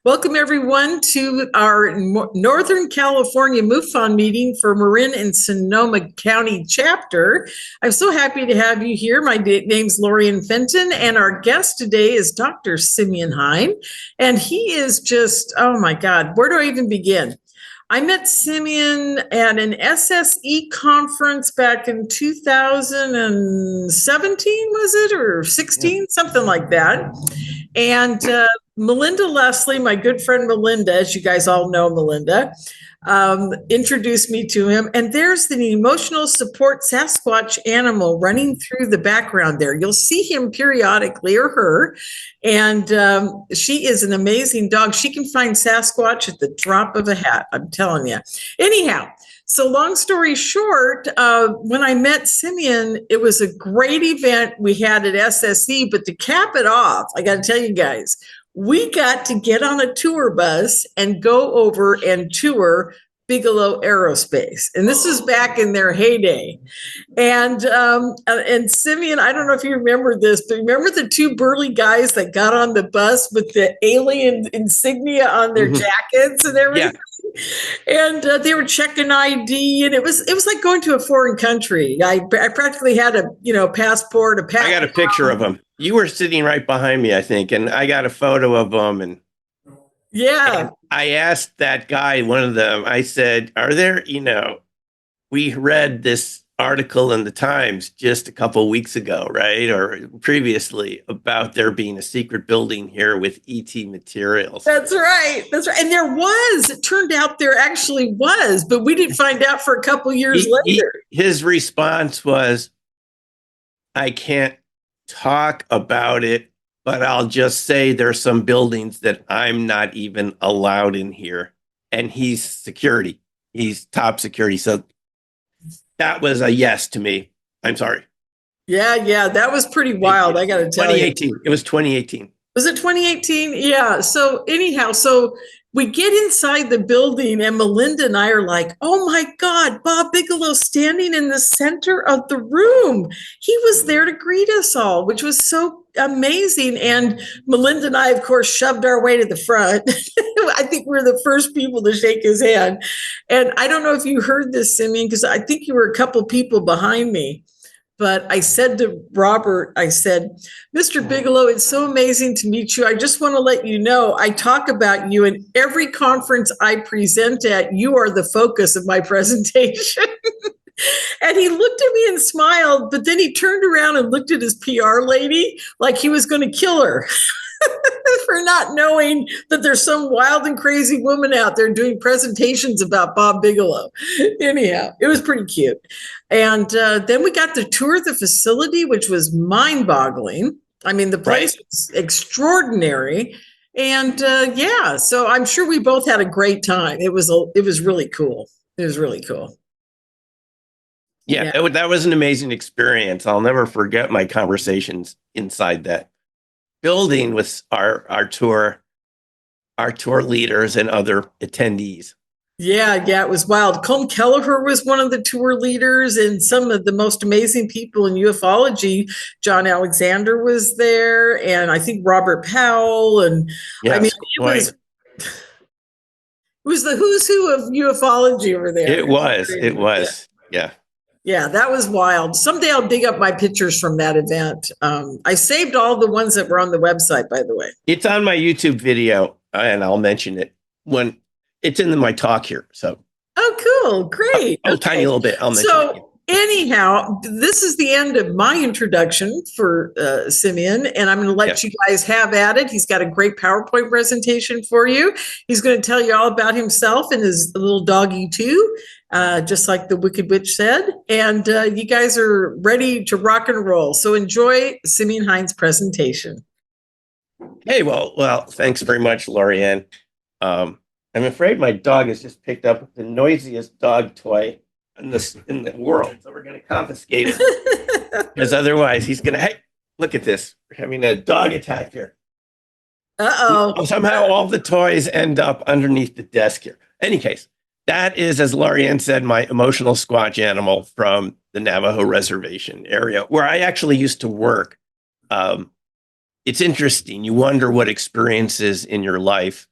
Welcome, everyone, to our Northern California MUFON meeting for Marin and Sonoma County chapter. I'm so happy to have you here. My name's Lorian Fenton, and our guest today is Dr. Simeon Hein. And he is just, oh my God, where do I even begin? I met Simeon at an SSE conference back in 2017, was it, or 16, something like that. And Melinda Leslie, my good friend Melinda, as you guys all know Melinda, introduced me to him. And there's the emotional support Sasquatch animal running through the background there. You'll see him periodically, or her. And she is an amazing dog. She can find Sasquatch at the drop of a hat, I'm telling you. Anyhow, so long story short, when I met Simeon, it was a great event we had at SSE, but to cap it off, I got to tell you guys, we got to get on a tour bus and go over and tour Bigelow Aerospace. And this is back in their heyday. And Simeon, I don't know if you remember this, but remember the two burly guys that got on the bus with the alien insignia on their jackets and everything? Yeah. And they were checking ID, and it was like going to a foreign country. I practically had a passport, I got a picture of them. You were sitting right behind me, I think, and I got a photo of them. And yeah, I asked that guy, one of them, I said, are there, we read this article in the Times just a couple of weeks ago, right? Or previously, about there being a secret building here with ET materials. That's right. That's right. And it turned out there actually was, but we didn't find out for a couple years later. His response was, I can't talk about it, but I'll just say there's some buildings that I'm not even allowed in here. And he's security. He's top security. So that was a yes to me. I'm sorry. Yeah. That was pretty wild. I got to tell you. 2018. It was 2018. Was it 2018? Yeah. So anyhow, we get inside the building and Melinda and I are like, oh my God, Bob Bigelow standing in the center of the room. He was there to greet us all, which was so amazing. And Melinda and I, of course, shoved our way to the front. I think we're the first people to shake his hand. And I don't know if you heard this, Simeon, because I think you were a couple people behind me. But I said to Robert, Mr. Bigelow, it's so amazing to meet you. I just want to let you know, I talk about you in every conference I present at. You are the focus of my presentation. And he looked at me and smiled, but then he turned around and looked at his PR lady like he was going to kill her. For not knowing that there's some wild and crazy woman out there doing presentations about Bob Bigelow. Anyhow, it was pretty cute. And then we got to tour the facility, which was mind-boggling. I mean, the place was extraordinary. And so I'm sure we both had a great time. It was really cool. It was really cool. Yeah. That was an amazing experience. I'll never forget my conversations inside that building with our tour leaders and other attendees. Yeah, it was wild. Colm Kelleher was one of the tour leaders, and some of the most amazing people in ufology. John Alexander was there, and I think Robert Powell, and yes, I mean, it was the who's who of ufology over there. It was. Yeah. Yeah, that was wild. Someday I'll dig up my pictures from that event. I saved all the ones that were on the website, by the way. It's on my YouTube video, and I'll mention it when it's in my talk here. So. Oh, cool. Great. A tiny little bit. I'll mention it. Anyhow, this is the end of my introduction for Simeon, and I'm going to let you guys have at it. He's got a great PowerPoint presentation for you. He's going to tell you all about himself and his little doggy too, just like the Wicked Witch said. And you guys are ready to rock and roll. So enjoy Simeon Hein's presentation. Hey, well, thanks very much, Lorianne. I'm afraid my dog has just picked up the noisiest dog toy in the world, so we're going to confiscate it because otherwise he's going to, hey, look at this, we're having a dog attack here. Somehow all the toys end up underneath the desk here. Any case, that is, as Lorianne said, my emotional squatch animal from the Navajo reservation area where I actually used to work. It's interesting. You wonder what experiences in your life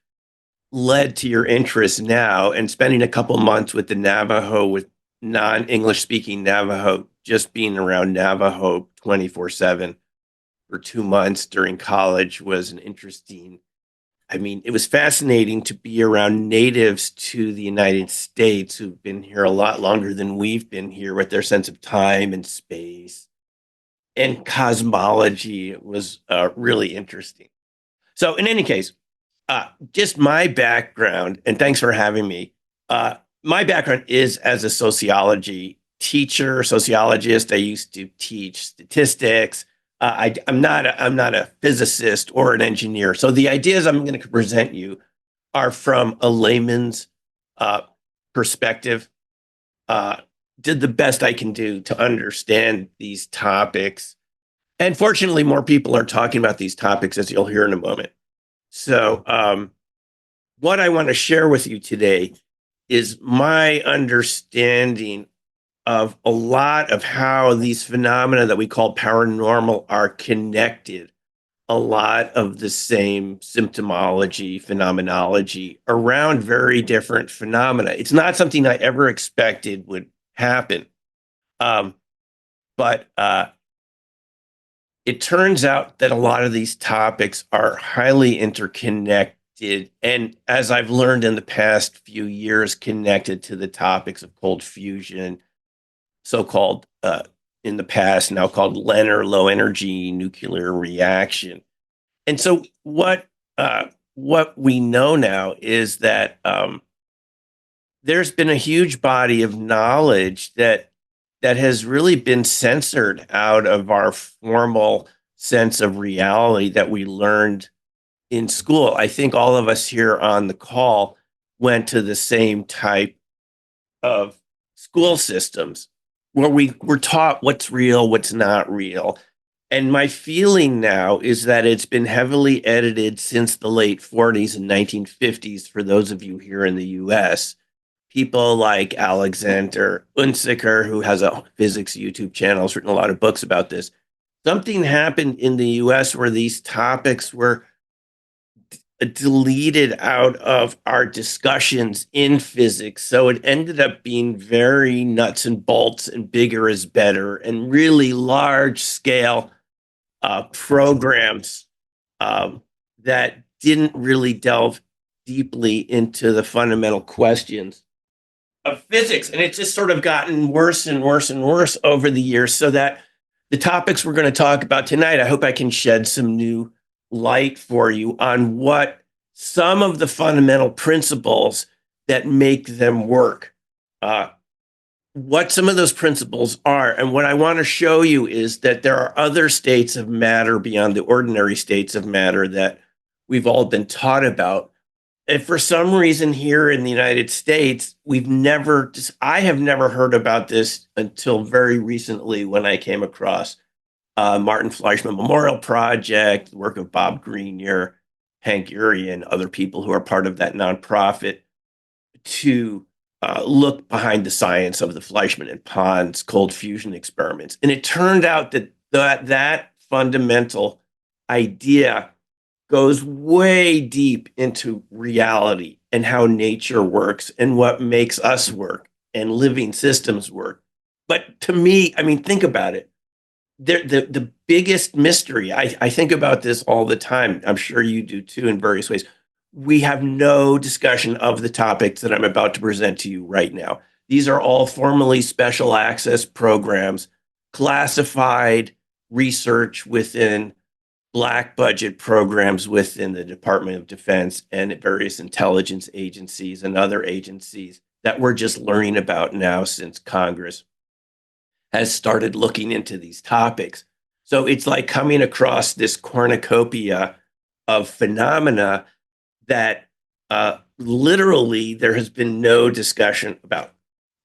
led to your interest now, and spending a couple months with the Navajo, with non-English speaking Navajo, just being around Navajo 24/7 for 2 months during college was an interesting. I mean, it was fascinating to be around natives to the United States who've been here a lot longer than we've been here, with their sense of time and space and cosmology. It was really interesting. So, in any case, just my background, and thanks for having me. My background is as a sociology teacher, sociologist. I used to teach statistics. I'm not a physicist or an engineer. So the ideas I'm going to present you are from a layman's perspective. Did the best I can do to understand these topics. And fortunately, more people are talking about these topics, as you'll hear in a moment. So what I want to share with you today is my understanding of a lot of how these phenomena that we call paranormal are connected. A lot of the same symptomology, phenomenology around very different phenomena. It's not something I ever expected would happen. But it turns out that a lot of these topics are highly interconnected. And as I've learned in the past few years, connected to the topics of cold fusion, so-called in the past, now called LEN, or low energy nuclear reaction. And so what we know now is that there's been a huge body of knowledge that has really been censored out of our formal sense of reality that we learned in school. I think all of us here on the call went to the same type of school systems where we were taught what's real, what's not real. And my feeling now is that it's been heavily edited since the late 40s and 1950s for those of you here in the US. People like Alexander Unsicker, who has a physics YouTube channel, has written a lot of books about this. Something happened in the US where these topics were deleted out of our discussions in physics. So it ended up being very nuts and bolts and bigger is better and really large scale programs that didn't really delve deeply into the fundamental questions of physics. And it's just sort of gotten worse and worse and worse over the years, so that the topics we're going to talk about tonight, I hope I can shed some new light for you on what some of the fundamental principles that make them work, what some of those principles are. And what I want to show you is that there are other states of matter beyond the ordinary states of matter that we've all been taught about. And for some reason here in the United States, I have never heard about this until very recently, when I came across Martin Fleischmann Memorial Project, the work of Bob Grenier, Hank Urey, and other people who are part of that nonprofit, to look behind the science of the Fleischmann and Pons cold fusion experiments. And it turned out that fundamental idea goes way deep into reality and how nature works and what makes us work and living systems work. But to me, I mean, think about it. The biggest mystery, I think about this all the time. I'm sure you do too, in various ways. We have no discussion of the topics that I'm about to present to you right now. These are all formally special access programs, classified research within Black budget programs within the Department of Defense and various intelligence agencies and other agencies that we're just learning about now since Congress has started looking into these topics. So it's like coming across this cornucopia of phenomena that literally there has been no discussion about.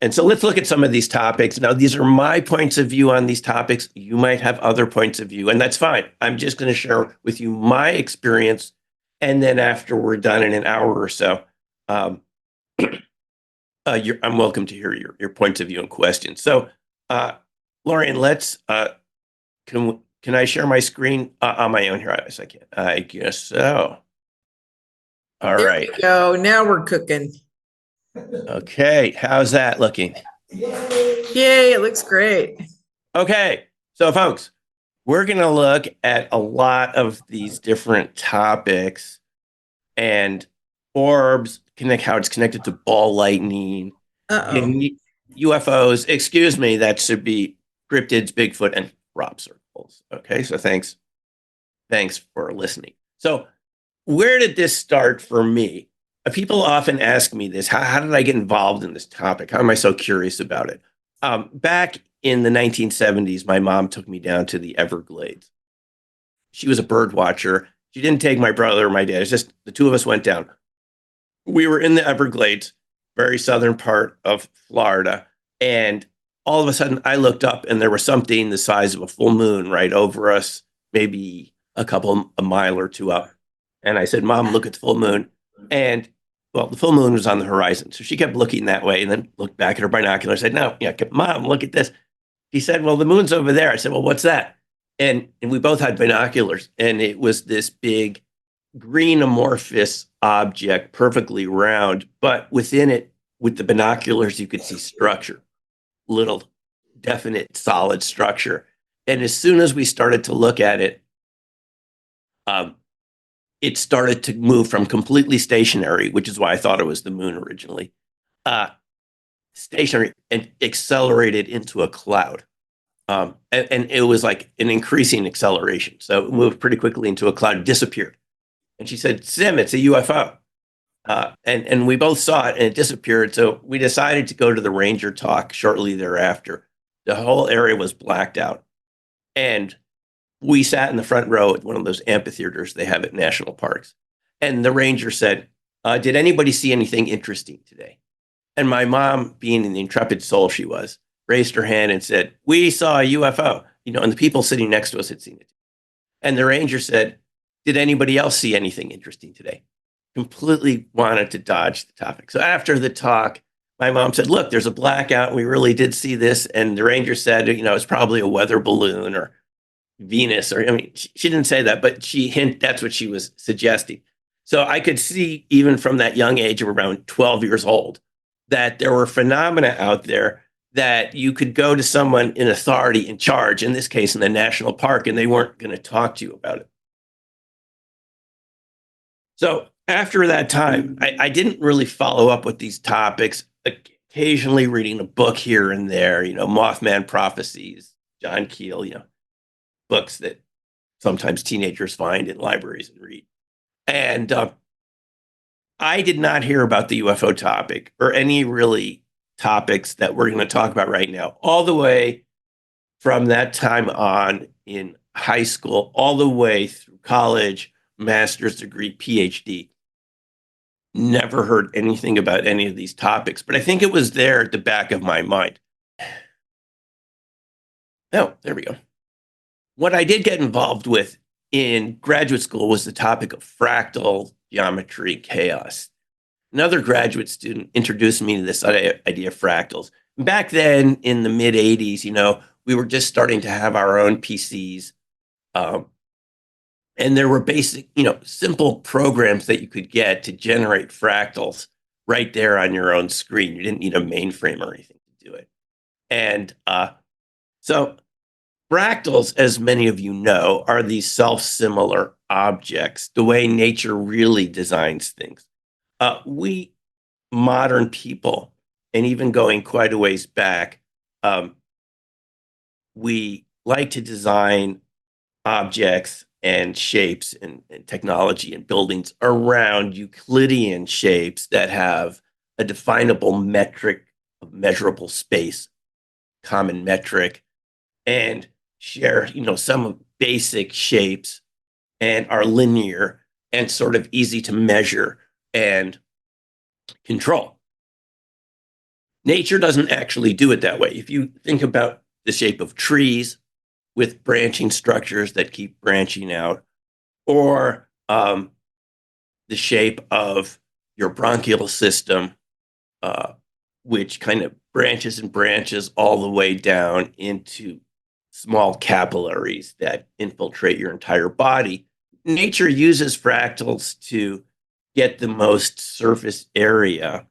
And so let's look at some of these topics. Now, these are my points of view on these topics. You might have other points of view, and that's fine. I'm just going to share with you my experience. And then after we're done in an hour or so, I'm welcome to hear your points of view and questions. So, Lorian, can I share my screen on my own here? Yes, I can. I guess so. All There right. we go. Now we're cooking. Okay. How's that looking? Yay, it looks great. Okay. So, folks, we're going to look at a lot of these different topics and orbs, how it's connected to ball lightning, Uh-oh. and UFOs. Excuse me, that should be cryptids, Bigfoot, and crop circles. Okay. So, thanks for listening. So, where did this start for me? People often ask me this. How did I get involved in this topic? How am I so curious about it? Back in the 1970s, my mom took me down to the Everglades. She was a bird watcher. She didn't take my brother or my dad. It's just the two of us went down. We were in the Everglades, very southern part of Florida. And all of a sudden, I looked up and there was something the size of a full moon right over us, maybe a mile or two up. And I said, Mom, look at the full moon. And well, the full moon was on the horizon. So she kept looking that way and then looked back at her binocular. I said, no, yeah, Mom, look at this. She said, well, the moon's over there. I said, well, what's that? And we both had binoculars. And it was this big green amorphous object, perfectly round. But within it, with the binoculars, you could see structure, little definite solid structure. And as soon as we started to look at it, it started to move from completely stationary, which is why I thought it was the moon originally, stationary, and accelerated into a cloud. And it was like an increasing acceleration. So it moved pretty quickly into a cloud, disappeared. And she said, Sim, it's a UFO. And we both saw it and it disappeared. So we decided to go to the ranger talk shortly thereafter. The whole area was blacked out. And we sat in the front row at one of those amphitheaters they have at national parks. And the ranger said, did anybody see anything interesting today? And my mom, being an intrepid soul she was, raised her hand and said, we saw a UFO, and the people sitting next to us had seen it. And the ranger said, did anybody else see anything interesting today? Completely wanted to dodge the topic. So after the talk, my mom said, look, there's a blackout. We really did see this. And the ranger said, it's probably a weather balloon or Venus, or she didn't say that, but that's what she was suggesting. So I could see, even from that young age of around 12 years old, that there were phenomena out there that you could go to someone in authority in charge, in this case in the national park, and they weren't going to talk to you about it. So after that time, I didn't really follow up with these topics, occasionally reading a book here and there, Mothman Prophecies, John Keel, books that sometimes teenagers find in libraries and read. And I did not hear about the UFO topic or any really topics that we're going to talk about right now, all the way from that time on in high school, all the way through college, master's degree, PhD. Never heard anything about any of these topics, but I think it was there at the back of my mind. Oh, there we go. What I did get involved with in graduate school was the topic of fractal geometry chaos. Another graduate student introduced me to this idea of fractals. Back then, in the mid 80s, we were just starting to have our own PCs. And there were basic, simple programs that you could get to generate fractals right there on your own screen. You didn't need a mainframe or anything to do it. And so fractals, as many of you know, are these self-similar objects, the way nature really designs things. We modern people, and even going quite a ways back, we like to design objects and shapes and technology and buildings around Euclidean shapes that have a definable metric of measurable space, common metric, and share, some basic shapes and are linear and sort of easy to measure and control. Nature doesn't actually do it that way. If you think about the shape of trees with branching structures that keep branching out, or the shape of your bronchial system, which kind of branches and branches all the way down into small capillaries that infiltrate your entire body. Nature uses fractals to get the most surface area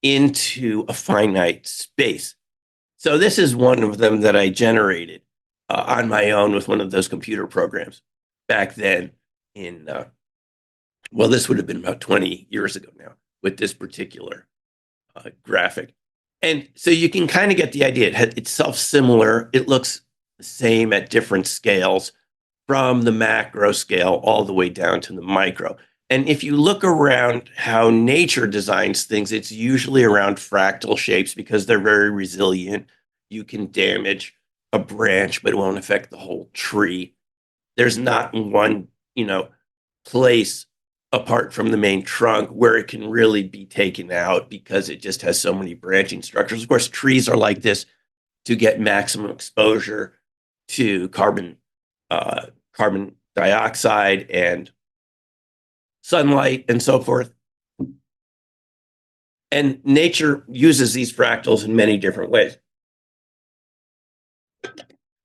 into a finite space. So this is one of them that I generated on my own with one of those computer programs back then well, this would have been about 20 years ago now with this particular graphic. And so you can kind of get the idea. It's self-similar. It looks the same at different scales, from the macro scale all the way down to the micro. And if you look around how nature designs things, it's usually around fractal shapes because they're very resilient. You can damage a branch, but it won't affect the whole tree. There's not one, place apart from the main trunk where it can really be taken out because it just has so many branching structures. Of course, trees are like this to get maximum exposure to carbon dioxide and sunlight and so forth. And nature uses these fractals in many different ways.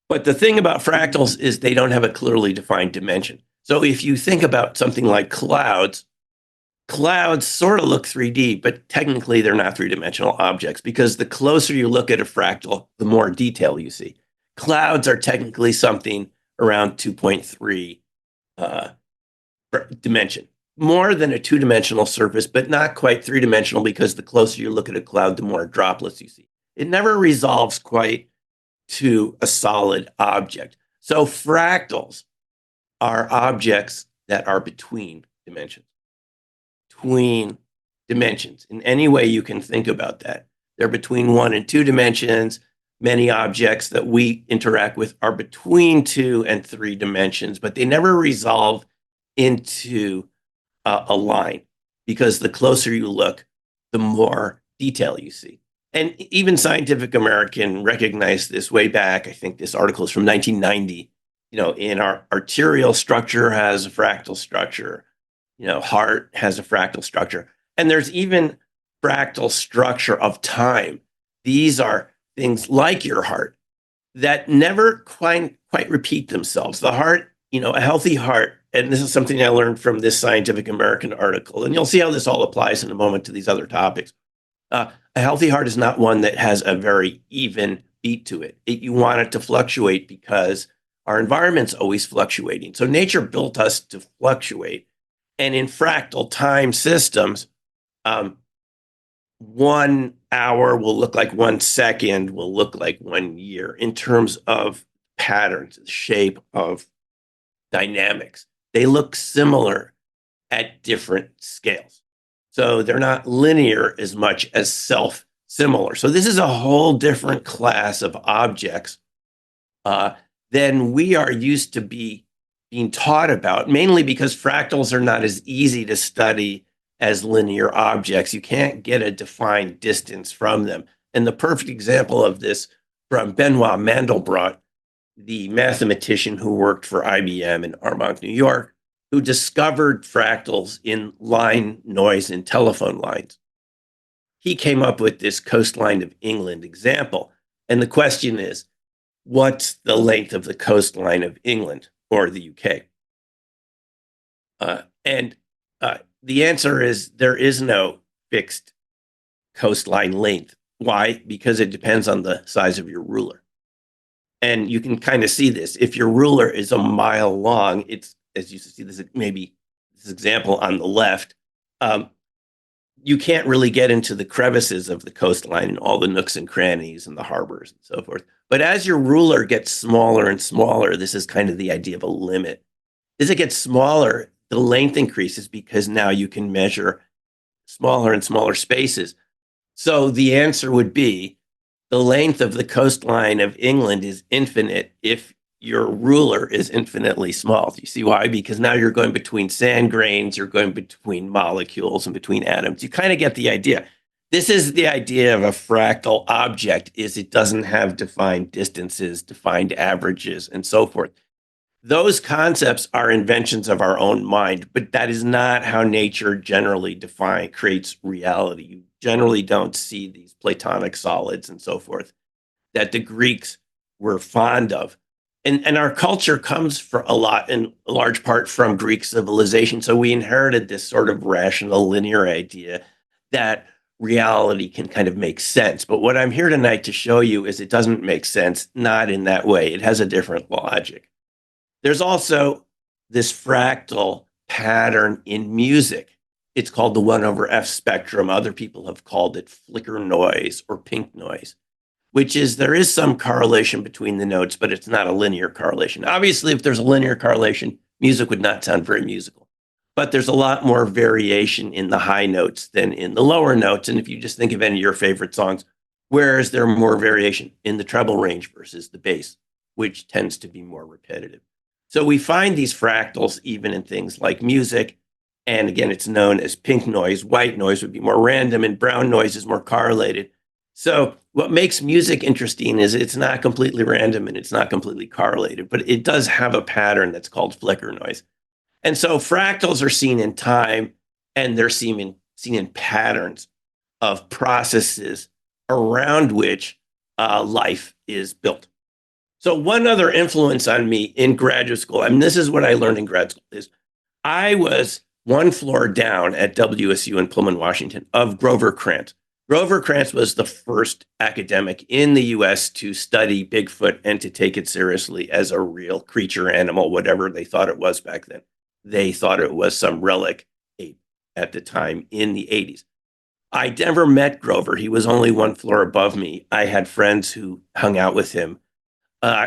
But the thing about fractals is they don't have a clearly defined dimension. So if you think about something like clouds sort of look 3D, but technically they're not three-dimensional objects because the closer you look at a fractal, the more detail you see. Clouds are technically something around 2.3 dimension, more than a two-dimensional surface, but not quite three-dimensional because the closer you look at a cloud, the more droplets you see. It never resolves quite to a solid object. So fractals are objects that are between dimensions. In any way you can think about that. They're between 1 and 2 dimensions. Many objects that we interact with are between 2 and 3 dimensions, but they never resolve into a line because the closer you look, the more detail you see. And even Scientific American recognized this way back. I think this article is from 1990. In our arterial structure has a fractal structure. Heart has a fractal structure. And there's even fractal structure of time. These are things like your heart that never quite repeat themselves. The heart, a healthy heart, and this is something I learned from this Scientific American article, and you'll see how this all applies in a moment to these other topics. A healthy heart is not one that has a very even beat to it. You want it to fluctuate because our environment's always fluctuating. So nature built us to fluctuate. And in fractal time systems, 1 hour will look like 1 second, will look like 1 year in terms of patterns, shape of dynamics. They look similar at different scales. So they're not linear as much as self-similar. So this is a whole different class of objects than we are used to being taught about, mainly because fractals are not as easy to study as linear objects. You can't get a defined distance from them. And the perfect example of this from Benoit Mandelbrot, the mathematician who worked for IBM in Armonk, New York, who discovered fractals in line noise in telephone lines. He came up with this coastline of England example. And the question is, what's the length of the coastline of England or the UK? And the answer is there is no fixed coastline length. Why? Because it depends on the size of your ruler. And you can kind of see this. If your ruler is a mile long, it's, as you see this, maybe this example on the left, you can't really get into the crevices of the coastline and all the nooks and crannies and the harbors and so forth. But as your ruler gets smaller and smaller, this is kind of the idea of a limit. As it gets smaller, the length increases because now you can measure smaller and smaller spaces. So the answer would be the length of the coastline of England is infinite if your ruler is infinitely small. Do you see why? Because now you're going between sand grains, you're going between molecules and between atoms. You kind of get the idea. This is the idea of a fractal object, is it doesn't have defined distances, defined averages, and so forth. Those concepts are inventions of our own mind, but that is not how nature generally creates reality. You generally don't see these Platonic solids and so forth that the Greeks were fond of. and our culture comes for a lot, in large part, from Greek civilization. So we inherited this sort of rational, linear idea that reality can kind of make sense. But what I'm here tonight to show you is it doesn't make sense, not in that way. It has a different logic. There's also this fractal pattern in music. It's called the 1/f spectrum. Other people have called it flicker noise or pink noise, which is there is some correlation between the notes, but it's not a linear correlation. Obviously, if there's a linear correlation, music would not sound very musical. But there's a lot more variation in the high notes than in the lower notes. And if you just think of any of your favorite songs, where is there more variation? In the treble range versus the bass, which tends to be more repetitive. So we find these fractals even in things like music. And again, it's known as pink noise. White noise would be more random, and brown noise is more correlated. So what makes music interesting is it's not completely random and it's not completely correlated, but it does have a pattern that's called flicker noise. And so fractals are seen in time, and they're seen in patterns of processes around which life is built. So one other influence on me in graduate school, I mean, this is what I learned in grad school, is I was one floor down at WSU in Pullman, Washington, of Grover Krantz. Grover Krantz was the first academic in the US to study Bigfoot and to take it seriously as a real creature, animal, whatever they thought it was back then. They thought it was some relic ape at the time in the 80s. I never met Grover. He was only one floor above me. I had friends who hung out with him.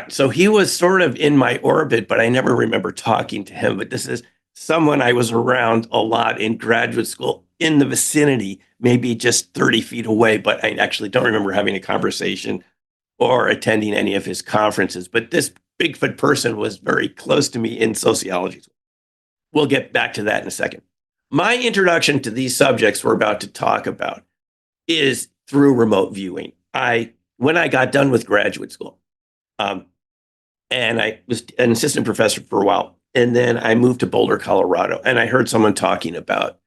So he was sort of in my orbit, but I never remember talking to him. But this is someone I was around a lot in graduate school, in the vicinity, maybe just 30 feet away, but I actually don't remember having a conversation or attending any of his conferences. But this Bigfoot person was very close to me in sociology. We'll get back to that in a second. My introduction to these subjects we're about to talk about is through remote viewing. When I got done with graduate school, and I was an assistant professor for a while, and then I moved to Boulder, Colorado, and I heard someone talking about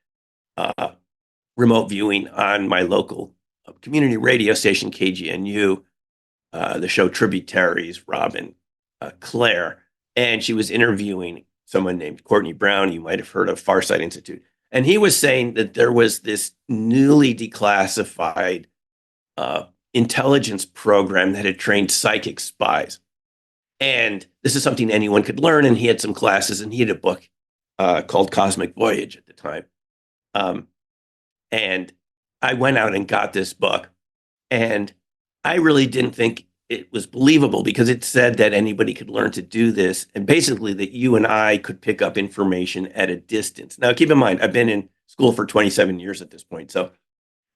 remote viewing on my local community radio station, KGNU, the show Tributaries, Robin, Claire, and she was interviewing someone named Courtney Brown. You might have heard of Farsight Institute. And he was saying that there was this newly declassified intelligence program that had trained psychic spies. And this is something anyone could learn. And he had some classes, and he had a book called Cosmic Voyage at the time. And I went out and got this book. And I really didn't think it was believable, because it said that anybody could learn to do this, and basically that you and I could pick up information at a distance. Now, keep in mind, I've been in school for 27 years at this point. So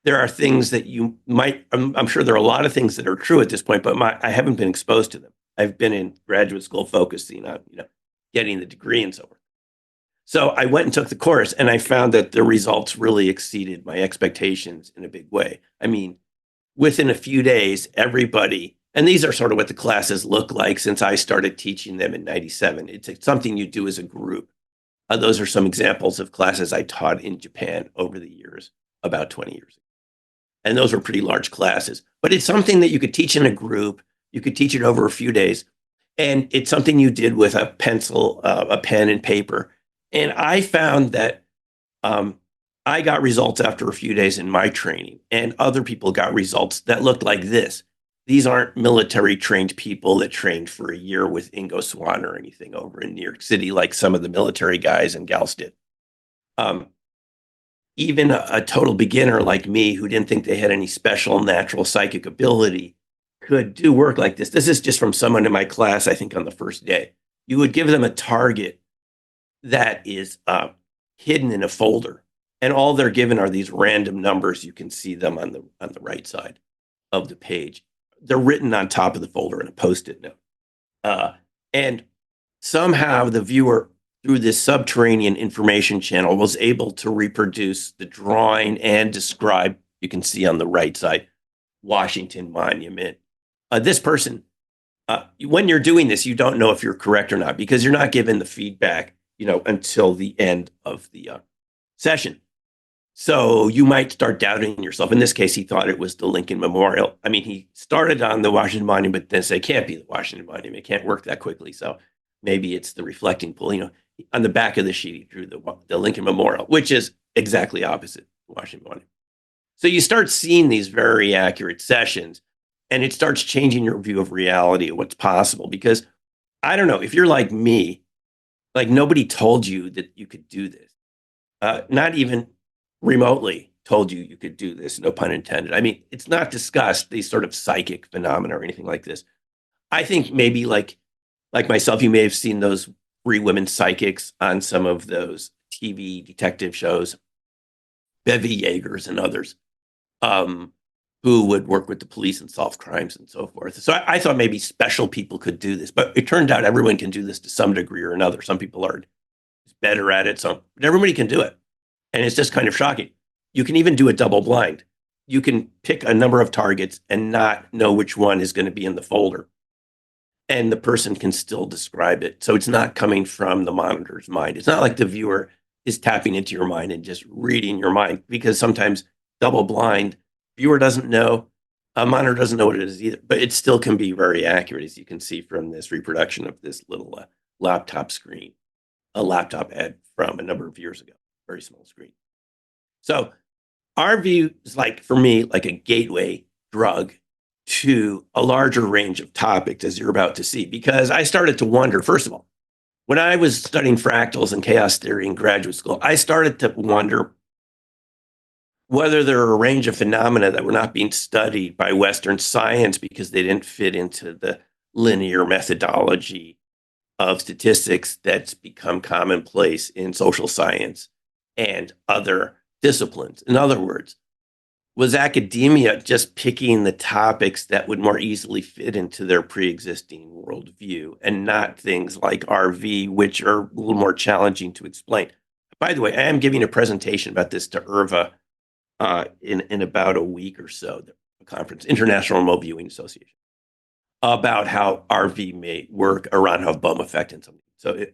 there are things that you might, I'm sure there are a lot of things that are true at this point, but I haven't been exposed to them. I've been in graduate school focusing on, getting the degree and so forth. So I went and took the course, and I found that the results really exceeded my expectations in a big way. I mean, within a few days, everybody, and these are sort of what the classes look like since I started teaching them in 97. It's something you do as a group. Those are some examples of classes I taught in Japan over the years, about 20 years ago. And those were pretty large classes. But it's something that you could teach in a group. You could teach it over a few days. And it's something you did with a pencil, a pen, and paper. And I found that I got results after a few days in my training, and other people got results that looked like this. These aren't military trained people that trained for a year with Ingo Swann or anything over in New York City, like some of the military guys and gals did. Even a total beginner like me, who didn't think they had any special natural psychic ability, could do work like this. This is just from someone in my class, I think on the first day. You would give them a target that is hidden in a folder, and all they're given are these random numbers. You can see them on the right side of the page. They're written on top of the folder in a Post-it note. And somehow the viewer, through this subterranean information channel, was able to reproduce the drawing and describe, you can see on the right side, Washington Monument. This person, when you're doing this, you don't know if you're correct or not, because you're not given the feedback, until the end of the session. So you might start doubting yourself. In this case, he thought it was the Lincoln Memorial. I mean, he started on the Washington Monument, but then said, it can't be the Washington Monument. It can't work that quickly. So maybe it's the reflecting pool. On the back of the sheet, he drew the Lincoln Memorial, which is exactly opposite the Washington Monument. So you start seeing these very accurate sessions, and it starts changing your view of reality, of what's possible. Because I don't know, if you're like me, like nobody told you that you could do this. Not even remotely told you could do this, no pun intended. I mean, it's not discussed, these sort of psychic phenomena or anything like this. I think maybe like myself, you may have seen those 3 women psychics on some of those TV detective shows, Bevy Yeagers and others, who would work with the police and solve crimes and so forth. So I thought maybe special people could do this, but it turned out everyone can do this to some degree or another. Some people are better at it, but everybody can do it. And it's just kind of shocking. You can even do it double blind. You can pick a number of targets and not know which one is going to be in the folder. And the person can still describe it. So it's not coming from the monitor's mind. It's not like the viewer is tapping into your mind and just reading your mind, because sometimes double blind, viewer doesn't know, a monitor doesn't know what it is either, but it still can be very accurate, as you can see from this reproduction of this little laptop screen, a laptop ad from a number of years ago. Very small screen. So our view is, like, for me, like a gateway drug to a larger range of topics, as you're about to see, because I started to wonder, first of all, when I was studying fractals and chaos theory in graduate school, I started to wonder whether there are a range of phenomena that were not being studied by Western science because they didn't fit into the linear methodology of statistics that's become commonplace in social science and other disciplines. In other words, was academia just picking the topics that would more easily fit into their pre-existing worldview and not things like RV, which are a little more challenging to explain? By the way, I am giving a presentation about this to IRVA in about a week or so, the conference, International Remote Viewing Association, about how RV may work around Hubble effect and something. So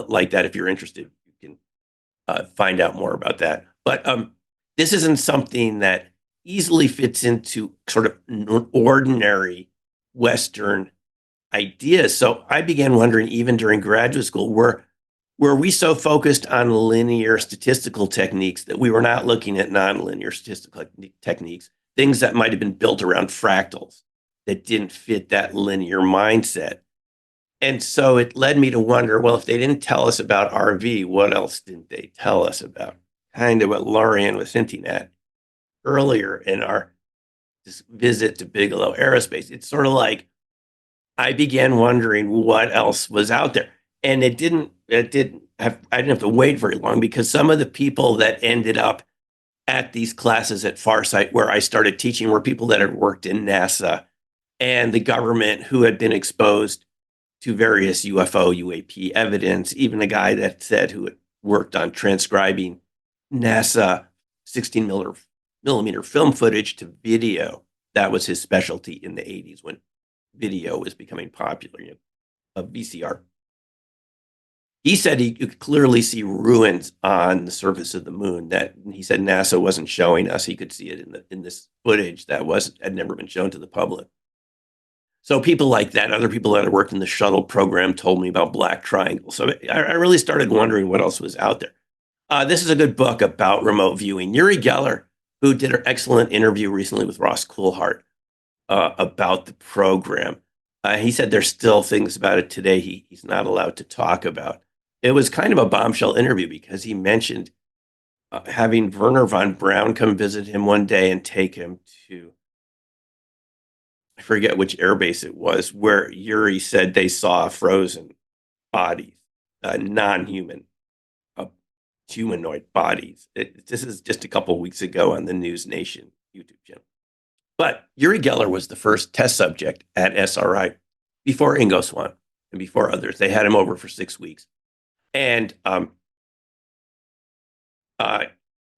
like that, if you're interested, you can find out more about that. But this isn't something that easily fits into sort of ordinary Western ideas. So I began wondering, even during graduate school, were we so focused on linear statistical techniques that we were not looking at nonlinear statistical techniques, things that might have been built around fractals that didn't fit that linear mindset. And so it led me to wonder, well, if they didn't tell us about RV, what else didn't they tell us about? Kind of what Lorian was hinting at earlier in our visit to Bigelow Aerospace. It's sort of like I began wondering what else was out there. And I didn't have to wait very long, because some of the people that ended up at these classes at Farsight, where I started teaching, were people that had worked in NASA and the government, who had been exposed to various UFO, UAP evidence. Even a guy that said, who had worked on transcribing NASA 16 millimeter film footage to video. That was his specialty in the 80s, when video was becoming popular, a VCR. He said he could clearly see ruins on the surface of the moon that he said NASA wasn't showing us. He could see it in this footage that had never been shown to the public. So people like that, other people that had worked in the shuttle program, told me about black triangles. So I really started wondering what else was out there. This is a good book about remote viewing. Uri Geller, who did an excellent interview recently with Ross Coolhart about the program. He said there's still things about it today he's not allowed to talk about. It was kind of a bombshell interview, because he mentioned having Werner von Braun come visit him one day and take him to, I forget which airbase it was, where Yuri said they saw frozen bodies, non-human, humanoid bodies. This is just a couple of weeks ago on the News Nation YouTube channel. But Uri Geller was the first test subject at SRI before Ingo Swann and before others. They had him over for 6 weeks. And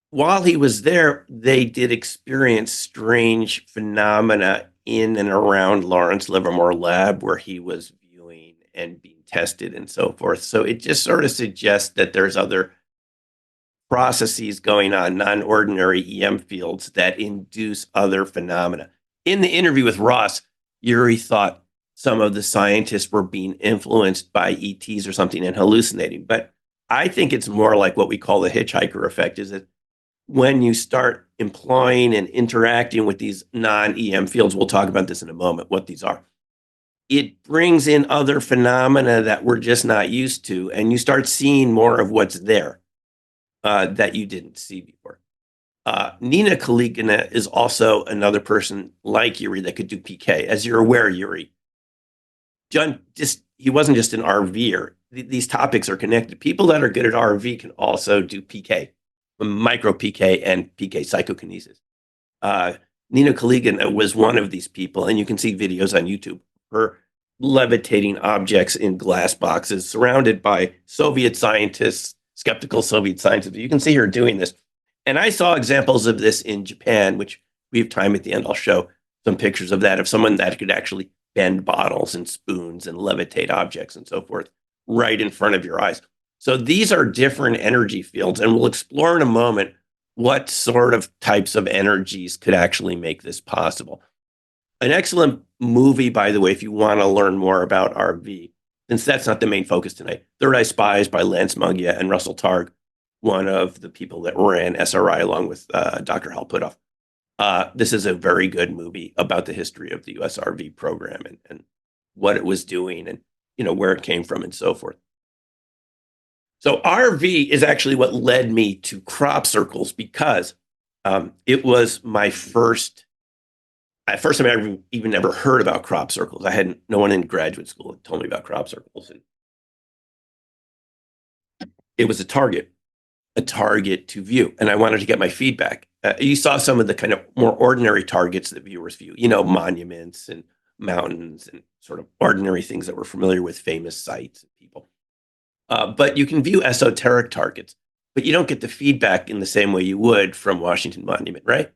while he was there, they did experience strange phenomena in and around Lawrence Livermore Lab, where he was viewing and being tested and so forth. So it just sort of suggests that there's other processes going on, non-ordinary EM fields that induce other phenomena. In the interview with Ross, Yuri thought some of the scientists were being influenced by ETs or something and hallucinating. But I think it's more like what we call the hitchhiker effect, is that when you start employing and interacting with these non-EM fields, we'll talk about this in a moment, what these are, it brings in other phenomena that we're just not used to, and you start seeing more of what's there that you didn't see before. Nina Kaligina is also another person like Yuri that could do PK. As you're aware, Yuri, he wasn't just an RVer. These topics are connected. People that are good at RV can also do PK, micro PK and PK psychokinesis. Nina Kaligina was one of these people, and you can see videos on YouTube. Her levitating objects in glass boxes surrounded by Soviet scientists, skeptical Soviet scientists. You can see her doing this. And I saw examples of this in Japan, which we have time at the end. I'll show some pictures of that, of someone that could actually bend bottles and spoons and levitate objects and so forth right in front of your eyes. So these are different energy fields, and we'll explore in a moment what sort of types of energies could actually make this possible. An excellent movie, by the way, if you want to learn more about RV, since that's not the main focus tonight, Third Eye Spies by Lance Mungia and Russell Targ, one of the people that ran SRI along with Dr. Hal Puthoff. This is a very good movie about the history of the US RV program and what it was doing and where it came from and so forth. So RV is actually what led me to crop circles, because it was my first time I even ever heard about crop circles. No one in graduate school had told me about crop circles. And it was a target to view. And I wanted to get my feedback. You saw some of the kind of more ordinary targets that viewers view, monuments and mountains and sort of ordinary things that we're familiar with, famous sites and people. But you can view esoteric targets, but you don't get the feedback in the same way you would from Washington Monument, right?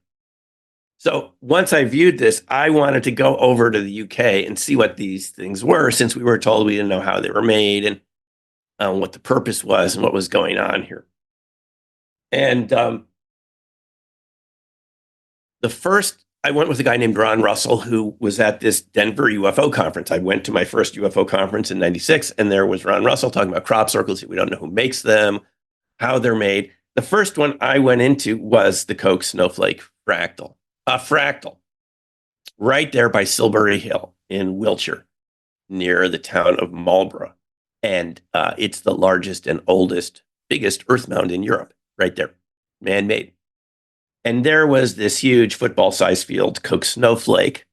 So once I viewed this, I wanted to go over to the UK and see what these things were, since we were told we didn't know how they were made and what the purpose was and what was going on here. And I went with a guy named Ron Russell, who was at this Denver UFO conference. I went to my first UFO conference in 96, and there was Ron Russell talking about crop circles. We don't know who makes them, how they're made. The first one I went into was the Koch snowflake fractal. A fractal right there by Silbury Hill in Wiltshire, near the town of Marlborough. And it's the largest and biggest earth mound in Europe, right there, man-made. And there was this huge football-sized field, Koch snowflake,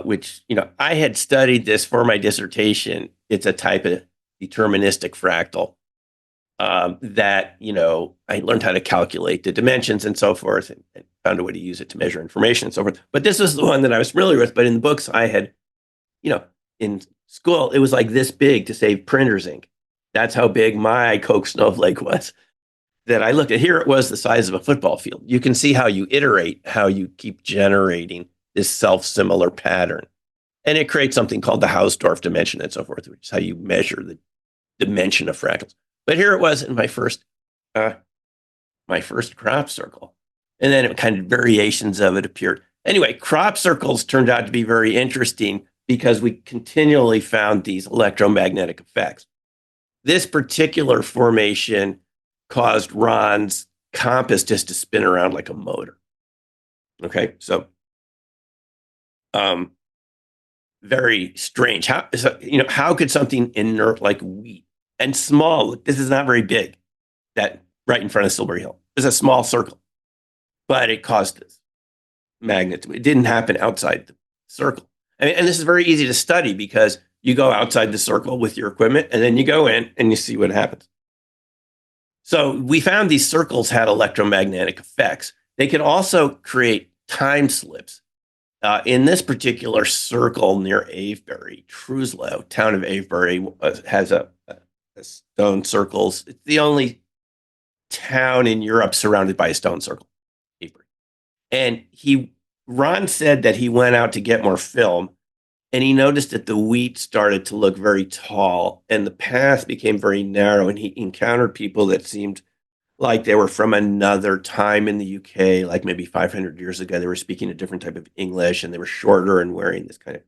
which, I had studied this for my dissertation. It's a type of deterministic fractal that, I learned how to calculate the dimensions and so forth, and found a way to use it to measure information and so forth. But this was the one that I was familiar with. But in the books I had, in school, it was like this big to save printer's ink. That's how big my Koch snowflake was. That I looked at. Here it was the size of a football field. You can see how you iterate, how you keep generating this self-similar pattern. And it creates something called the Hausdorff dimension and so forth, which is how you measure the dimension of fractals. But here it was in my first crop circle. And then kind of variations of it appeared. Anyway, crop circles turned out to be very interesting because we continually found these electromagnetic effects. This particular formation caused Ron's compass just to spin around like a motor. Okay, so very strange. How could something inert like wheat and small, this is not very big, that right in front of Silbury Hill. It's a small circle, but it caused this magnitude. It didn't happen outside the circle. And this is very easy to study because you go outside the circle with your equipment and then you go in and you see what happens. So we found these circles had electromagnetic effects. They could also create time slips. In this particular circle near Avebury, Truslow, town of Avebury, has a stone circles. It's the only town in Europe surrounded by a stone circle, Avebury. And Ron said that he went out to get more film, and he noticed that the wheat started to look very tall and the path became very narrow, and he encountered people that seemed like they were from another time in the UK, like maybe 500 years ago. They were speaking a different type of English, and they were shorter and wearing this kind of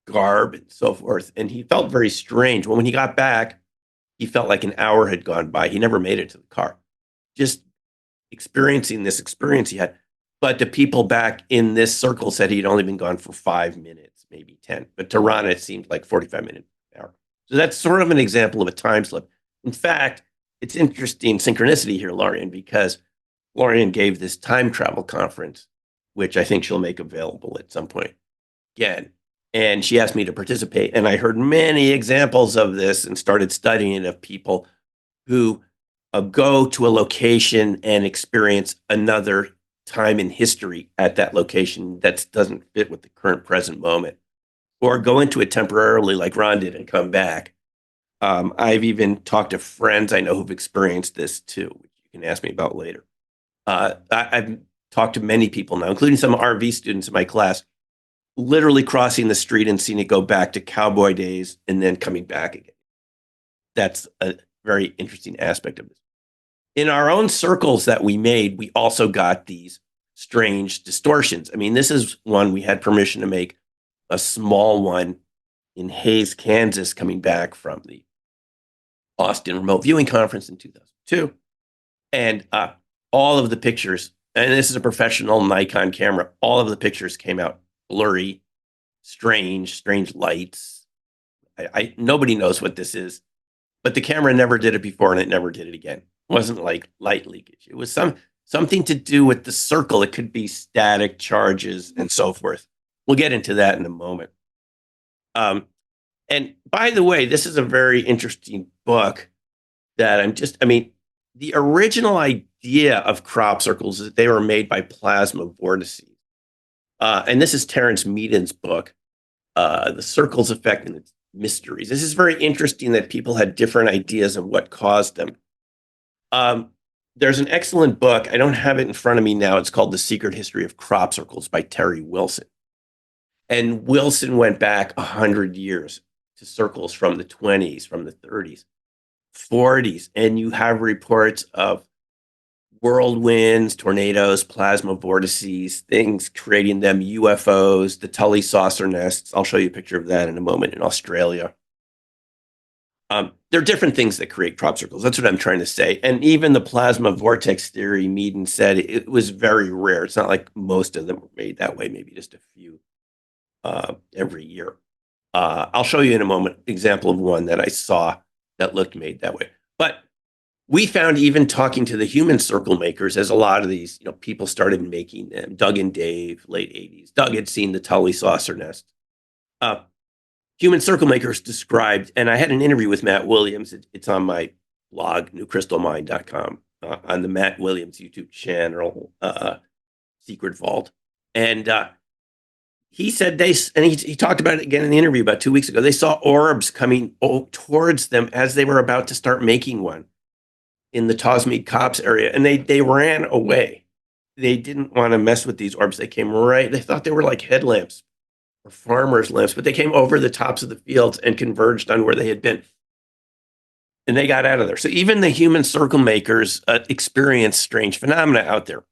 garb and so forth. And he felt very strange. When he got back, he felt like an hour had gone by. He never made it to the car. Just experiencing this experience he had. But the people back in this circle said he'd only been gone for 5 minutes, maybe 10. But to Ron, it seemed like 45 minutes an hour. So that's sort of an example of a time slip. In fact, it's interesting synchronicity here, Lorian, because Lorian gave this time travel conference, which I think she'll make available at some point again. And she asked me to participate. And I heard many examples of this and started studying of people who go to a location and experience another time in history at that location that doesn't fit with the current present moment, or go into it temporarily like Ron did and come back. I've even talked to friends I know who've experienced this too, which you can ask me about later. I've talked to many people now, including some RV students in my class, literally crossing the street and seeing it go back to cowboy days and then coming back again. That's a very interesting aspect of this. In our own circles that we made, we also got these strange distortions. I mean, this is one we had permission to make, a small one in Hays, Kansas, coming back from the Austin Remote Viewing Conference in 2002. And all of the pictures, and this is a professional Nikon camera, all of the pictures came out blurry, strange lights. Nobody knows what this is, but the camera never did it before and it never did it again. It wasn't like light leakage. It was something to do with the circle. It could be static charges and so forth. We'll get into that in a moment. And by the way, this is a very interesting book that the original idea of crop circles is that they were made by plasma vortices. And this is Terence Meaden's book, The Circles Effect and Its Mysteries. This is very interesting that people had different ideas of what caused them. There's an excellent book. I don't have it in front of me now. It's called The Secret History of Crop Circles by Terry Wilson. And Wilson went back 100 years to circles from the 20s, from the 30s, 40s. And you have reports of whirlwinds, tornadoes, plasma vortices, things creating them, UFOs, the Tully saucer nests. I'll show you a picture of that in a moment in Australia. There are different things that create crop circles. That's what I'm trying to say. And even the plasma vortex theory, Meaden said it was very rare. It's not like most of them were made that way, maybe just a few every year. I'll show you in a moment an example of one that I saw that looked made that way. But we found, even talking to the human circle makers, as a lot of these people started making them, Doug and Dave, late 80s. Doug had seen the Tully saucer nest. Human circle makers described, and I had an interview with Matt Williams. It's on my blog, newcrystalmine.com, on the Matt Williams YouTube channel, Secret Vault. And he said he talked about it again in the interview about 2 weeks ago. They saw orbs coming towards them as they were about to start making one in the Tosmead Copse area, and they ran away. They didn't want to mess with these orbs. They came right. They thought they were like headlamps or farmers' lamps, but they came over the tops of the fields and converged on where they had been. And they got out of there. So even the human circle makers experienced strange phenomena out there.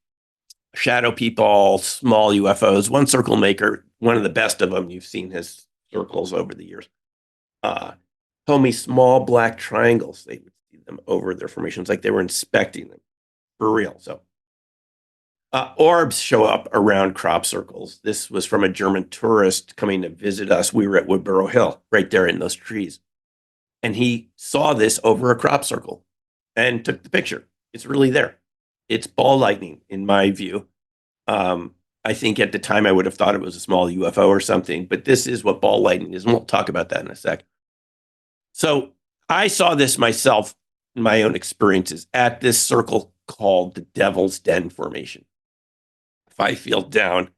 Shadow people, small UFOs. One circle maker, one of the best of them, you've seen his circles over the years, told me small black triangles. They would see them over their formations, like they were inspecting them for real. So orbs show up around crop circles. This was from a German tourist coming to visit us. We were at Woodborough Hill, right there in those trees. And he saw this over a crop circle and took the picture. It's really there. It's ball lightning, in my view. I think at the time I would have thought it was a small UFO or something, but this is what ball lightning is, and we'll talk about that in a sec. So I saw this myself in my own experiences at this circle called the Devil's Den Formation, 5 field down.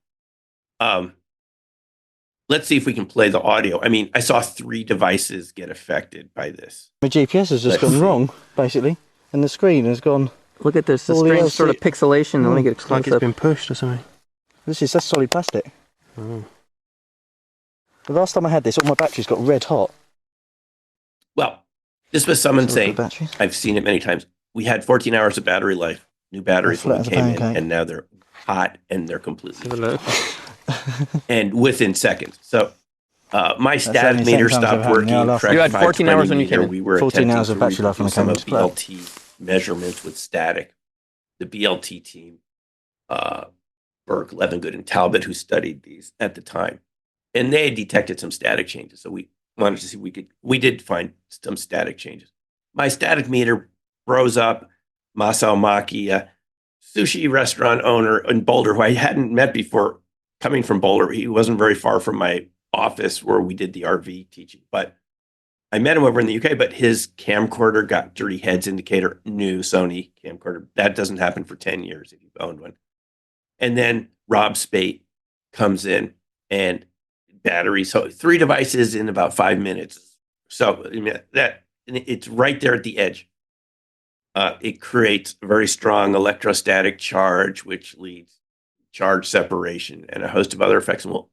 Let's see if we can play the audio. I mean, I saw 3 devices get affected by this. My GPS has just gone wrong, basically, and the screen has gone. Look at this, the strange sort of pixelation. Let me get a close like it's been pushed or something. That's solid plastic. Oh. The last time I had this, all my batteries got red hot. Well, this was someone saying, batteries. I've seen it many times, we had 14 hours of battery life, new batteries when we Flat as a came in, pancake. and now they're hot and they're completely Have a look. and within seconds. So my the static only meter second time's stopped ever happened. Yeah, I working. laughed. Correct You had 14 520 hours when you meter, came in. we were 14 attempting hours to of battery life when I reproduce some came of into play. BLT measurements with static. The BLT team, Burke, Levengood, and Talbot, who studied these at the time, and they had detected some static changes. So we wanted to see if we did find some static changes. My static meter rose up. Masao Maki, a sushi restaurant owner in Boulder, who I hadn't met before, coming from Boulder. He wasn't very far from my office where we did the RV teaching, but I met him over in the UK, but his camcorder got dirty heads indicator, new Sony camcorder. That doesn't happen for 10 years if you've owned one. And then Rob Spate comes in and battery. So 3 devices in about 5 minutes. So I mean, it's right there at the edge. It creates a very strong electrostatic charge, which leads to charge separation and a host of other effects. And we'll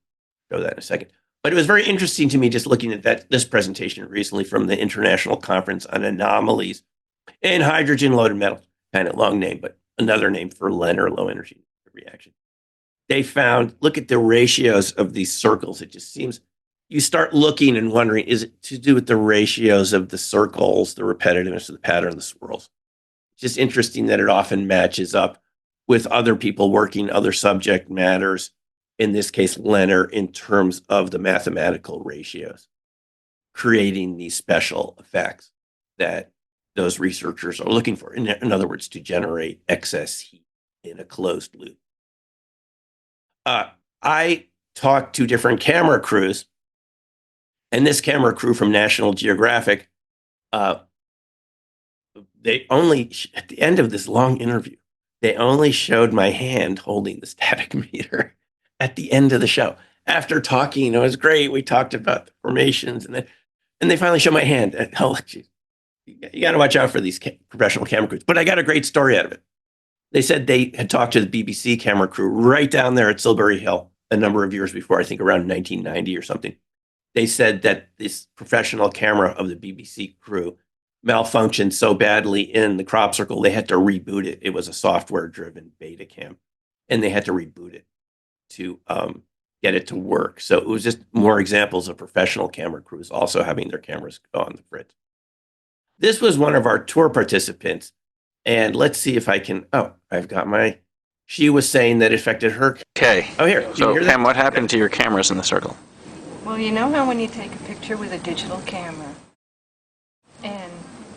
show that in a second. But it was very interesting to me just looking at this presentation recently from the International Conference on Anomalies in Hydrogen-Loaded Metals. Kind of long name, but another name for LEN, or low energy reaction. They found, look at the ratios of these circles. It just seems, you start looking and wondering, is it to do with the ratios of the circles, the repetitiveness of the pattern, the swirls? It's just interesting that it often matches up with other people working other subject matters, in this case, Leonard, in terms of the mathematical ratios, creating these special effects that those researchers are looking for. In other words, to generate excess heat in a closed loop. I talked to different camera crews, and this camera crew from National Geographic, they only, at the end of this long interview, they only showed my hand holding the static meter at the end of the show. After talking, it was great. We talked about the formations, and they finally showed my hand. Oh, geez. You got to watch out for these professional camera crews. But I got a great story out of it. They said they had talked to the BBC camera crew right down there at Silbury Hill a number of years before, I think around 1990 or something. They said that this professional camera of the BBC crew malfunctioned so badly in the crop circle, they had to reboot it. It was a software-driven beta cam, and they had to reboot it to get it to work. So it was just more examples of professional camera crews also having their cameras go on the fritz. This was one of our tour participants, and let's see if I can, I've got my, she was saying that it affected her. Okay. Oh, here. So, Pam, what happened to your cameras in the circle? Well, you know how when you take a picture with a digital camera, and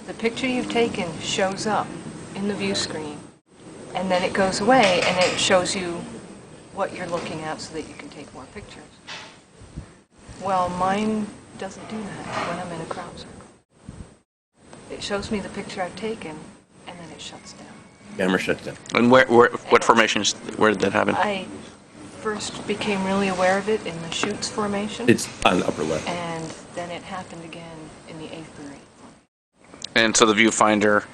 the picture you've taken shows up in the view screen, and then it goes away and it shows you what you're looking at so that you can take more pictures. Well, mine doesn't do that when I'm in a crop circle. It shows me the picture I've taken, and then it shuts down. Camera shuts down. And what formations, where did that happen? I first became really aware of it in the Chutes formation. It's on the upper left. And then it happened again in the Avebury. And so the viewfinder,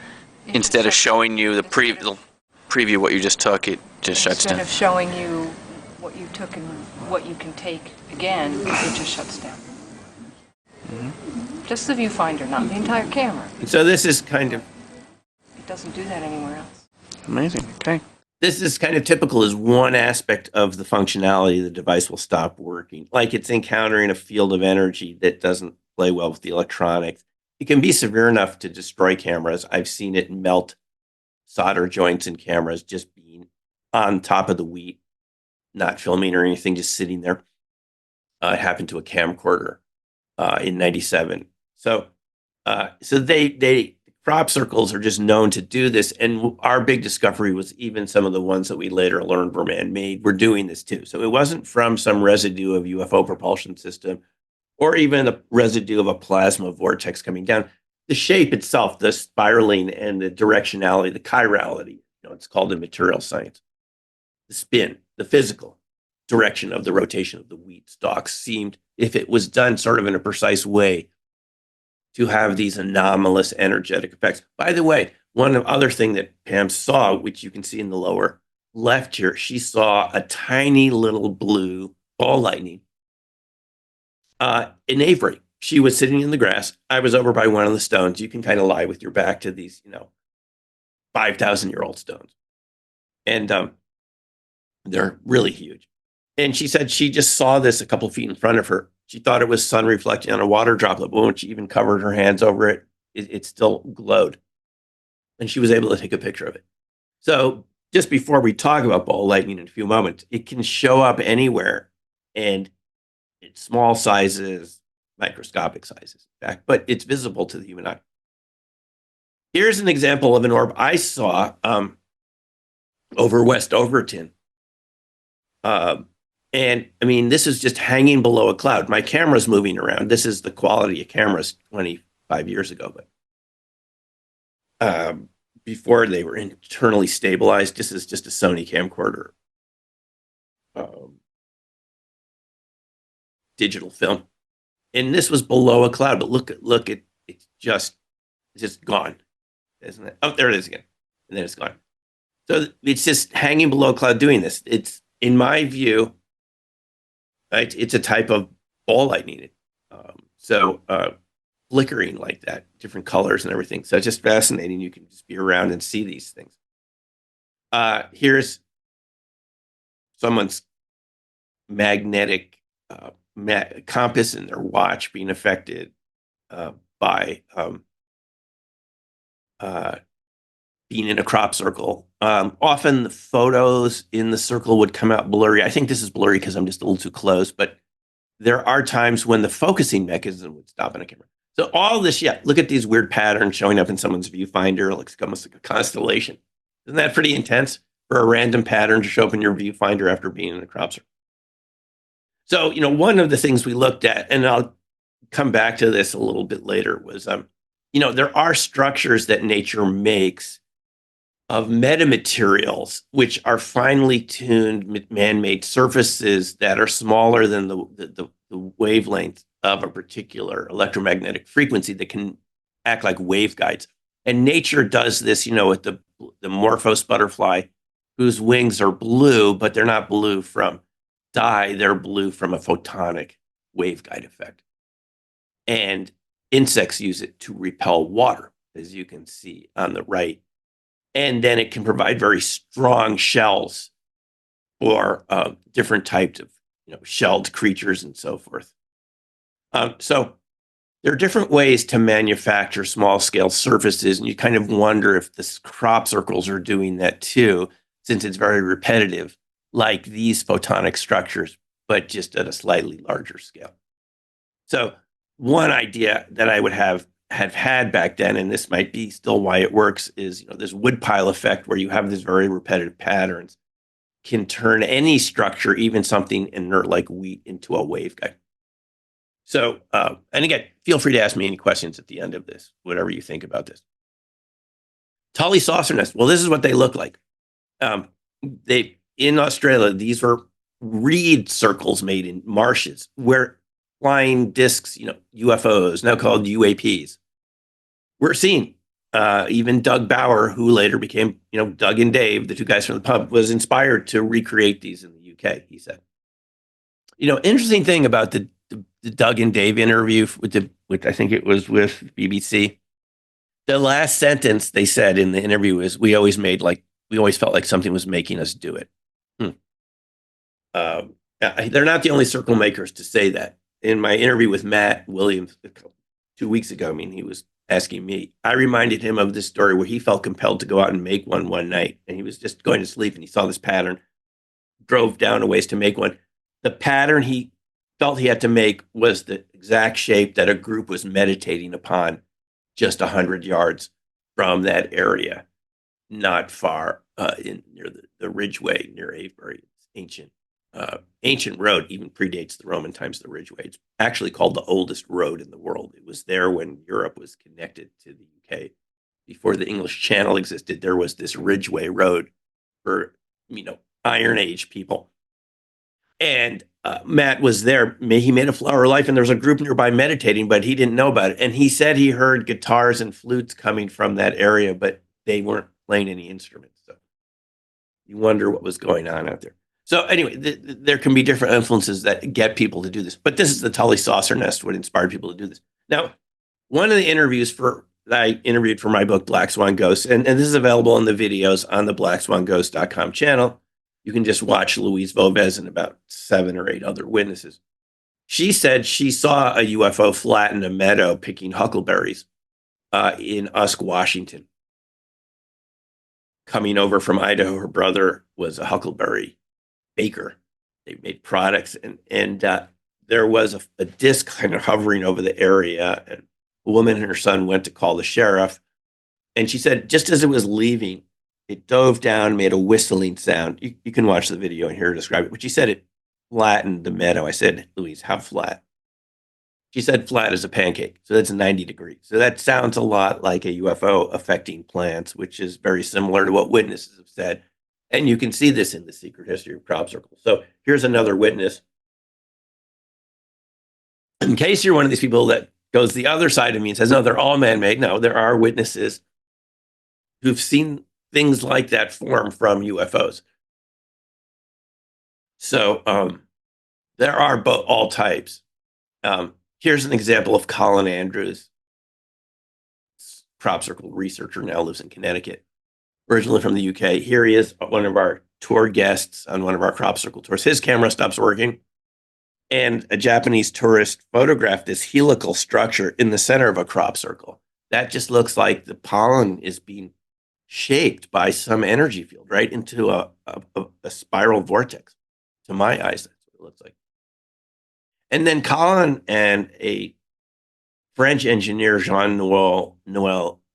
instead of showing you the preview what you just took, it just shuts down. Instead of showing you what you took and what you can take again, it just shuts down. Mm-hmm. Just the viewfinder, not the entire camera. So this is kind of... It doesn't do that anywhere else. Amazing. Okay. This is kind of typical as one aspect of the functionality. The device will stop working. Like it's encountering a field of energy that doesn't play well with the electronics. It can be severe enough to destroy cameras. I've seen it melt solder joints in cameras just being on top of the wheat, not filming or anything, just sitting there. It happened to a camcorder in '97. So they crop circles are just known to do this. And our big discovery was even some of the ones that we later learned were man-made were doing this too. So it wasn't from some residue of UFO propulsion system or even a residue of a plasma vortex coming down. The shape itself, the spiraling and the directionality, the chirality, it's called in material science. The spin, the physical direction of the rotation of the wheat stalk seemed, if it was done sort of in a precise way, to have these anomalous energetic effects. By the way, one other thing that Pam saw, which you can see in the lower left here, she saw a tiny little blue ball lightning in Avebury. She was sitting in the grass. I was over by one of the stones. You can kind of lie with your back to these, 5,000-year-old stones. And they're really huge. And she said she just saw this a couple feet in front of her. She thought it was sun reflecting on a water droplet, but when she even covered her hands over it, it still glowed. And she was able to take a picture of it. So just before we talk about ball lightning in a few moments, it can show up anywhere, and it's small sizes, microscopic sizes, in fact, but it's visible to the human eye. Here's an example of an orb I saw over West Overton. And I mean, this is just hanging below a cloud. My camera's moving around. This is the quality of cameras 25 years ago, but before they were internally stabilized. This is just a Sony camcorder, digital film, and this was below a cloud. But look at it's just gone, isn't it? Oh, there it is again, and then it's gone. So it's just hanging below a cloud doing this. It's, in my view, right, it's a type of ball lightning. Flickering like that, different colors and everything. So it's just fascinating. You can just be around and see these things. Here's someone's magnetic compass in their watch being affected by being in a crop circle. Often the photos in the circle would come out blurry. I think this is blurry because I'm just a little too close, but there are times when the focusing mechanism would stop on a camera. So all this, yeah, look at these weird patterns showing up in someone's viewfinder. It looks almost like a constellation. Isn't that pretty intense for a random pattern to show up in your viewfinder after being in a crop circle? So, one of the things we looked at, and I'll come back to this a little bit later, was, there are structures that nature makes of metamaterials, which are finely tuned man-made surfaces that are smaller than the wavelength of a particular electromagnetic frequency that can act like waveguides. And nature does this, with the Morphos butterfly, whose wings are blue, but they're not blue from dye, they're blue from a photonic waveguide effect. And insects use it to repel water, as you can see on the right. And then it can provide very strong shells for different types of shelled creatures and so forth. So there are different ways to manufacture small scale surfaces, and you kind of wonder if the crop circles are doing that too, since it's very repetitive, like these photonic structures, but just at a slightly larger scale. So one idea that I would have had back then, and this might be still why it works, is this woodpile effect where you have these very repetitive patterns can turn any structure, even something inert like wheat, into a waveguide. So, and again, feel free to ask me any questions at the end of this, whatever you think about this. Tully saucer nest. Well, this is what they look like. In Australia, these were reed circles made in marshes where flying discs, UFOs, now called UAPs, were seen. Even Doug Bauer, who later became, Doug and Dave, the two guys from the pub, was inspired to recreate these in the UK, he said. Interesting thing about the Doug and Dave interview with I think it was with BBC. The last sentence they said in the interview is, we always felt like something was making us do it. They're not the only circle makers to say that. In my interview with Matt Williams 2 weeks ago, he was asking me, I reminded him of this story where he felt compelled to go out and make one night, and he was just going to sleep and he saw this pattern, drove down a ways to make one. The pattern he felt he had to make was the exact shape that a group was meditating upon just 100 yards from that area, not far near the Ridgeway near Avebury. It's ancient road, even predates the Roman times. The Ridgeway, it's actually called the oldest road in the world. It was there when Europe was connected to the UK. Before the English Channel existed, there was this Ridgeway road for Iron Age people. And Matt was there. He made a flower of life, and there was a group nearby meditating, but he didn't know about it. And he said he heard guitars and flutes coming from that area, but they weren't playing any instruments. So you wonder what was going on out there. So anyway, there can be different influences that get people to do this. But this is the Tully saucer nest, what inspired people to do this. Now, one of the interviews for I interviewed for my book, Black Swan Ghosts. And this is available in the videos on the blackswanghost.com channel. You can just watch Louise Vovez and about 7 or 8 other witnesses. She said she saw a UFO flatten a meadow picking huckleberries in Usk, Washington. Coming over from Idaho, her brother was a huckleberry baker. They made products, and there was a disc kind of hovering over the area, and a woman and her son went to call the sheriff. And she said, just as it was leaving, it dove down, made a whistling sound. You can watch the video and hear her describe it. But she said it flattened the meadow. I said, Louise, how flat? She said flat as a pancake. So that's 90 degrees. So that sounds a lot like a UFO affecting plants, which is very similar to what witnesses have said. And you can see this in the secret history of crop circles. So here's another witness. In case you're one of these people that goes the other side of me and says, no, they're all man-made. No, there are witnesses who've seen things like that form from UFOs. So there are all types. Here's an example of Colin Andrews, crop circle researcher, now lives in Connecticut, originally from the UK. Here he is, one of our tour guests on one of our crop circle tours. His camera stops working, and a Japanese tourist photographed this helical structure in the center of a crop circle. That just looks like the pollen is being shaped by some energy field right into a spiral vortex. To my eyes, that's what it looks like. And then Colin and a French engineer, Jean-Noel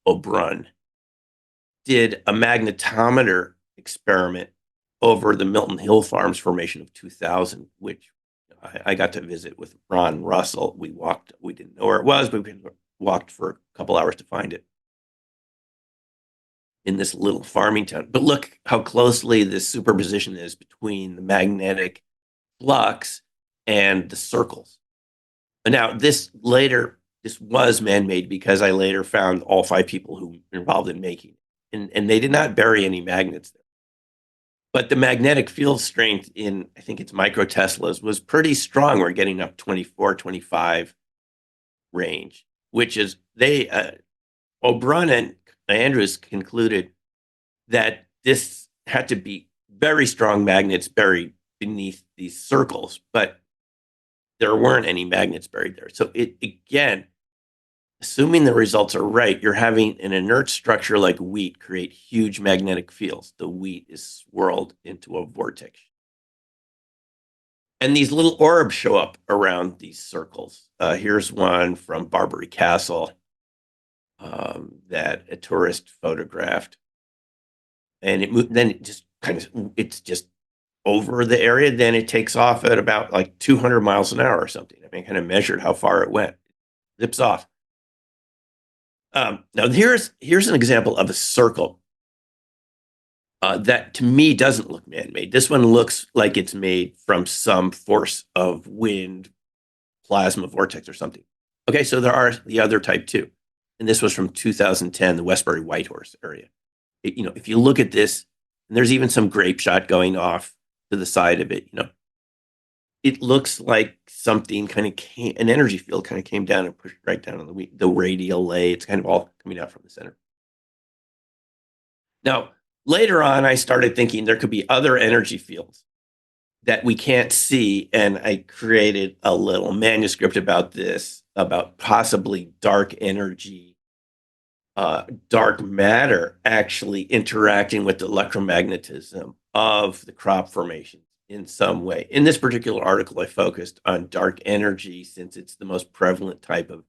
Aubrun, did a magnetometer experiment over the Milton Hill Farms formation of 2000, which I got to visit with Ron Russell. We didn't know where it was, but we walked for a couple hours to find it in this little farming town. But look how closely this superposition is between the magnetic flux and the circles. Now, this was man-made because I later found all 5 people who were involved in making it. And they did not bury any magnets there. But the magnetic field strength in, I think it's microteslas, was pretty strong. We're getting up 24, 25 range, which is, Aubrun and Andrews concluded that this had to be very strong magnets buried beneath these circles, but there weren't any magnets buried there. So again, assuming the results are right, you're having an inert structure like wheat create huge magnetic fields. The wheat is swirled into a vortex. And these little orbs show up around these circles. Here's one from Barbary Castle that a tourist photographed. And it's just over the area. Then it takes off at about like 200 miles an hour or something. I mean, I kind of measured how far it went. It zips off. Now here's an example of a circle that to me doesn't look man-made. This one looks like it's made from some force of wind, plasma vortex or something. Okay, so there are the other type too. And this was from 2010, the Westbury Whitehorse area. If you look at this, and there's even some grape shot going off to the side of it, it looks like something an energy field kind of came down and pushed right down on the radial lay. It's kind of all coming out from the center. Now, later on, I started thinking there could be other energy fields that we can't see. And I created a little manuscript about this, about possibly dark energy, dark matter actually interacting with the electromagnetism of the crop formation in some way. In this particular article, I focused on dark energy since it's the most prevalent type of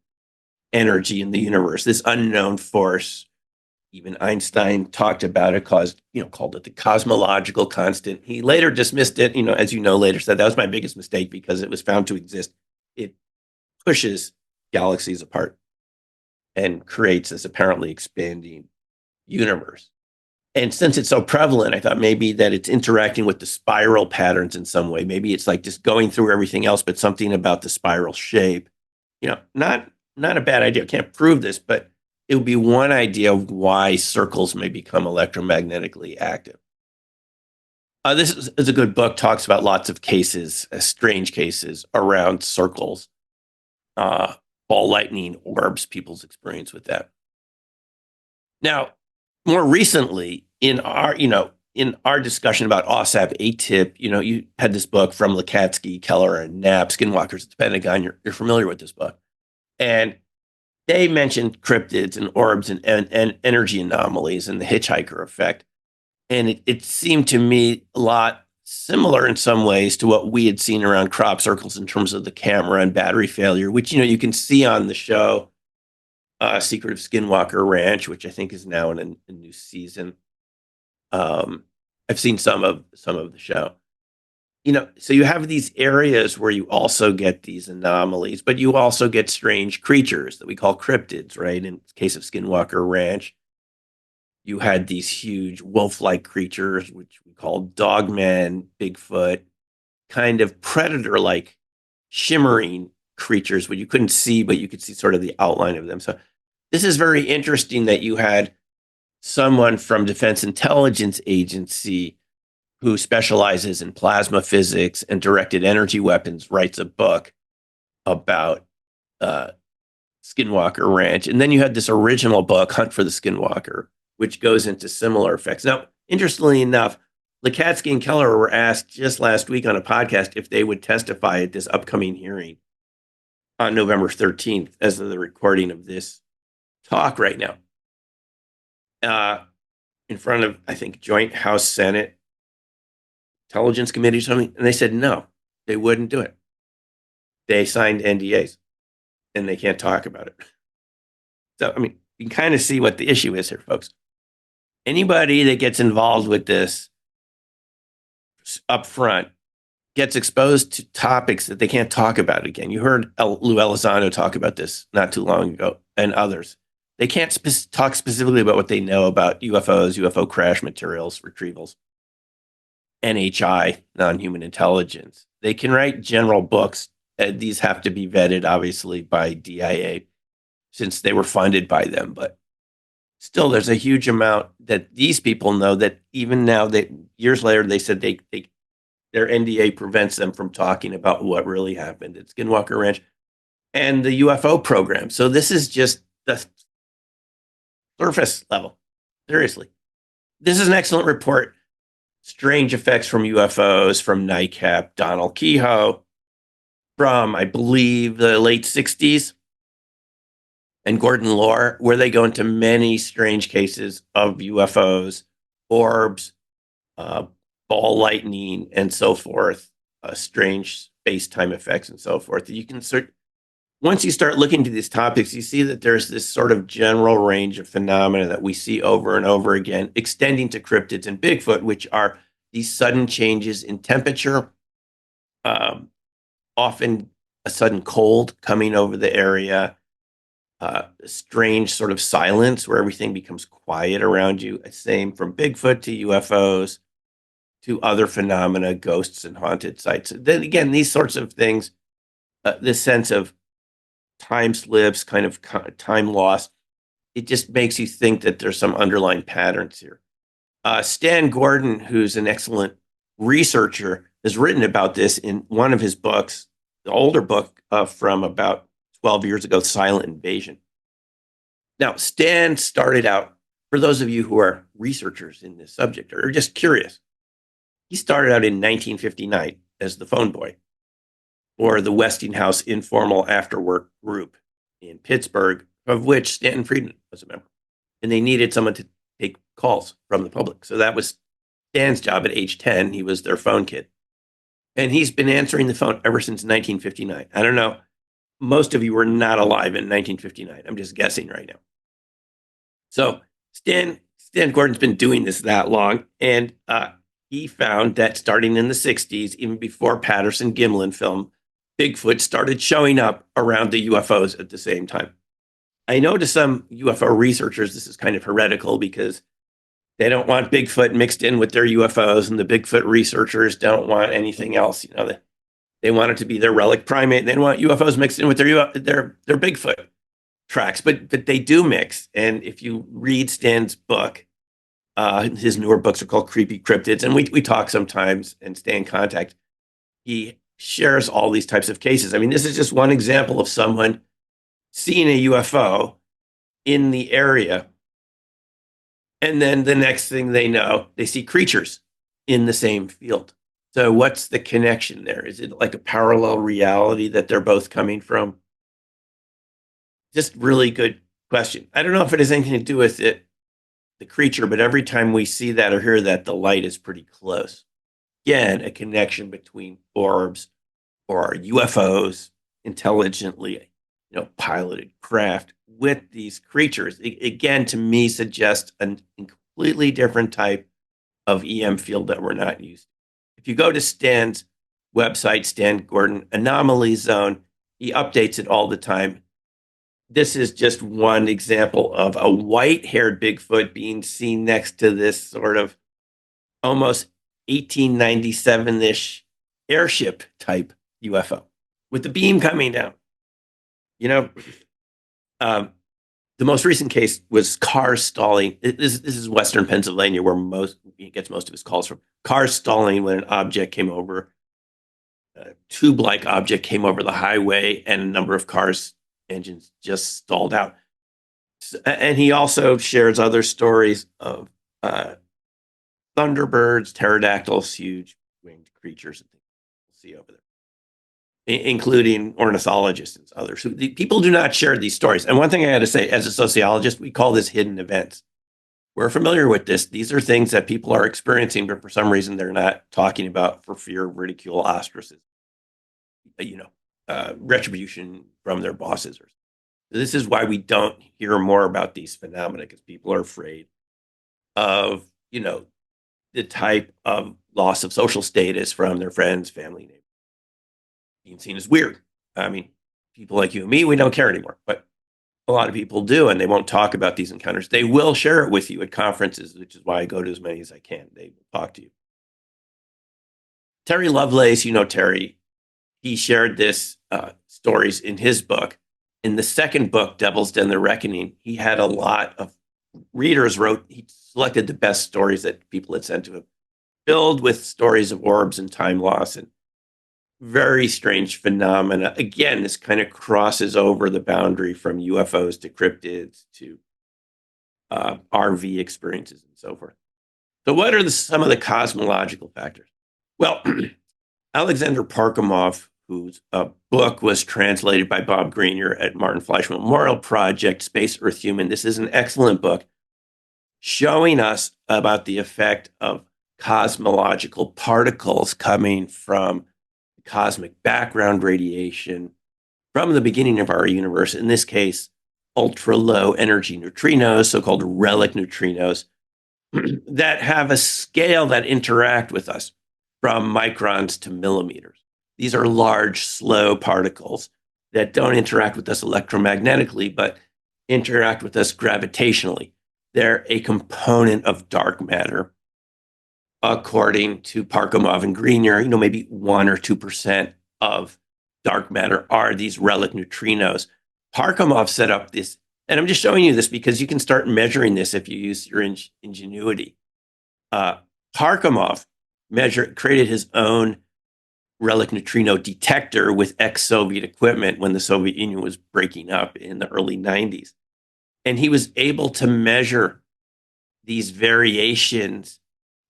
energy in the universe. This unknown force, even Einstein talked about it, called it the cosmological constant. He later dismissed it, as later said, that was my biggest mistake because it was found to exist. It pushes galaxies apart and creates this apparently expanding universe. And since it's so prevalent, I thought maybe that it's interacting with the spiral patterns in some way. Maybe it's like just going through everything else, but something about the spiral shape. Not a bad idea. I can't prove this, but it would be one idea of why circles may become electromagnetically active. This is a good book, talks about lots of cases, strange cases around circles, ball lightning, orbs, people's experience with that. Now, more recently, in our discussion about OSAP ATIP, you had this book from Lakatsky, Keller, and Knapp, Skinwalkers at the Pentagon. You're familiar with this book. And they mentioned cryptids and orbs and energy anomalies and the hitchhiker effect. And it seemed to me a lot similar in some ways to what we had seen around crop circles in terms of the camera and battery failure, which, you can see on the show Secret of Skinwalker Ranch, which I think is now in a new season. I've seen some of the show. So you have these areas where you also get these anomalies, but you also get strange creatures that we call cryptids, right? In the case of Skinwalker Ranch, you had these huge wolf-like creatures, which we call dogmen, Bigfoot, kind of predator-like shimmering creatures, which you couldn't see, but you could see sort of the outline of them. So this is very interesting that you had someone from Defense Intelligence Agency who specializes in plasma physics and directed energy weapons writes a book about Skinwalker Ranch. And then you had this original book, Hunt for the Skinwalker, which goes into similar effects. Now, interestingly enough, Lakatsky and Keller were asked just last week on a podcast if they would testify at this upcoming hearing on November 13th as of the recording of this talk right now. In front of, I think, Joint House Senate Intelligence Committee or something, and they said no, they wouldn't do it. They signed NDAs, and they can't talk about it. So, you can kind of see what the issue is here, folks. Anybody that gets involved with this up front gets exposed to topics that they can't talk about again. You heard Lou Elizondo talk about this not too long ago, and others. They can't talk specifically about what they know about UFOs, UFO crash materials, retrievals, NHI, non-human intelligence. They can write general books. These have to be vetted, obviously, by DIA, since they were funded by them. But still, there's a huge amount that these people know that even now, that years later, they said their NDA prevents them from talking about what really happened at Skinwalker Ranch and the UFO program. So this is just the surface level. Seriously. This is an excellent report. Strange Effects from UFOs from NICAP, Donald Kehoe, from, I believe, the late 60s, and Gordon Lohr, where they go into many strange cases of UFOs, orbs, ball lightning, and so forth, strange space-time effects and so forth. You can once you start looking into these topics, you see that there's this sort of general range of phenomena that we see over and over again, extending to cryptids and Bigfoot, which are these sudden changes in temperature, often a sudden cold coming over the area, strange sort of silence where everything becomes quiet around you. Same from Bigfoot to UFOs to other phenomena, ghosts and haunted sites. Then again, these sorts of things, this sense of time slips, kind of time loss, it just makes you think that there's some underlying patterns here. Stan Gordon, who's an excellent researcher, has written about this in one of his books, the older book from about 12 years ago, Silent Invasion. Now, Stan started out, for those of you who are researchers in this subject or just curious, he started out in 1959 as the phone boy for the Westinghouse Informal Afterwork Group in Pittsburgh, of which Stanton Friedman was a member. And they needed someone to take calls from the public. So that was Stan's job at age 10. He was their phone kid. And he's been answering the phone ever since 1959. I don't know. Most of you were not alive in 1959. I'm just guessing right now. So Stan Gordon's been doing this that long. And he found that starting in the 60s, even before Patterson Gimlin film, Bigfoot started showing up around the UFOs at the same time. I know to some UFO researchers, this is kind of heretical because they don't want Bigfoot mixed in with their UFOs, and the Bigfoot researchers don't want anything else. They want it to be their relic primate. They don't want UFOs mixed in with their Bigfoot tracks, but they do mix. And if you read Stan's book, his newer books are called Creepy Cryptids, and we talk sometimes and stay in contact. He shares all these types of cases. This is just one example of someone seeing a UFO in the area And then the next thing they know, they see creatures in the same field. So what's the connection there? Is it like a parallel reality that they're both coming from? Just really good question. I don't know if it has anything to do with it, the creature, but every time we see that or hear that, the light is pretty close. Again, a connection between orbs or UFOs, intelligently, piloted craft with these creatures. Again, to me, suggests a completely different type of EM field that we're not used to. If you go to Stan's website, Stan Gordon Anomaly Zone, he updates it all the time. This is just one example of a white-haired Bigfoot being seen next to this sort of almost 1897-ish airship type UFO with the beam coming down. The most recent case was cars stalling. This is Western Pennsylvania, where he gets most of his calls from. Cars stalling when an object came over, a tube-like object came over the highway, and a number of cars' engines just stalled out. And he also shares other stories of thunderbirds, pterodactyls, huge winged creatures, and things we'll see over there, including ornithologists and others. People do not share these stories. And one thing I got to say, as a sociologist, we call this hidden events. We're familiar with this. These are things that people are experiencing, but for some reason they're not talking about for fear of ridicule, ostracism, retribution from their bosses. This is why we don't hear more about these phenomena, because people are afraid of, the type of loss of social status from their friends, family, neighbors, being seen as weird. I mean, people like you and me, we don't care anymore, but a lot of people do, and they won't talk about these encounters. They will share it with you at conferences, which is why I go to as many as I can. They will talk to you. Terry Lovelace, Terry, he shared this stories in his book. In the second book, Devil's Den: The Reckoning, he had a lot of readers he selected the best stories that people had sent to him, filled with stories of orbs and time loss and very strange phenomena. Again, this kind of crosses over the boundary from UFOs to cryptids to RV experiences and so forth. So what are some of the cosmological factors? Well, Alexander Parkhomov, whose book was translated by Bob Greenyer at Martin Fleischmann Memorial Project, Space, Earth, Human. This is an excellent book showing us about the effect of cosmological particles coming from cosmic background radiation from the beginning of our universe. In this case, ultra low energy neutrinos, so-called relic neutrinos, that have a scale that interact with us from microns to millimeters. These are large, slow particles that don't interact with us electromagnetically, but interact with us gravitationally. They're a component of dark matter. According to Parkhomov and Greenyer, maybe 1 or 2% of dark matter are these relic neutrinos. Parkhomov set up this, and I'm just showing you this because you can start measuring this if you use your ingenuity. Parkhomov created his own relic neutrino detector with ex-Soviet equipment when the Soviet Union was breaking up in the early 90s. And he was able to measure these variations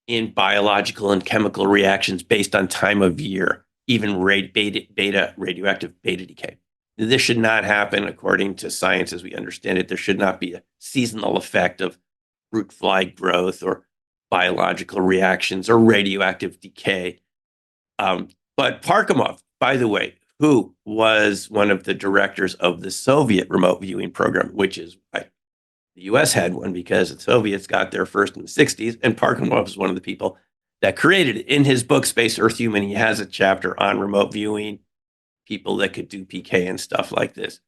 in biological and chemical reactions based on time of year, even radioactive beta decay. This should not happen according to science as we understand it. There should not be a seasonal effect of fruit fly growth or biological reactions or radioactive decay. But Parkhomov, by the way, who was one of the directors of the Soviet remote viewing program, which is why the U.S. had one, because the Soviets got there first in the 60s, and Parkhomov was one of the people that created it. In his book, Space, Earth, Human, he has a chapter on remote viewing, people that could do PK and stuff like this.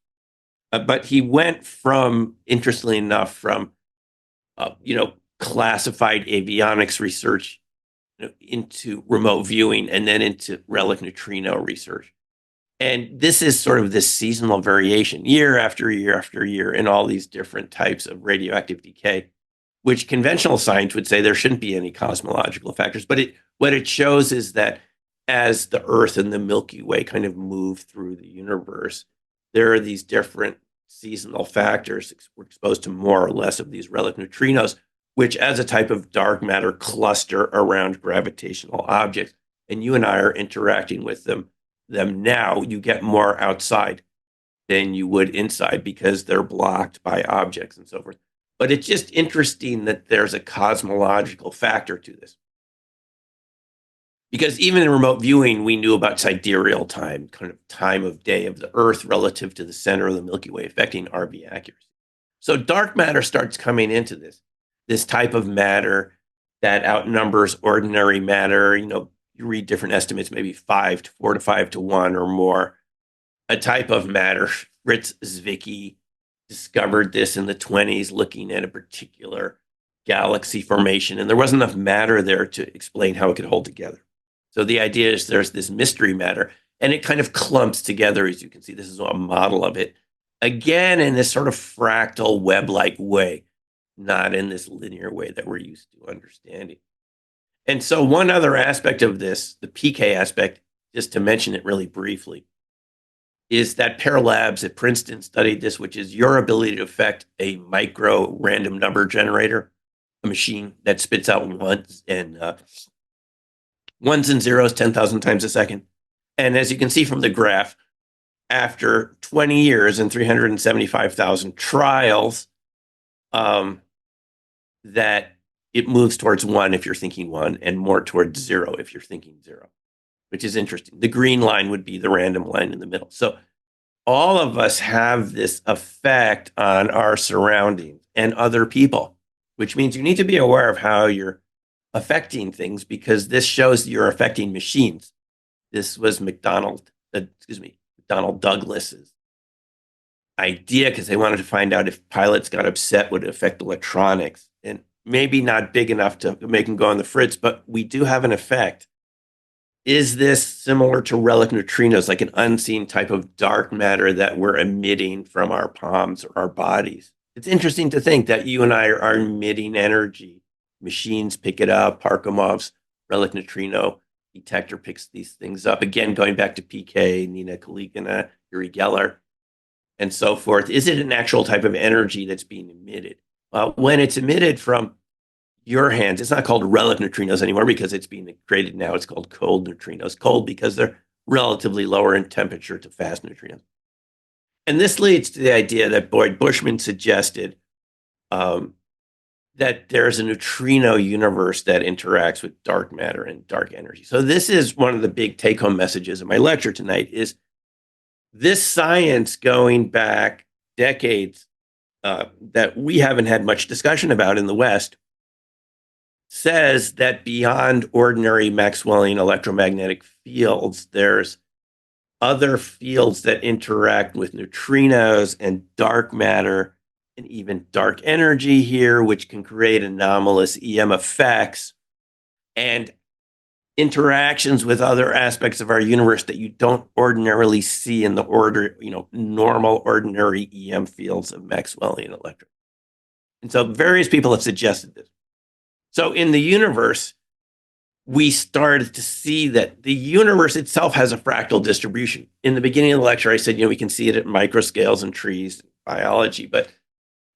But he went from, interestingly enough, from, classified avionics research into remote viewing and then into relic neutrino research. And this is sort of this seasonal variation year after year after year in all these different types of radioactive decay, which conventional science would say there shouldn't be any cosmological factors. But what it shows is that as the Earth and the Milky Way kind of move through the universe, there are these different seasonal factors. We're exposed to more or less of these relic neutrinos, which as a type of dark matter cluster around gravitational objects. And you and I are interacting with them now. You get more outside than you would inside because they're blocked by objects and so forth. But it's just interesting that there's a cosmological factor to this. Because even in remote viewing, we knew about sidereal time, kind of time of day of the Earth relative to the center of the Milky Way, affecting RV accuracy. So dark matter starts coming into this type of matter that outnumbers ordinary matter. You know, you read different estimates, maybe 4 to 5 to 1 or more. A type of matter, Fritz Zwicky discovered this in the 20s, looking at a particular galaxy formation, and there wasn't enough matter there to explain how it could hold together. So the idea is there's this mystery matter, and it kind of clumps together, as you can see. This is a model of it, again, in this sort of fractal web-like way, not in this linear way that we're used to understanding. And so one other aspect of this, the PK aspect, just to mention it really briefly, is that Pear Labs at Princeton studied this, which is your ability to affect a micro random number generator, a machine that spits out ones and zeros 10,000 times a second. And as you can see from the graph, after 20 years and 375,000 trials, that it moves towards 1 if you're thinking 1 and more towards 0 if you're thinking 0, which is interesting. The green line would be the random line in the middle. So all of us have this effect on our surroundings and other people, which means you need to be aware of how you're affecting things, because this shows you're affecting machines. This was McDonnell Douglas's idea, because they wanted to find out if pilots got upset, would it affect electronics, and maybe not big enough to make them go on the fritz, but we do have an effect. Is this similar to relic neutrinos, like an unseen type of dark matter that we're emitting from our palms or our bodies? It's interesting to think that you and I are emitting energy. Machines pick it up. Parkhomov's relic neutrino detector picks these things up. Again, going back to PK, Nina Kaligina, Uri Geller, and so forth. Is it an actual type of energy that's being emitted? When it's emitted from your hands, it's not called relic neutrinos anymore because it's being created now. It's called cold neutrinos. Cold because they're relatively lower in temperature to fast neutrinos. And this leads to the idea that Boyd Bushman suggested, that there's a neutrino universe that interacts with dark matter and dark energy. So this is one of the big take-home messages of my lecture tonight, is this science going back decades that we haven't had much discussion about in the West says that beyond ordinary Maxwellian electromagnetic fields, there's other fields that interact with neutrinos and dark matter and even dark energy here, which can create anomalous EM effects and interactions with other aspects of our universe that you don't ordinarily see in the normal, ordinary EM fields of Maxwellian electrons. And so various people have suggested this. So in the universe, we started to see that the universe itself has a fractal distribution. In the beginning of the lecture, I said, we can see it at microscales in trees, biology, but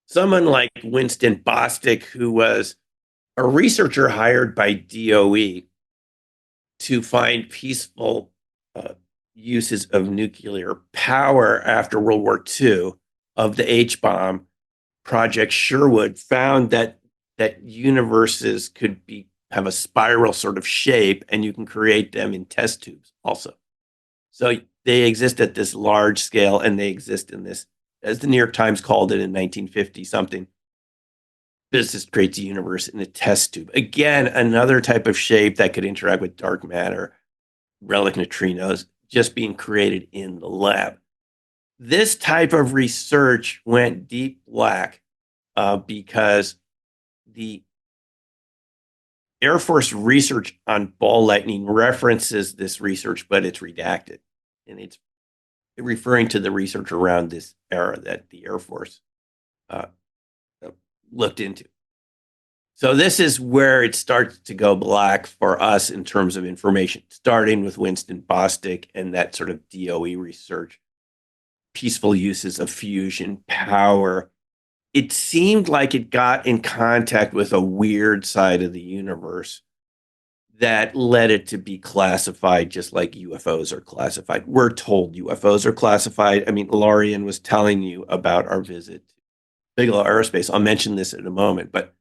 someone like Winston Bostick, who was a researcher hired by DOE to find peaceful uses of nuclear power after World War II of the H-bomb, Project Sherwood, found that universes could have a spiral sort of shape, and you can create them in test tubes also. So they exist at this large scale, and they exist in this, as the New York Times called it in 1950 something, physicist creates a universe in a test tube. Again, another type of shape that could interact with dark matter, relic neutrinos, just being created in the lab. This type of research went deep black because the Air Force research on ball lightning references this research, but it's redacted. And it's referring to the research around this era that the Air Force looked into. So this is where it starts to go black for us in terms of information, starting with Winston Bostick and that sort of DOE research, peaceful uses of fusion power, it seemed like it got in contact with a weird side of the universe that led it to be classified just like UFOs are classified. We're told UFOs are classified. I mean, Lorian was telling you about our visit to Bigelow Aerospace. I'll mention this in a moment, but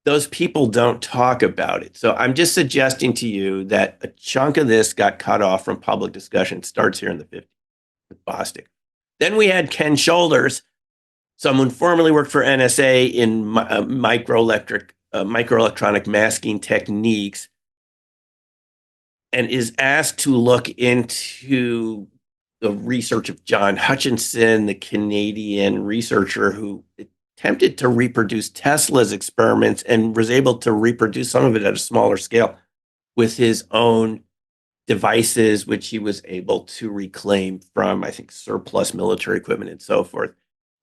those people don't talk about it. So I'm just suggesting to you that a chunk of this got cut off from public discussion. It starts here in the 50s with Bostic. Then we had Ken Shoulders, someone formerly worked for NSA in microelectronic masking techniques, and is asked to look into the research of John Hutchinson, the Canadian researcher who attempted to reproduce Tesla's experiments and was able to reproduce some of it at a smaller scale with his own devices, which he was able to reclaim from, I think, surplus military equipment and so forth.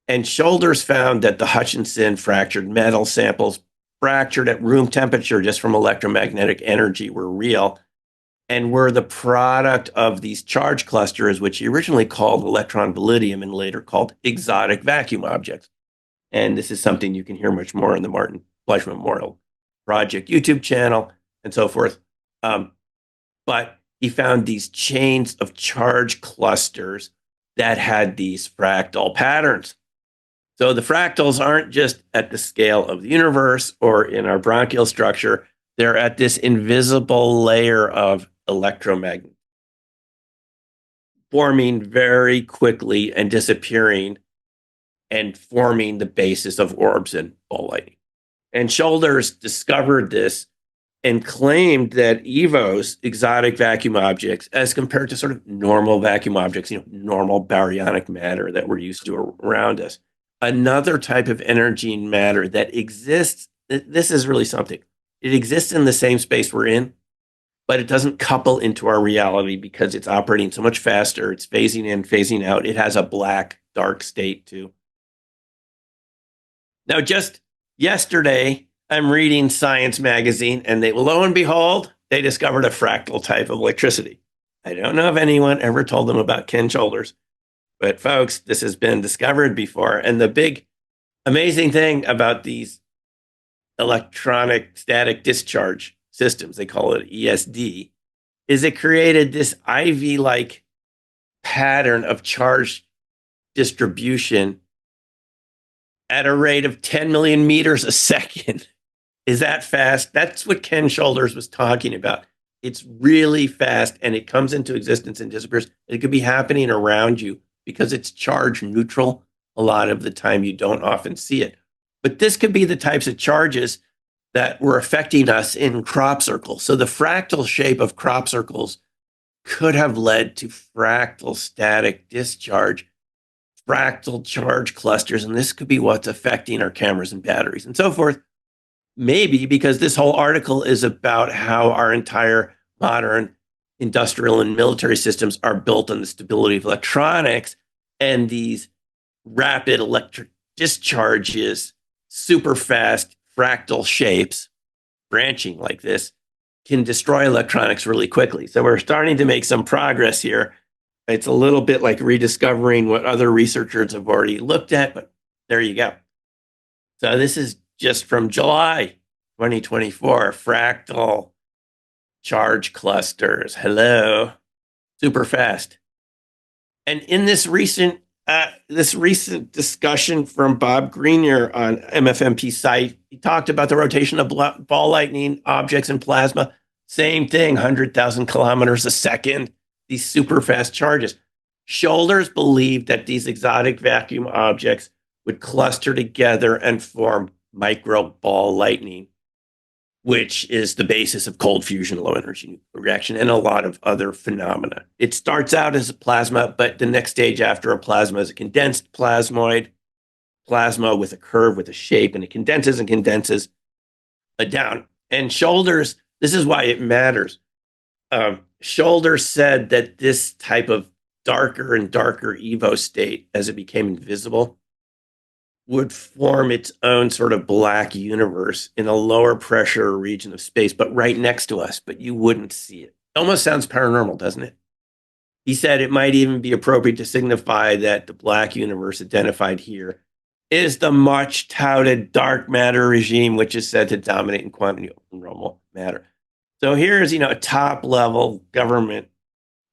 And Shoulders found that the Hutchinson fractured metal samples fractured at room temperature just from electromagnetic energy were real and were the product of these charge clusters, which he originally called electron validium and later called exotic vacuum objects. And this is something you can hear much more on the Martin Fleischmann Memorial Project YouTube channel and so forth. But he found these chains of charge clusters that had these fractal patterns. So the fractals aren't just at the scale of the universe or in our bronchial structure. They're at this invisible layer of electromagnet, forming very quickly and disappearing and forming the basis of orbs and ball lightning. And Shoulders discovered this and claimed that EVOs, exotic vacuum objects, as compared to sort of normal vacuum objects, normal baryonic matter that we're used to around us, another type of energy and matter that exists. This is really something. It exists in the same space we're in, but it doesn't couple into our reality because it's operating so much faster. It's phasing in, phasing out. It has a black, dark state too. Now, just yesterday, I'm reading Science magazine, and lo and behold, they discovered a fractal type of electricity. I don't know if anyone ever told them about Ken Shoulders, but folks, this has been discovered before. And the big amazing thing about these electronic static discharge systems, they call it ESD, is it created this IV-like pattern of charge distribution at a rate of 10 million meters a second. Is that fast? That's what Ken Shoulders was talking about. It's really fast, and it comes into existence and disappears. It could be happening around you because it's charge neutral. A lot of the time, you don't often see it. But this could be the types of charges that were affecting us in crop circles. So the fractal shape of crop circles could have led to fractal static discharge, fractal charge clusters, and this could be what's affecting our cameras and batteries and so forth. Maybe because this whole article is about how our entire modern industrial and military systems are built on the stability of electronics, and these rapid electric discharges, super fast fractal shapes, branching like this, can destroy electronics really quickly. So we're starting to make some progress here. It's a little bit like rediscovering what other researchers have already looked at, but there you go. So this is just from July 2024, fractal charge clusters. Hello, super fast. And in this recent discussion from Bob Grenier on MFMP site, he talked about the rotation of ball lightning objects in plasma. Same thing, 100,000 kilometers a second. These super fast charges. Shoulders believed that these exotic vacuum objects would cluster together and form micro ball lightning, which is the basis of cold fusion, low energy reaction, and a lot of other phenomena. It starts out as a plasma, but the next stage after a plasma is a condensed plasmoid, plasma with a curve, with a shape, and it condenses down. And Shoulders, this is why it matters. Shoulders said that this type of darker and darker EVO state, as it became invisible, would form its own sort of black universe in a lower pressure region of space, but right next to us, but you wouldn't see it. Almost sounds paranormal, doesn't it? He said it might even be appropriate to signify that the black universe identified here is the much touted dark matter regime, which is said to dominate in quantity and normal matter. So here's, a top level government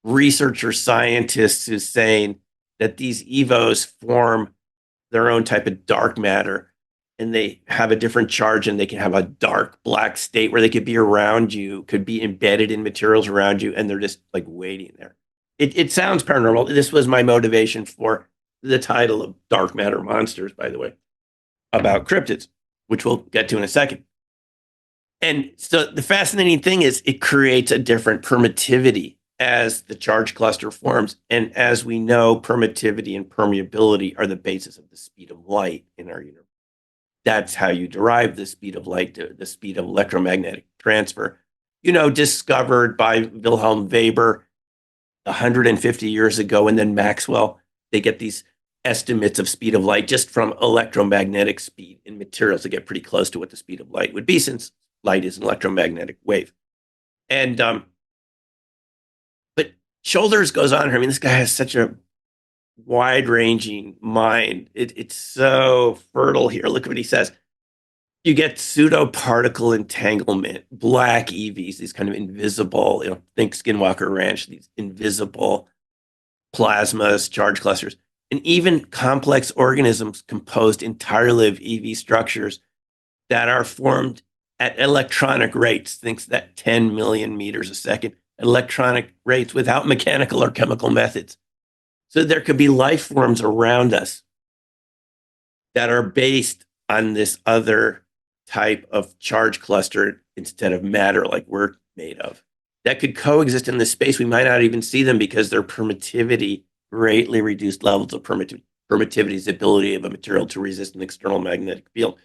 researcher scientist who's saying that these EVOs form their own type of dark matter, and they have a different charge, and they can have a dark black state where they could be around you, could be embedded in materials around you, and they're just like waiting there. It sounds paranormal. This was my motivation for the title of Dark Matter Monsters, by the way, about cryptids, which we'll get to in a second. And so the fascinating thing is it creates a different permittivity as the charge cluster forms. And as we know, permittivity and permeability are the basis of the speed of light in our universe. That's how you derive the speed of light, the speed of electromagnetic transfer, discovered by Wilhelm Weber 150 years ago. And then Maxwell, they get these estimates of speed of light just from electromagnetic speed in materials that get pretty close to what the speed of light would be, since light is an electromagnetic wave. And but Shoulders goes on here. I mean, this guy has such a wide-ranging mind. It's so fertile here. Look what he says. You get pseudo-particle entanglement, black EVs, these kind of invisible, think Skinwalker Ranch, these invisible plasmas, charge clusters, and even complex organisms composed entirely of EV structures that are formed at electronic rates, thinks that 10 million meters a second, electronic rates without mechanical or chemical methods. So there could be life forms around us that are based on this other type of charge cluster instead of matter like we're made of, that could coexist in this space. We might not even see them because their permittivity, greatly reduced levels of permittivity is the ability of a material to resist an external magnetic field.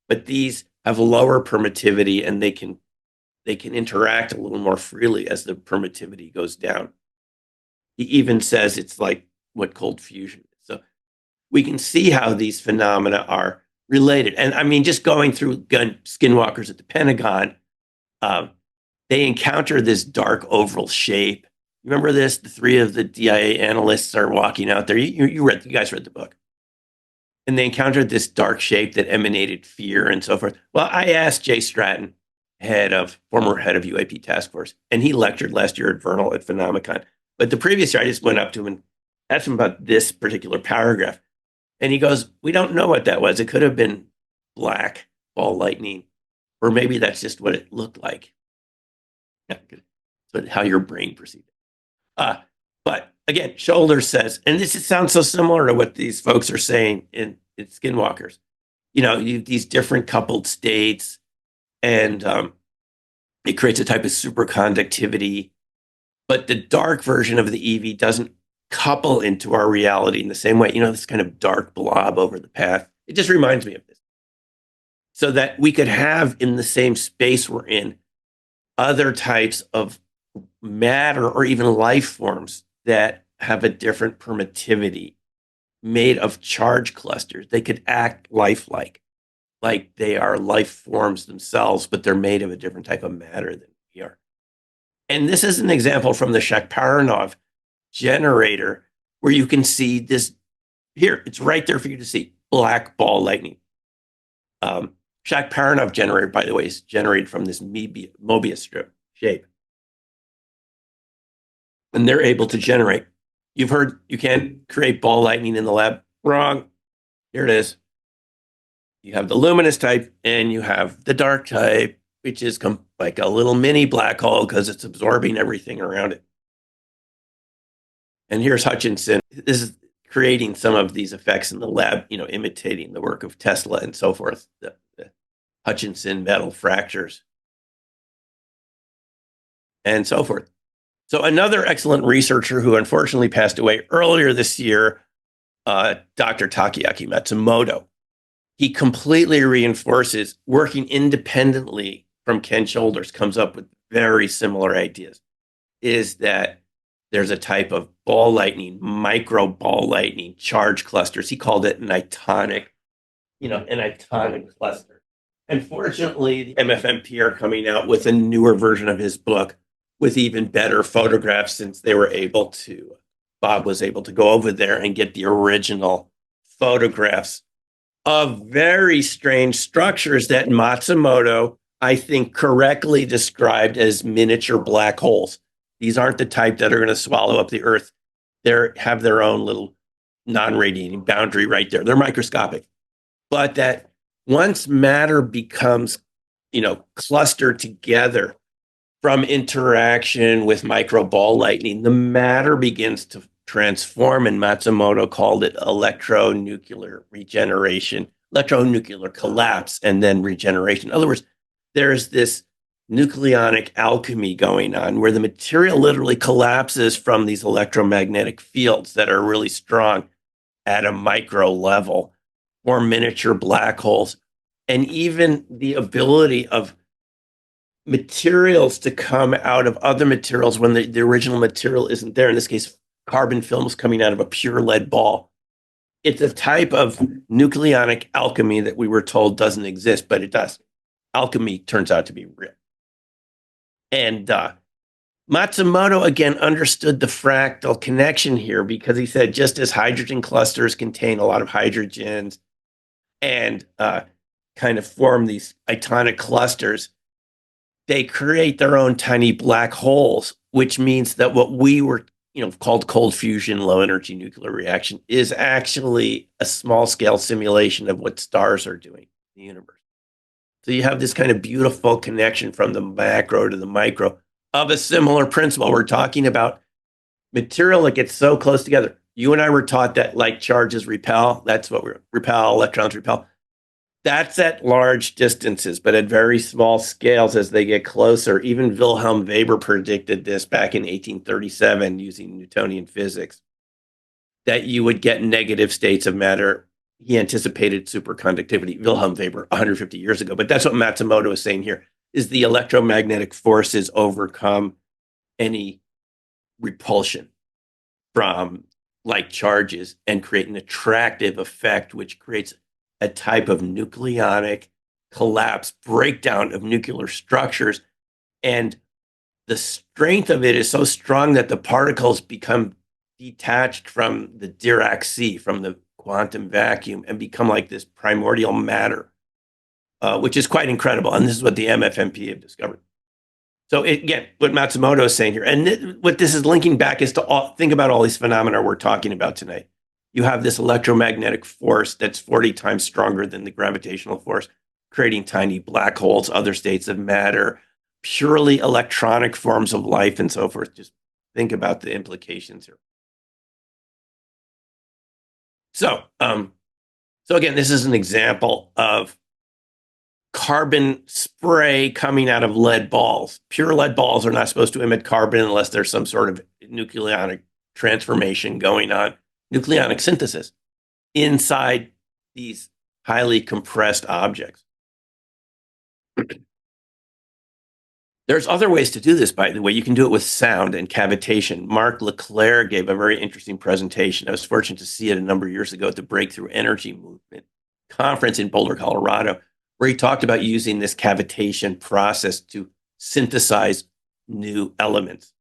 But these have lower permittivity, and they can interact a little more freely as the permittivity goes down. He even says it's like what cold fusion is. So we can see how these phenomena are related. And I mean, just going through skinwalkers at the Pentagon, they encounter this dark oval shape. Remember this? The three of the DIA analysts are walking out there. You guys read the book. And they encountered this dark shape that emanated fear and so forth. Well, I asked Jay Stratton, former head of UAP Task Force, and he lectured last year at Vernal at Phenomicon. But the previous year, I just went up to him and asked him about this particular paragraph. And he goes, we don't know what that was. It could have been black ball lightning, or maybe that's just what it looked like. Yeah, so how your brain perceived it. But again, Shoulders says, and this sounds so similar to what these folks are saying in Skinwalkers. These different coupled states, and it creates a type of superconductivity. But the dark version of the EV doesn't couple into our reality in the same way. This kind of dark blob over the path. It just reminds me of this. So that we could have in the same space we're in other types of matter or even life forms that have a different permittivity, made of charge clusters. They could act lifelike, like they are life forms themselves, but they're made of a different type of matter than we are. And this is an example from the Shakparanov generator, where you can see this here. It's right there for you to see, black ball lightning. Shakparanov generator, by the way, is generated from this Mobius strip shape. And they're able to generate. You've heard you can't create ball lightning in the lab. Wrong. Here it is. You have the luminous type and you have the dark type, which is like a little mini black hole because it's absorbing everything around it. And here's Hutchinson. This is creating some of these effects in the lab, imitating the work of Tesla and so forth, the Hutchinson metal fractures and so forth. So another excellent researcher who unfortunately passed away earlier this year, Dr. Takeaki Matsumoto, he completely reinforces, working independently from Ken Shoulders, comes up with very similar ideas, is that there's a type of ball lightning, micro ball lightning charge clusters. He called it an itonic cluster. And fortunately, the MFMP are coming out with a newer version of his book with even better photographs, since Bob was able to go over there and get the original photographs of very strange structures that Matsumoto, I think, correctly described as miniature black holes. These aren't the type that are going to swallow up the Earth. They have their own little non-radiating boundary right there. They're microscopic. But that once matter becomes, clustered together from interaction with micro ball lightning, the matter begins to transform, and Matsumoto called it electronuclear regeneration, electronuclear collapse, and then regeneration. In other words, there's this nucleonic alchemy going on where the material literally collapses from these electromagnetic fields that are really strong at a micro level, or miniature black holes, and even the ability of materials to come out of other materials when the original material isn't there. In this case, carbon films coming out of a pure lead ball. It's a type of nucleonic alchemy that we were told doesn't exist, but it does. Alchemy turns out to be real. And Matsumoto, again, understood the fractal connection here because he said just as hydrogen clusters contain a lot of hydrogens and kind of form these itonic clusters, they create their own tiny black holes, which means that what we were called cold fusion, low energy nuclear reaction, is actually a small scale simulation of what stars are doing in the universe. So you have this kind of beautiful connection from the macro to the micro of a similar principle. We're talking about material that gets so close together. You and I were taught that like charges repel. That's what electrons repel. That's at large distances, but at very small scales as they get closer. Even Wilhelm Weber predicted this back in 1837 using Newtonian physics, that you would get negative states of matter. He anticipated superconductivity, Wilhelm Weber, 150 years ago. But that's what Matsumoto is saying here, is the electromagnetic forces overcome any repulsion from like charges and create an attractive effect, which creates a type of nucleonic collapse, breakdown of nuclear structures. And the strength of it is so strong that the particles become detached from the Dirac sea, from the quantum vacuum, and become like this primordial matter, which is quite incredible. And this is what the MFMP have discovered. So again, what Matsumoto is saying here, and what this is linking back is to think about all these phenomena we're talking about tonight. You have this electromagnetic force that's 40 times stronger than the gravitational force, creating tiny black holes, other states of matter, purely electronic forms of life, and so forth. Just think about the implications here. So again, this is an example of carbon spray coming out of lead balls. Pure lead balls are not supposed to emit carbon unless there's some sort of nucleonic transformation going on. Nucleonic synthesis inside these highly compressed objects. There's other ways to do this, by the way. You can do it with sound and cavitation. Mark Leclerc gave a very interesting presentation. I was fortunate to see it a number of years ago at the Breakthrough Energy Movement conference in Boulder, Colorado, where he talked about using this cavitation process to synthesize new elements.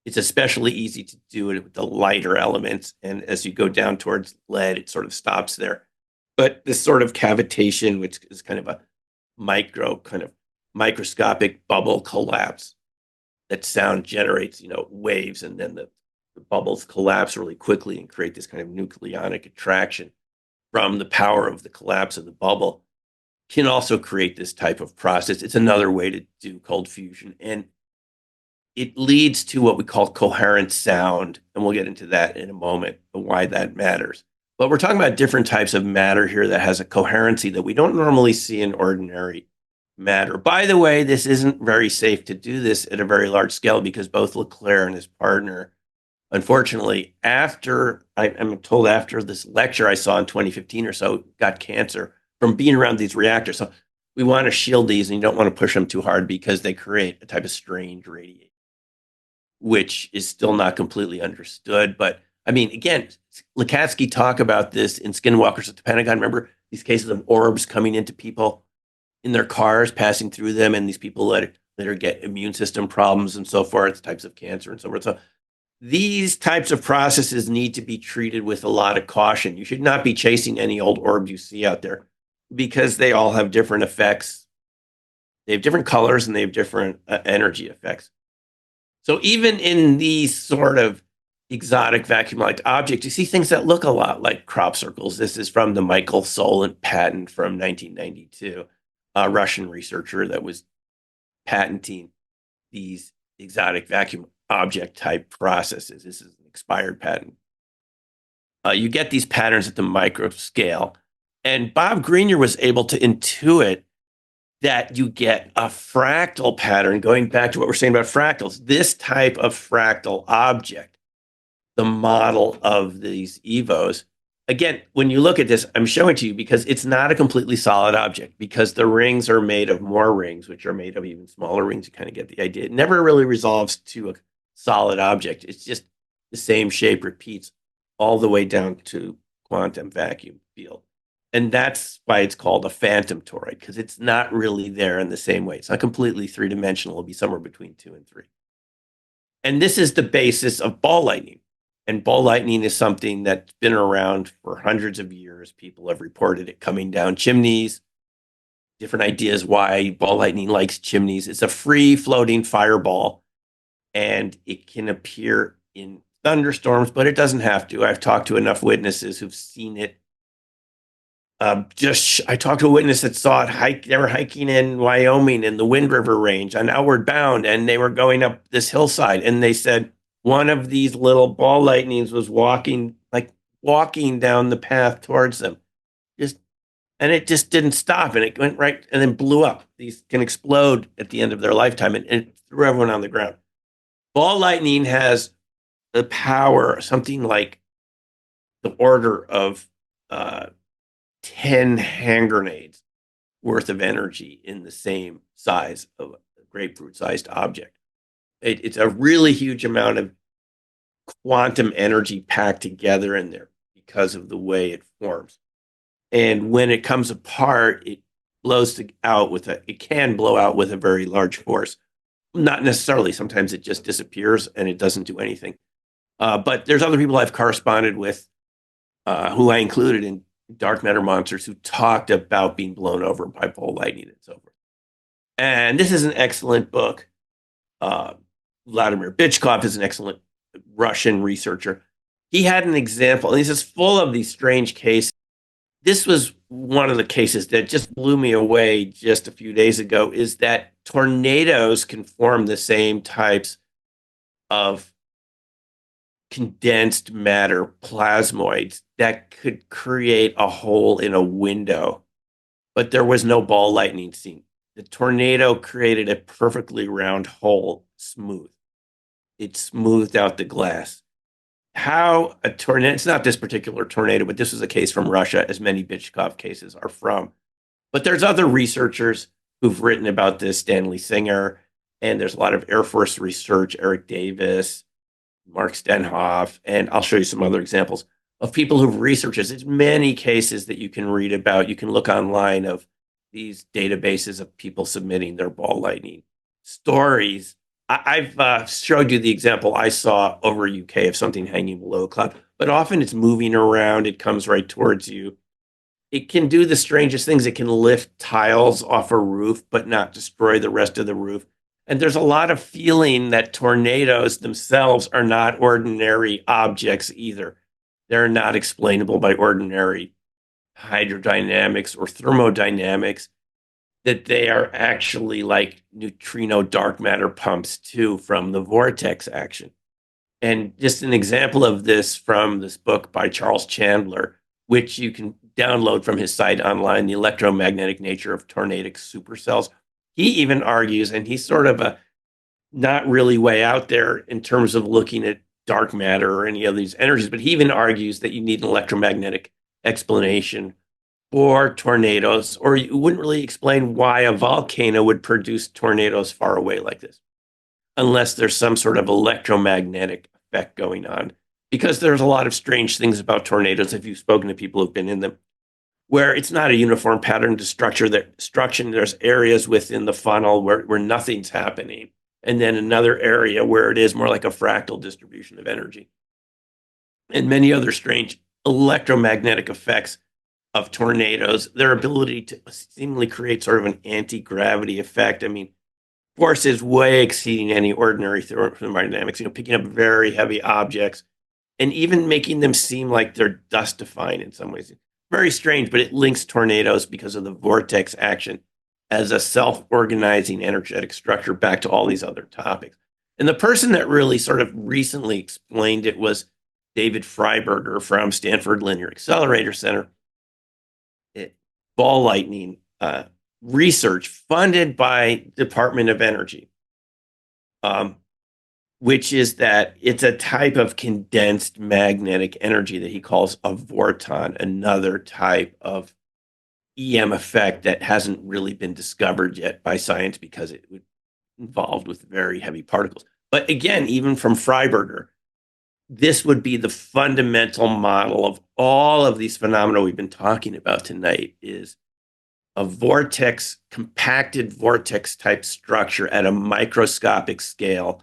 It's especially easy to do it with the lighter elements. And as you go down towards lead, it sort of stops there. But this sort of cavitation, which is kind of a microscopic bubble collapse, that sound generates, waves, and then the bubbles collapse really quickly and create this kind of nucleonic attraction from the power of the collapse of the bubble, can also create this type of process. It's another way to do cold fusion. And it leads to what we call coherent sound, and we'll get into that in a moment, and why that matters. But we're talking about different types of matter here that has a coherency that we don't normally see in ordinary matter. By the way, this isn't very safe to do this at a very large scale because both Leclerc and his partner, unfortunately, I'm told after this lecture I saw in 2015 or so, got cancer from being around these reactors. So we want to shield these, and you don't want to push them too hard because they create a type of strange radiation, which is still not completely understood. But I mean, again, Lukatsky talked about this in Skinwalkers at the Pentagon. Remember these cases of orbs coming into people in their cars, passing through them, and these people later get immune system problems and so forth, types of cancer and so forth. So these types of processes need to be treated with a lot of caution. You should not be chasing any old orb you see out there. because they all have different effects. They have different colors and they have different energy effects. So even in these sort of exotic vacuum-like objects, you see things that look a lot like crop circles. This is from the Michael Solent patent from 1992, a Russian researcher that was patenting these exotic vacuum object type processes. This is an expired patent. You get these patterns at the micro scale. And Bob Greenyer was able to intuit that you get a fractal pattern, going back to what we're saying about fractals. This type of fractal object, the model of these EVOs. Again, when you look at this, I'm showing to you because it's not a completely solid object, because the rings are made of more rings, which are made of even smaller rings. You kind of get the idea. It never really resolves to a solid object. It's just the same shape repeats all the way down to quantum vacuum field. And that's why it's called a phantom toroid, because it's not really there in the same way. It's not completely three-dimensional. It'll be somewhere between 2 and 3. And this is the basis of ball lightning. And ball lightning is something that's been around for hundreds of years. People have reported it coming down chimneys. Different ideas why ball lightning likes chimneys. It's a free floating fireball, and it can appear in thunderstorms, but it doesn't have to. I've talked to enough witnesses who've seen it. I talked to a witness that saw it. They were hiking in Wyoming in the Wind River Range on Outward Bound, and they were going up this hillside, and they said one of these little ball lightnings was walking down the path towards them, and it just didn't stop, and it went right and then blew up. These can explode at the end of their lifetime, and it threw everyone on the ground. Ball lightning has the power, something like the order of 10 hand grenades worth of energy in the same size of a grapefruit-sized object. It's a really huge amount of quantum energy packed together in there because of the way it forms. And when it comes apart, it can blow out with a very large force. Not necessarily. Sometimes it just disappears and it doesn't do anything. But there's other people I've corresponded with who I included in Dark Matter Monsters who talked about being blown over by ball lightning and so forth. And this is an excellent book. Vladimir Bychkov is an excellent Russian researcher. He had an example, and this is full of these strange cases. This was one of the cases that just blew me away just a few days ago, is that tornadoes can form the same types of condensed matter plasmoids that could create a hole in a window, but there was no ball lightning seen. The tornado created a perfectly round hole, smooth. It smoothed out the glass. How a tornado, it's not this particular tornado, but this was a case from Russia, as many Bychkov cases are from. But there's other researchers who've written about this, Stanley Singer, and there's a lot of Air Force research, Eric Davis, Mark Stenhoff, and I'll show you some other examples of people who've researched this. There's many cases that you can read about. You can look online of these databases of people submitting their ball lightning stories. I've showed you the example I saw over UK of something hanging below a cloud, but often it's moving around. It comes right towards you. It can do the strangest things. It can lift tiles off a roof, but not destroy the rest of the roof. And there's a lot of feeling that tornadoes themselves are not ordinary objects either. They're not explainable by ordinary hydrodynamics or thermodynamics, that they are actually like neutrino dark matter pumps too from the vortex action. And just an example of this from this book by Charles Chandler, which you can download from his site online, The Electromagnetic Nature of Tornadic Supercells. He even argues, and he's sort of not really way out there in terms of looking at dark matter or any of these energies, but he even argues that you need an electromagnetic explanation for tornadoes, or you wouldn't really explain why a volcano would produce tornadoes far away like this, unless there's some sort of electromagnetic effect going on. Because there's a lot of strange things about tornadoes, if you've spoken to people who've been in them, where it's not a uniform pattern to destruction. There's areas within the funnel where nothing's happening, and then another area where it is more like a fractal distribution of energy. And many other strange electromagnetic effects of tornadoes, their ability to seemingly create sort of an anti-gravity effect. I mean, forces way exceeding any ordinary thermodynamics, picking up very heavy objects and even making them seem like they're dust defying in some ways. Very strange, but it links tornadoes because of the vortex action as a self-organizing energetic structure back to all these other topics. And the person that really sort of recently explained it was David Fryberger from Stanford Linear Accelerator Center. Ball lightning research funded by Department of Energy, which is that it's a type of condensed magnetic energy that he calls a Vorton, another type of EM effect that hasn't really been discovered yet by science because it would involved with very heavy particles. But again, even from Fyberger, this would be the fundamental model of all of these phenomena we've been talking about tonight, is a vortex, compacted vortex type structure at a microscopic scale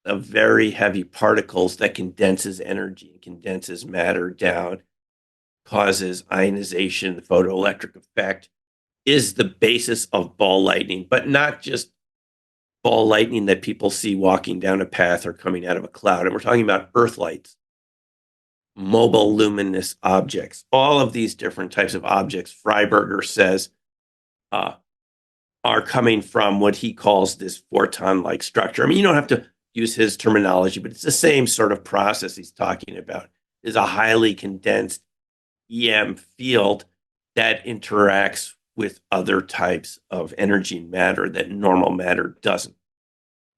of very heavy particles that condenses energy, condenses matter down, causes ionization, the photoelectric effect, is the basis of ball lightning, but not just ball lightning that people see walking down a path or coming out of a cloud. And we're talking about earth lights, mobile luminous objects, all of these different types of objects, Fyberger says, are coming from what he calls this Vorton-like structure. I mean, you don't have to use his terminology, but it's the same sort of process he's talking about. Is a highly condensed EM field that interacts with other types of energy and matter that normal matter doesn't.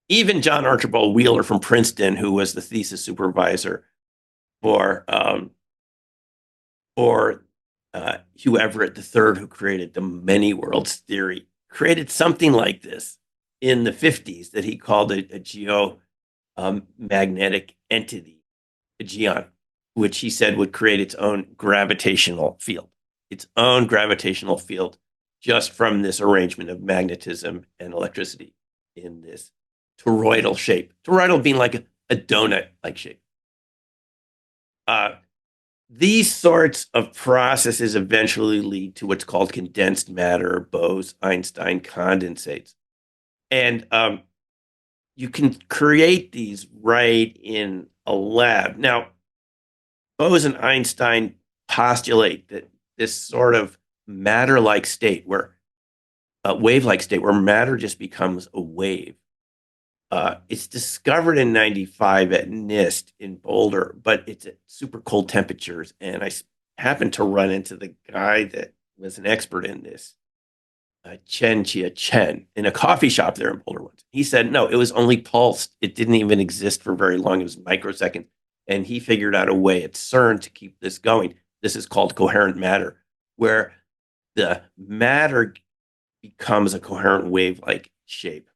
Even John Archibald Wheeler from Princeton, who was the thesis supervisor for Hugh Everett III, who created the many worlds theory, created something like this in the 50s that he called a geomagnetic entity, a geon, which he said would create its own gravitational field just from this arrangement of magnetism and electricity in this toroidal shape. Toroidal being like a donut-like shape. These sorts of processes eventually lead to what's called condensed matter, Bose-Einstein condensates. And you can create these right in a lab. Now, Bose and Einstein postulate that this sort of matter-like state, where a wave-like state, where matter just becomes a wave. It's discovered in 95 at NIST in Boulder, but it's at super cold temperatures. And I happened to run into the guy that was an expert in this, Chen Chia Chen, in a coffee shop there in Boulder once. He said, no, it was only pulsed. It didn't even exist for very long. It was microseconds. And he figured out a way at CERN to keep this going. This is called coherent matter, where the matter becomes a coherent wave-like shape.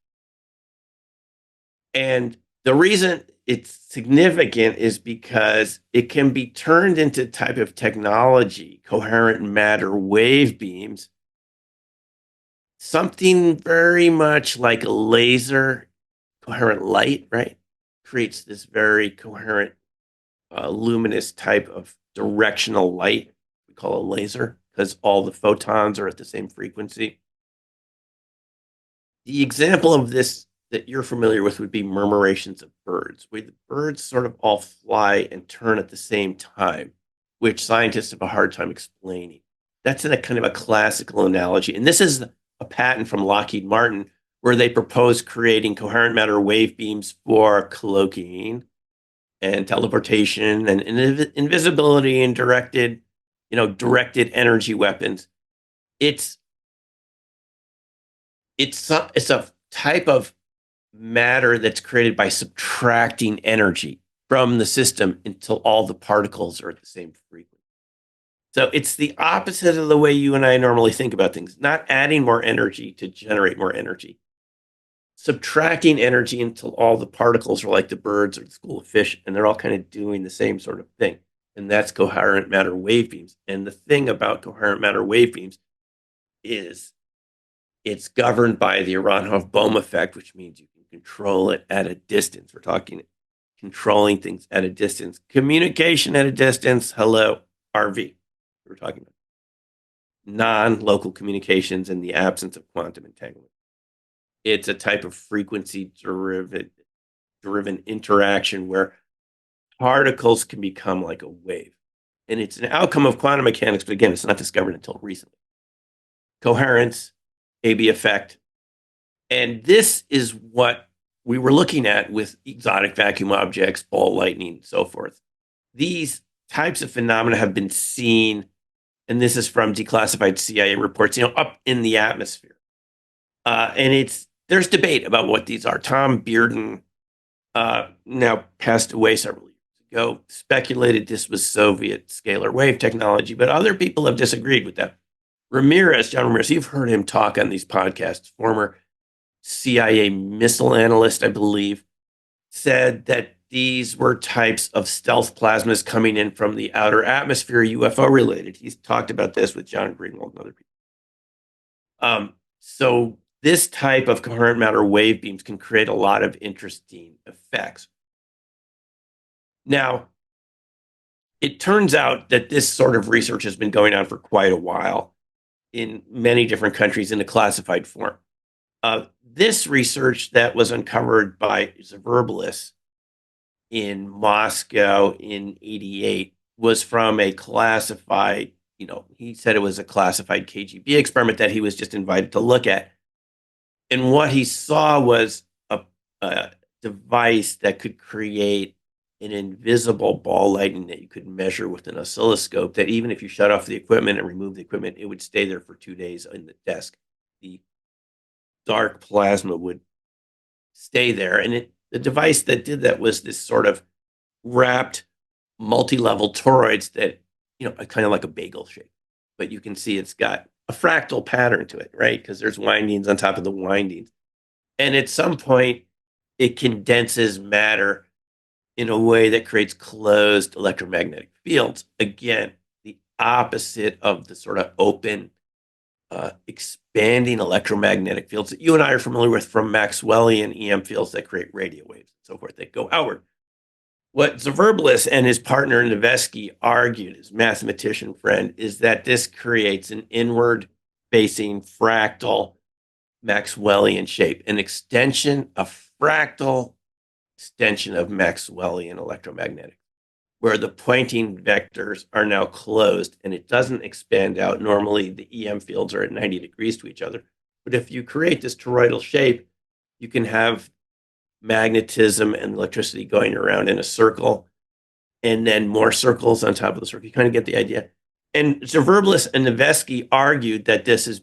And the reason it's significant is because it can be turned into type of technology, coherent matter wave beams, something very much like a laser, coherent light, right? Creates this very coherent, luminous type of directional light we call a laser, because all the photons are at the same frequency. The example of this that you're familiar with would be murmurations of birds, where the birds sort of all fly and turn at the same time, which scientists have a hard time explaining. That's in a kind of a classical analogy. And this is a patent from Lockheed Martin, where they propose creating coherent matter wave beams for cloaking and teleportation and invisibility and directed energy weapons. It's a type of matter that's created by subtracting energy from the system until all the particles are at the same frequency. So it's the opposite of the way you and I normally think about things, not adding more energy to generate more energy. Subtracting energy until all the particles are like the birds or the school of fish, and they're all kind of doing the same sort of thing. And that's coherent matter wave beams. And the thing about coherent matter wave beams is it's governed by the Aharonov-Bohm effect, which means you can control it at a distance. We're talking controlling things at a distance. Communication at a distance. Hello, RV. We're talking about. non-local communications in the absence of quantum entanglement. It's a type of frequency driven interaction where particles can become like a wave. And it's an outcome of quantum mechanics, but again, it's not discovered until recently. Coherence, AB effect. And this is what we were looking at with exotic vacuum objects, ball lightning, so forth. These types of phenomena have been seen, and this is from declassified CIA reports, up in the atmosphere. And there's debate about what these are. Tom Bearden, now passed away several years ago, speculated this was Soviet scalar wave technology, but other people have disagreed with that. John Ramirez, you've heard him talk on these podcasts, former CIA missile analyst, I believe, said that these were types of stealth plasmas coming in from the outer atmosphere, UFO related. He's talked about this with John Greenwald and other people. So this type of coherent matter wave beams can create a lot of interesting effects. Now, it turns out that this sort of research has been going on for quite a while in many different countries in a classified form. This research that was uncovered by Zhvirblis in Moscow in '88 was from a classified, he said it was a classified KGB experiment that he was just invited to look at. And what he saw was a device that could create an invisible ball lightning that you could measure with an oscilloscope, that even if you shut off the equipment and remove the equipment, it would stay there for 2 days in the desk. The dark plasma would stay there. And the device that did that was this sort of wrapped multi-level toroids that, kind of like a bagel shape. But you can see it's got a fractal pattern to it, right? Because there's windings on top of the windings. And at some point, it condenses matter in a way that creates closed electromagnetic fields. Again, the opposite of the sort of open, expanding electromagnetic fields that you and I are familiar with from Maxwellian EM fields that create radio waves and so forth that go outward. What Zhvirblis and his partner Nevesky argued, his mathematician friend, is that this creates an inward-facing fractal Maxwellian shape, an extension, a fractal extension of Maxwellian electromagnetic, where the Poynting vectors are now closed and it doesn't expand out. Normally, the EM fields are at 90 degrees to each other. But if you create this toroidal shape, you can have magnetism and electricity going around in a circle, and then more circles on top of the circle. You kind of get the idea. And Zhvirblis and Nevesky argued that this is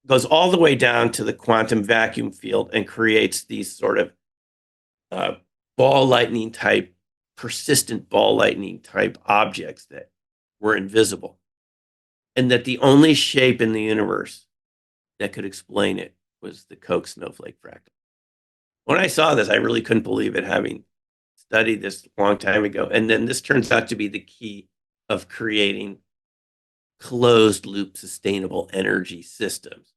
goes all the way down to the quantum vacuum field and creates these sort of ball lightning type, persistent ball lightning type objects that were invisible. And that the only shape in the universe that could explain it was the Koch snowflake fractal. When I saw this, I really couldn't believe it, having studied this a long time ago. And then this turns out to be the key of creating closed loop sustainable energy systems.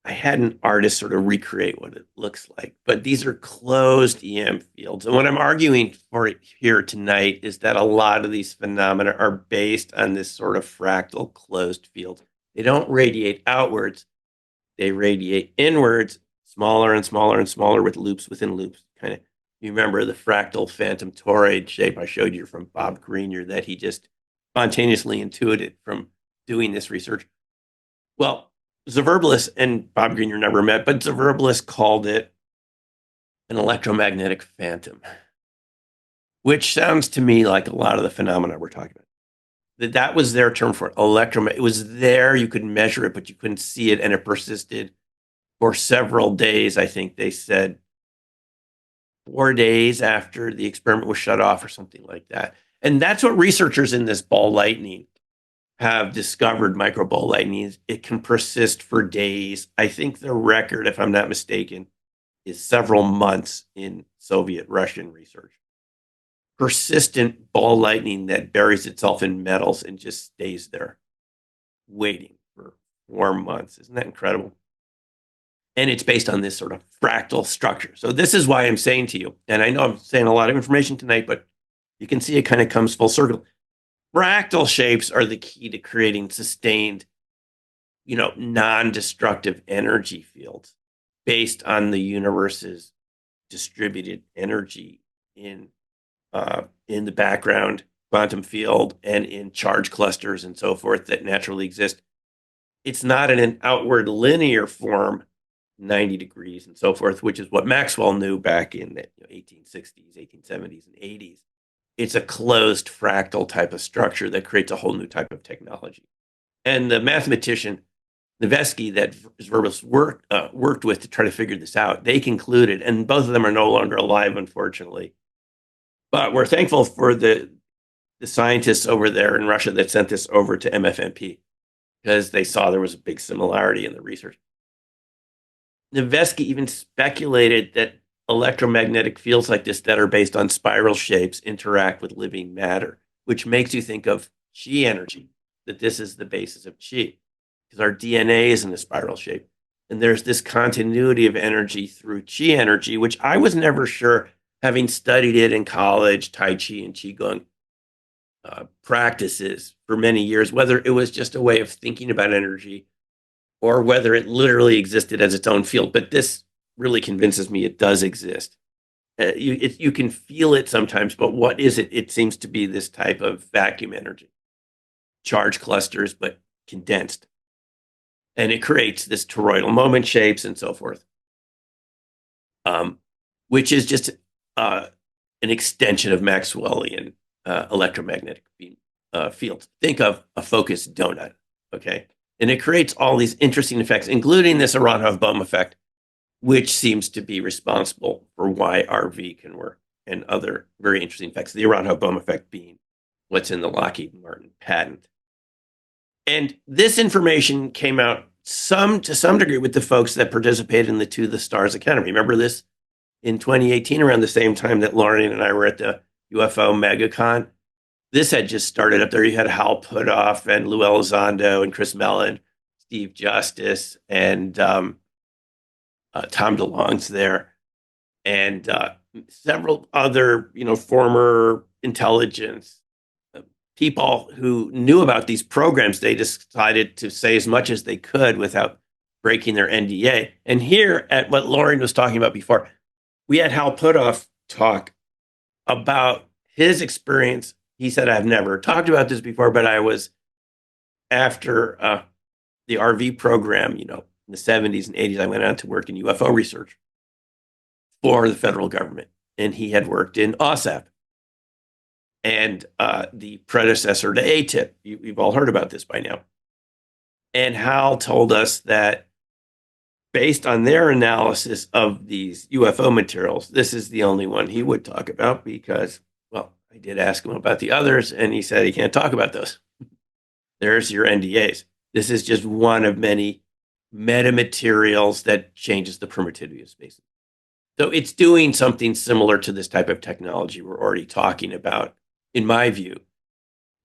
I had an artist sort of recreate what it looks like, but these are closed EM fields. And what I'm arguing for here tonight is that a lot of these phenomena are based on this sort of fractal closed field. They don't radiate outwards. They radiate inwards, smaller and smaller and smaller, with loops within loops. Kind of, you remember the fractal phantom toroid shape I showed you from Bob Greenyer that he just spontaneously intuited from doing this research. Well, Zhvirblis and Bob Greenyer never met, but Zhvirblis called it an electromagnetic phantom, which sounds to me like a lot of the phenomena we're talking about. That was their term for it. It was there, you could measure it, but you couldn't see it, and it persisted for several days. I think they said 4 days after the experiment was shut off or something like that. And that's what researchers in this ball lightning have discovered. Micro ball lightning, it can persist for days. I think the record, if I'm not mistaken, is several months in Soviet Russian research. Persistent ball lightning that buries itself in metals and just stays there waiting for 4 months. Isn't that incredible? And it's based on this sort of fractal structure. So this is why I'm saying to you, and I know I'm saying a lot of information tonight, but You can see it kind of comes full circle. Fractal shapes are the key to creating sustained, non-destructive energy fields based on the universe's distributed energy in the background quantum field and in charge clusters and so forth that naturally exist. It's not in an outward linear form, 90 degrees and so forth, which is what Maxwell knew back in the 1860s, 1870s, and 80s. It's a closed fractal type of structure that creates a whole new type of technology. And the mathematician Nevesky that Zhvirblis worked with to try to figure this out, they concluded, and both of them are no longer alive, unfortunately. But we're thankful for the scientists over there in Russia that sent this over to MFMP because they saw there was a big similarity in the research. Nevesky even speculated that electromagnetic fields like this that are based on spiral shapes interact with living matter, which makes you think of chi energy, that this is the basis of chi, because our DNA is in a spiral shape. And there's this continuity of energy through chi energy, which I was never sure, having studied it in college, Tai Chi and Qigong practices for many years, whether it was just a way of thinking about energy or whether it literally existed as its own field. But this really convinces me it does exist. You can feel it sometimes, but what is it? It seems to be this type of vacuum energy, charge clusters, but condensed. And it creates this toroidal moment shapes and so forth, which is just an extension of Maxwellian electromagnetic fields. Think of a focused donut, okay? And it creates all these interesting effects, including this Aronoff-Bohm effect, which seems to be responsible for why RV can work, and other very interesting effects. The Aronoff-Bohm effect being what's in the Lockheed Martin patent. And this information came out to some degree with the folks that participated in the To the Stars Academy. Remember this in 2018, around the same time that Lauren and I were at the UFO MegaCon? This had just started up there. You had Hal Puthoff and Lou Elizondo and Chris Mellon, Steve Justice, and Tom DeLonge's there, and several other, former intelligence people who knew about these programs. They decided to say as much as they could without breaking their NDA. And here, at what Lauren was talking about before, we had Hal Puthoff talk about his experience. He said, I've never talked about this before, but I was after the RV program, in the 70s and 80s, I went out to work in UFO research for the federal government. And he had worked in OSAP, and the predecessor to ATIP. You've all heard about this by now. And Hal told us that based on their analysis of these UFO materials, this is the only one he would talk about because, well, I did ask him about the others, and he said he can't talk about those. There's your NDAs. This is just one of many metamaterials that changes the permittivity of space. So it's doing something similar to this type of technology we're already talking about. In my view,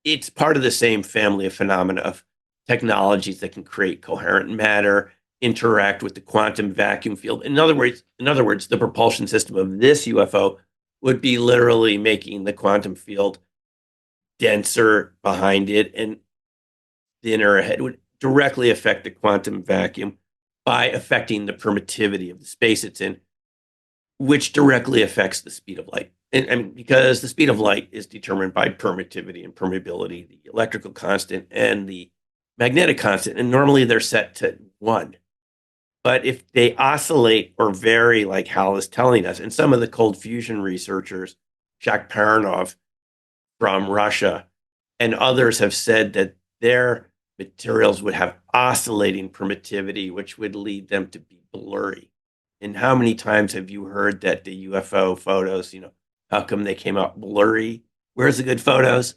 it's part of the same family of phenomena of technologies that can create coherent matter, interact with the quantum vacuum field. In other words, the propulsion system of this UFO would be literally making the quantum field denser behind it and thinner ahead. It would directly affect the quantum vacuum by affecting the permittivity of the space it's in, which directly affects the speed of light. And because the speed of light is determined by permittivity and permeability, the electrical constant and the magnetic constant, and normally they're set to 1. But if they oscillate or vary, like Hal is telling us, and some of the cold fusion researchers, Jacques Paranov from Russia, and others have said that their materials would have oscillating permittivity, which would lead them to be blurry. And how many times have you heard that the UFO photos, how come they came out blurry? Where's the good photos?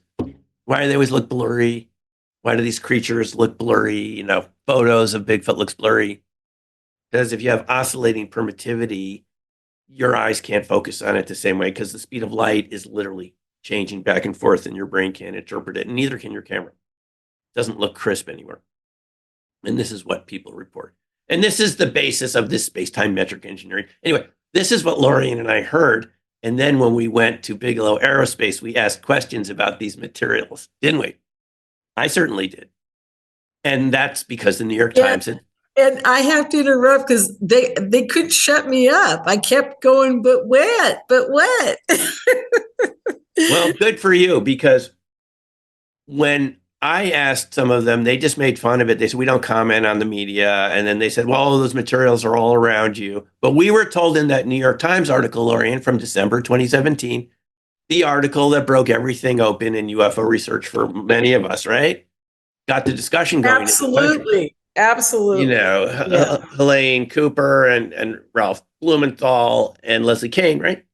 Why do they always look blurry? Why do these creatures look blurry? Photos of Bigfoot looks blurry. Because if you have oscillating permittivity, your eyes can't focus on it the same way because the speed of light is literally changing back and forth and your brain can't interpret it, and neither can your camera. It doesn't look crisp anywhere. And this is what people report. And this is the basis of this space-time metric engineering. Anyway, this is what Lorian and I heard. And then when we went to Bigelow Aerospace, we asked questions about these materials, didn't we? I certainly did. And that's because the New York Times had. And I have to interrupt because they couldn't shut me up. I kept going, but wet. Well, good for you, because when I asked some of them, they just made fun of it. They said, we don't comment on the media. And then they said, well, all those materials are all around you. But we were told in that New York Times article, Lorian, from December 2017, the article that broke everything open in UFO research for many of us, right? Got the discussion going. Absolutely. Absolutely. You know, Helene Cooper and Ralph Blumenthal and Leslie Kane, right?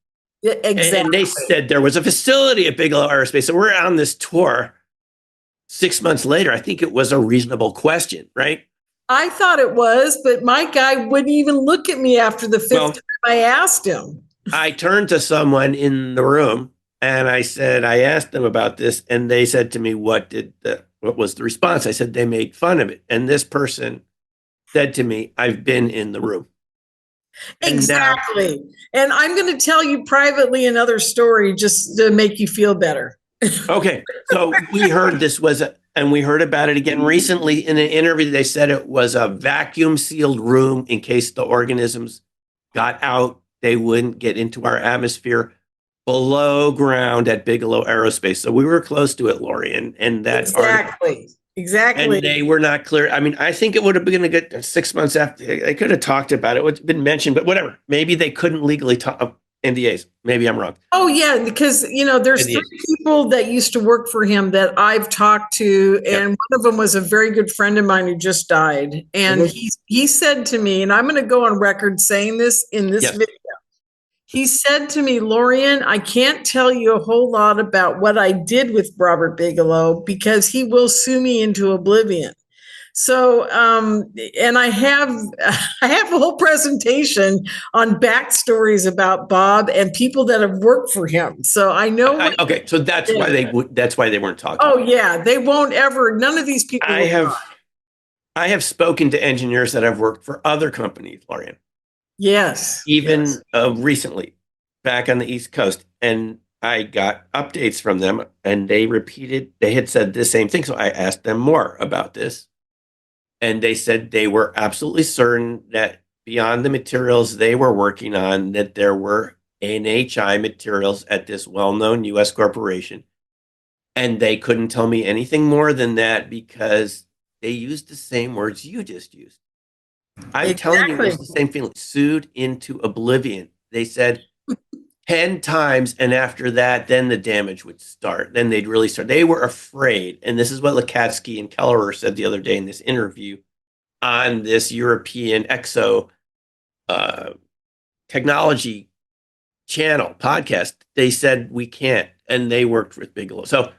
Yeah, exactly. And they said there was a facility at Bigelow Aerospace. So we're on this tour 6 months later. I think it was a reasonable question, right? I thought it was, but my guy wouldn't even look at me after the fifth time I asked him. I turned to someone in the room and I said, I asked them about this, and they said to me, what was the response? I said, they made fun of it. And this person said to me, I've been in the room. Exactly. And I'm going to tell you privately another story just to make you feel better. Okay. So we heard and we heard about it again recently in an interview. They said it was a vacuum sealed room in case the organisms got out, they wouldn't get into our atmosphere below ground at Bigelow Aerospace. So we were close to it, Lori, and that Exactly. And they were not clear. I mean, I think it would have been a good 6 months after. They could have talked about it. It's been mentioned, but whatever. Maybe they couldn't legally talk NDAs. Maybe I'm wrong. Oh, yeah, because, there's NDAs. 3 people that used to work for him that I've talked to, and one of them was a very good friend of mine who just died. And he said to me, and I'm going to go on record saying this in this video. He said to me, Lorian, I can't tell you a whole lot about what I did with Robert Bigelow because he will sue me into oblivion. So, and I have a whole presentation on backstories about Bob and people that have worked for him. So I know. Okay, so that's why they weren't talking. Oh yeah, they won't ever. None of these people. I have spoken to engineers that have worked for other companies, Lorian. Yes. Even recently, back on the East Coast, and I got updates from them, and they had said the same thing. So I asked them more about this, and they said they were absolutely certain that beyond the materials they were working on, that there were NHI materials at this well-known U.S. corporation, and they couldn't tell me anything more than that because they used the same words you just used. I'm telling you, it's the same feeling. Sued into oblivion. They said 10 times, and after that, then the damage would start. Then they'd really start. They were afraid, and this is what Lakatsky and Kellerer said the other day in this interview on this European EXO technology channel podcast. They said we can't, and they worked with Bigelow. So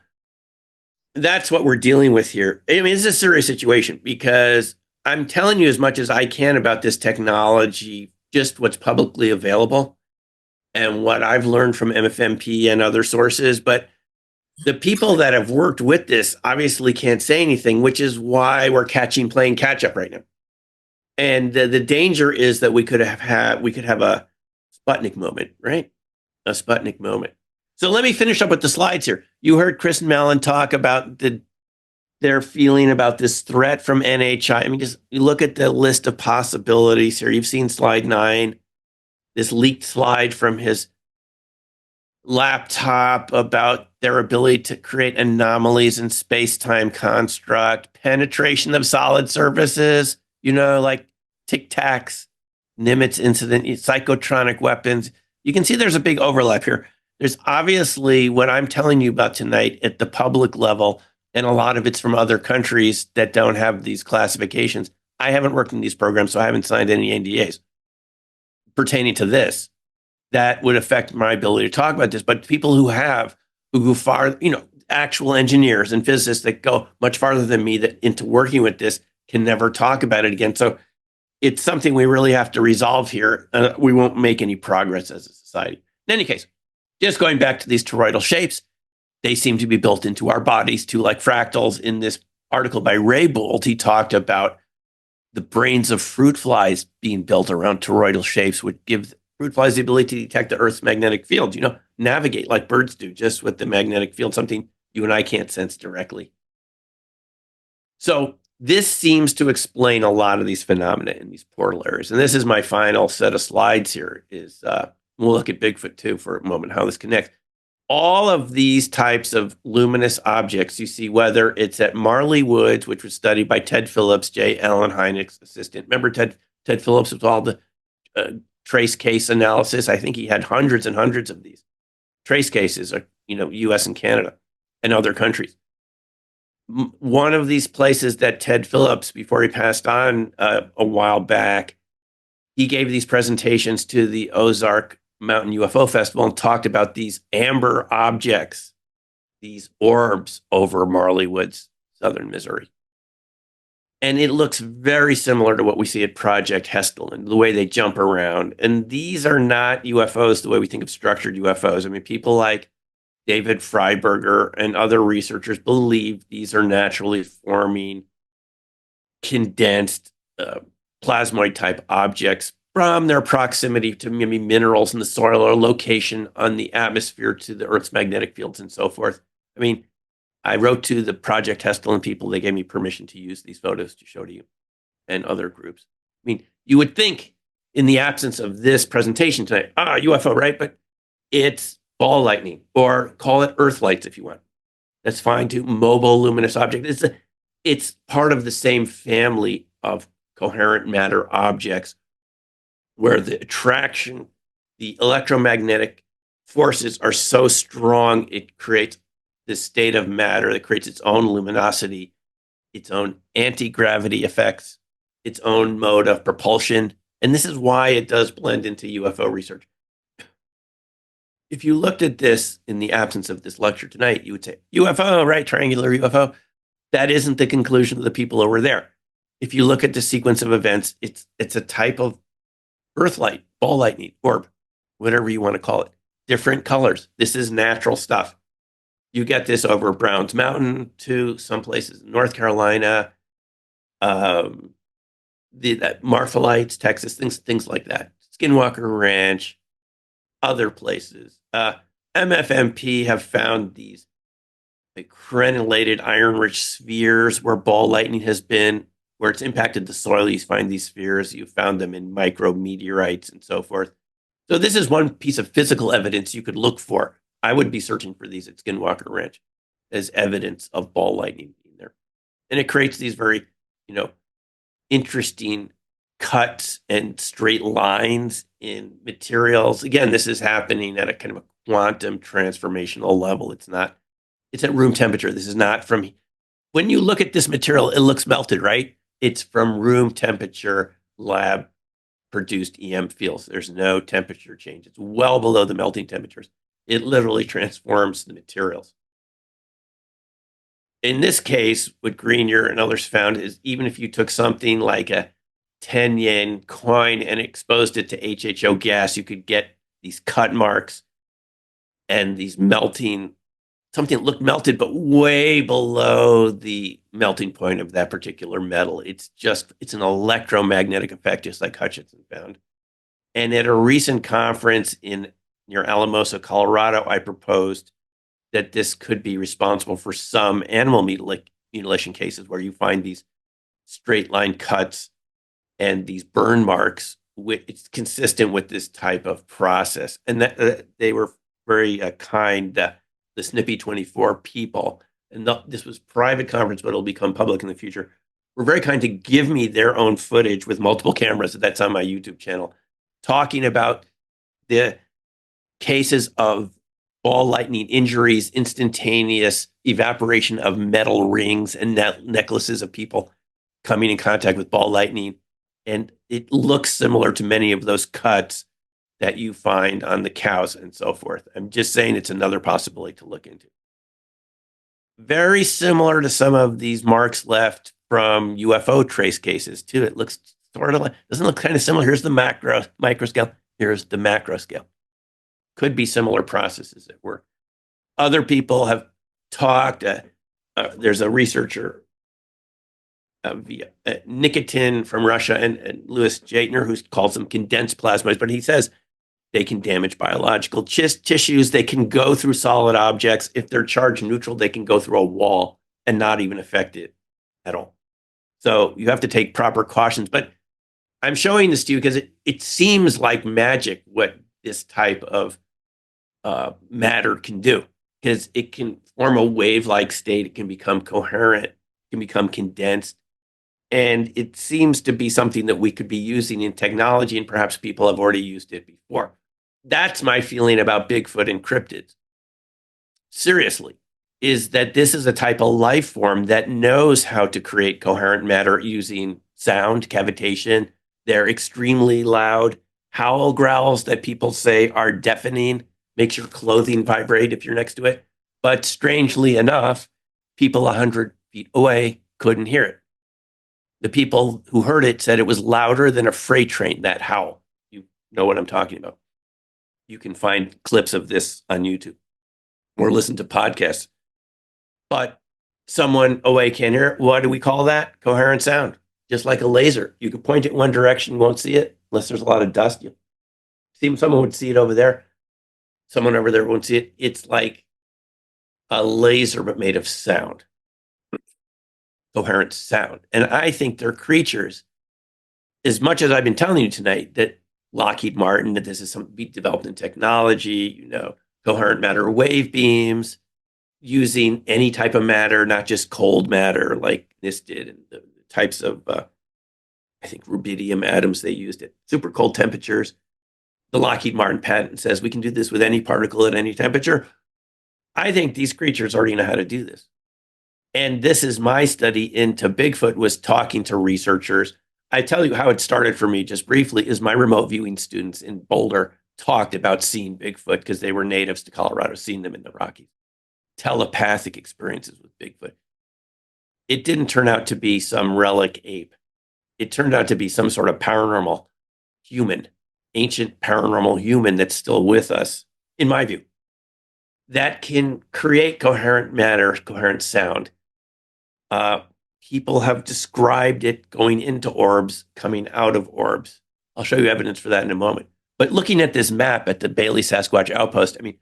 that's what we're dealing with here. I mean, it's a serious situation because I'm telling you as much as I can about this technology, just what's publicly available and what I've learned from MFMP and other sources. But the people that have worked with this obviously can't say anything, which is why we're playing catch up right now. And the danger is that we could have a Sputnik moment, right? A Sputnik moment. So let me finish up with the slides here. You heard Chris and Mellon talk about their feeling about this threat from NHI. I mean, just you look at the list of possibilities here. You've seen slide 9, this leaked slide from his laptop about their ability to create anomalies in space-time construct, penetration of solid surfaces, like Tic Tacs, Nimitz incident, psychotronic weapons. You can see there's a big overlap here. There's obviously what I'm telling you about tonight at the public level, and a lot of it's from other countries that don't have these classifications. I haven't worked in these programs, so I haven't signed any NDAs pertaining to this. That would affect my ability to talk about this. But people who go far, actual engineers and physicists that go much farther than me that into working with this can never talk about it again. So it's something we really have to resolve here. We won't make any progress as a society. In any case, just going back to these toroidal shapes, they seem to be built into our bodies too, like fractals. In this article by Ray Bolt, he talked about the brains of fruit flies being built around toroidal shapes, which give fruit flies the ability to detect the Earth's magnetic field, navigate like birds do, just with the magnetic field, something you and I can't sense directly. So this seems to explain a lot of these phenomena in these portal areas. And this is my final set of slides here is we'll look at Bigfoot too for a moment, how this connects. All of these types of luminous objects you see, whether it's at Marley Woods, which was studied by Ted Phillips, J. Allen Hynek's assistant. Remember Ted Phillips with all the trace case analysis? I think he had hundreds and hundreds of these trace cases, U.S. and Canada and other countries. One of these places that Ted Phillips, before he passed on a while back, he gave these presentations to the Ozark Mountain UFO Festival and talked about these amber objects, these orbs over Marley Woods, southern Missouri. And it looks very similar to what we see at Project Hessdalen, the way they jump around. And these are not UFOs the way we think of structured UFOs. I mean, people like David Fryberger and other researchers believe these are naturally forming, condensed plasmoid type objects from their proximity to maybe minerals in the soil or location on the atmosphere to the Earth's magnetic fields and so forth. I mean, I wrote to the Project Hessdalen people. They gave me permission to use these photos to show to you and other groups. I mean, you would think in the absence of this presentation tonight, UFO, right? But it's ball lightning, or call it Earth lights if you want. That's fine too. Mobile luminous object. It's part of the same family of coherent matter objects where the attraction, the electromagnetic forces are so strong, it creates this state of matter that creates its own luminosity, its own anti-gravity effects, its own mode of propulsion. And this is why it does blend into UFO research. If you looked at this in the absence of this lecture tonight, you would say, UFO, right? Triangular UFO. That isn't the conclusion of the people over there. If you look at the sequence of events, it's a type of Earth light, ball lightning, orb, whatever you want to call it. Different colors. This is natural stuff. You get this over Browns Mountain to some places in North Carolina, the Marphalites, Texas, things like that. Skinwalker Ranch, other places. MFMP have found these crenellated iron-rich spheres where ball lightning has been, where it's impacted the soil. You find these spheres. You found them in micrometeorites and so forth. So this is one piece of physical evidence you could look for. I would be searching for these at Skinwalker Ranch as evidence of ball lightning being there. And it creates these very, interesting cuts and straight lines in materials. Again, this is happening at a kind of a quantum transformational level. It's at room temperature. This is not from, when you look at this material, it looks melted, right? It's from room temperature lab produced EM fields. There's no temperature change. It's well below the melting temperatures. It literally transforms the materials. In this case, what Grenier and others found is even if you took something like a 10 yen coin and exposed it to HHO gas, you could get these cut marks and these melting, something that looked melted, but way below the melting point of that particular metal. It's an electromagnetic effect, just like Hutchinson found. And at a recent conference near Alamosa, Colorado, I proposed that this could be responsible for some animal mutilation cases where you find these straight line cuts and these burn marks. It's consistent with this type of process. And that they were very kind, the Snippy 24 people, and this was private conference, but it'll become public in the future, were very kind to give me their own footage with multiple cameras. That's on my YouTube channel, talking about the cases of ball lightning injuries, instantaneous evaporation of metal rings and necklaces of people coming in contact with ball lightning. And it looks similar to many of those cuts that you find on the cows and so forth. I'm just saying it's another possibility to look into. Very similar to some of these marks left from UFO trace cases too. It looks sort of like, doesn't it look kind of similar? Here's the micro scale. Here's the macro scale. Could be similar processes at work. Other people have talked. There's a researcher, Nikitin from Russia, and Louis Jaitner, who calls them condensed plasmoids. But he says They can damage biological tissues. They can go through solid objects. If they're charge neutral, they can go through a wall and not even affect it at all. So you have to take proper cautions. But I'm showing this to you because it seems like magic what this type of matter can do, because it can form a wave-like state. It can become coherent, it can become condensed. And it seems to be something that we could be using in technology, and perhaps people have already used it before. That's my feeling about Bigfoot and cryptids. Seriously, is that this is a type of life form that knows how to create coherent matter using sound, cavitation. They're extremely loud. Howl growls that people say are deafening, makes your clothing vibrate if you're next to it. But strangely enough, people 100 feet away couldn't hear it. The people who heard it said it was louder than a freight train, that howl. You know what I'm talking about. You can find clips of this on YouTube or listen to podcasts. But someone away can't hear it. What do we call that? Coherent sound. Just like a laser. You can point it one direction, you won't see it unless there's a lot of dust. You see, someone would see it over there. Someone over there won't see it. It's like a laser, but made of sound. Coherent sound. And I think they're creatures, as much as I've been telling you tonight, that Lockheed Martin, that this is something developed in technology, coherent matter wave beams, using any type of matter, not just cold matter like this did, and the types of, I think, rubidium atoms they used at super cold temperatures. The Lockheed Martin patent says we can do this with any particle at any temperature. I think these creatures already know how to do this. And this is my study into Bigfoot, was talking to researchers. I tell you how it started for me just briefly is my remote viewing students in Boulder talked about seeing Bigfoot because they were natives to Colorado, seeing them in the Rockies. Telepathic experiences with Bigfoot. It didn't turn out to be some relic ape. It turned out to be some sort of paranormal human, ancient paranormal human that's still with us, in my view, that can create coherent matter, coherent sound. People have described it going into orbs, coming out of orbs. I'll show you evidence for that in a moment. But looking at this map at the Bailey Sasquatch Outpost, I mean,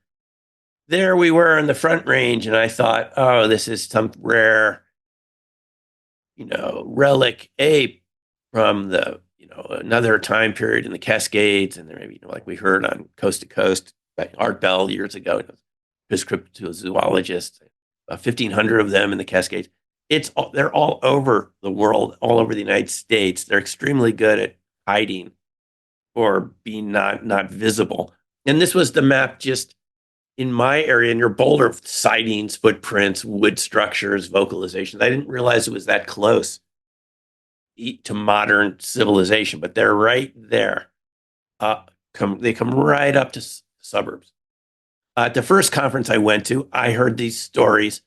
there we were in the Front Range, and I thought, oh, this is some rare, relic ape from the, another time period in the Cascades, and there maybe, like we heard on Coast to Coast by Art Bell years ago, his cryptozoologist, 1,500 of them in the Cascades. They're all over the world, all over the United States. They're extremely good at hiding or being not visible. And this was the map just in my area, in your Boulder, sightings, footprints, wood structures, vocalizations. I didn't realize it was that close to modern civilization, but they're right there. They come right up to suburbs. At the first conference I went to, I heard these stories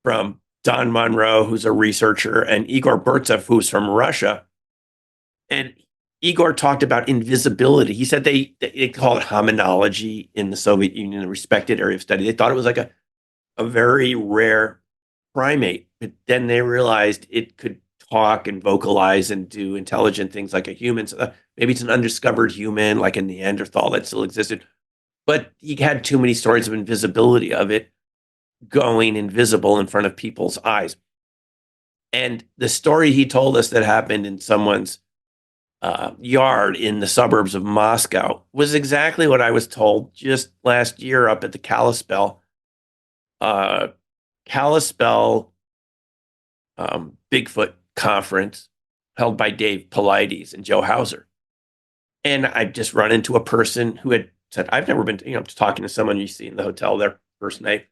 from Don Monroe, who's a researcher, and Igor Burtsev, who's from Russia. And Igor talked about invisibility. He said they call it hominology in the Soviet Union, a respected area of study. They thought it was like a very rare primate, but then they realized it could talk and vocalize and do intelligent things like a human. So maybe it's an undiscovered human, like a Neanderthal that still existed. But he had too many stories of invisibility, of it going invisible in front of people's eyes. And the story he told us that happened in someone's yard in the suburbs of Moscow was exactly what I was told just last year up at the Kalispell Bigfoot conference held by Dave Paulides and Joe Hauser. And I just run into a person who had said, I've never been, just talking to someone you see in the hotel there first night.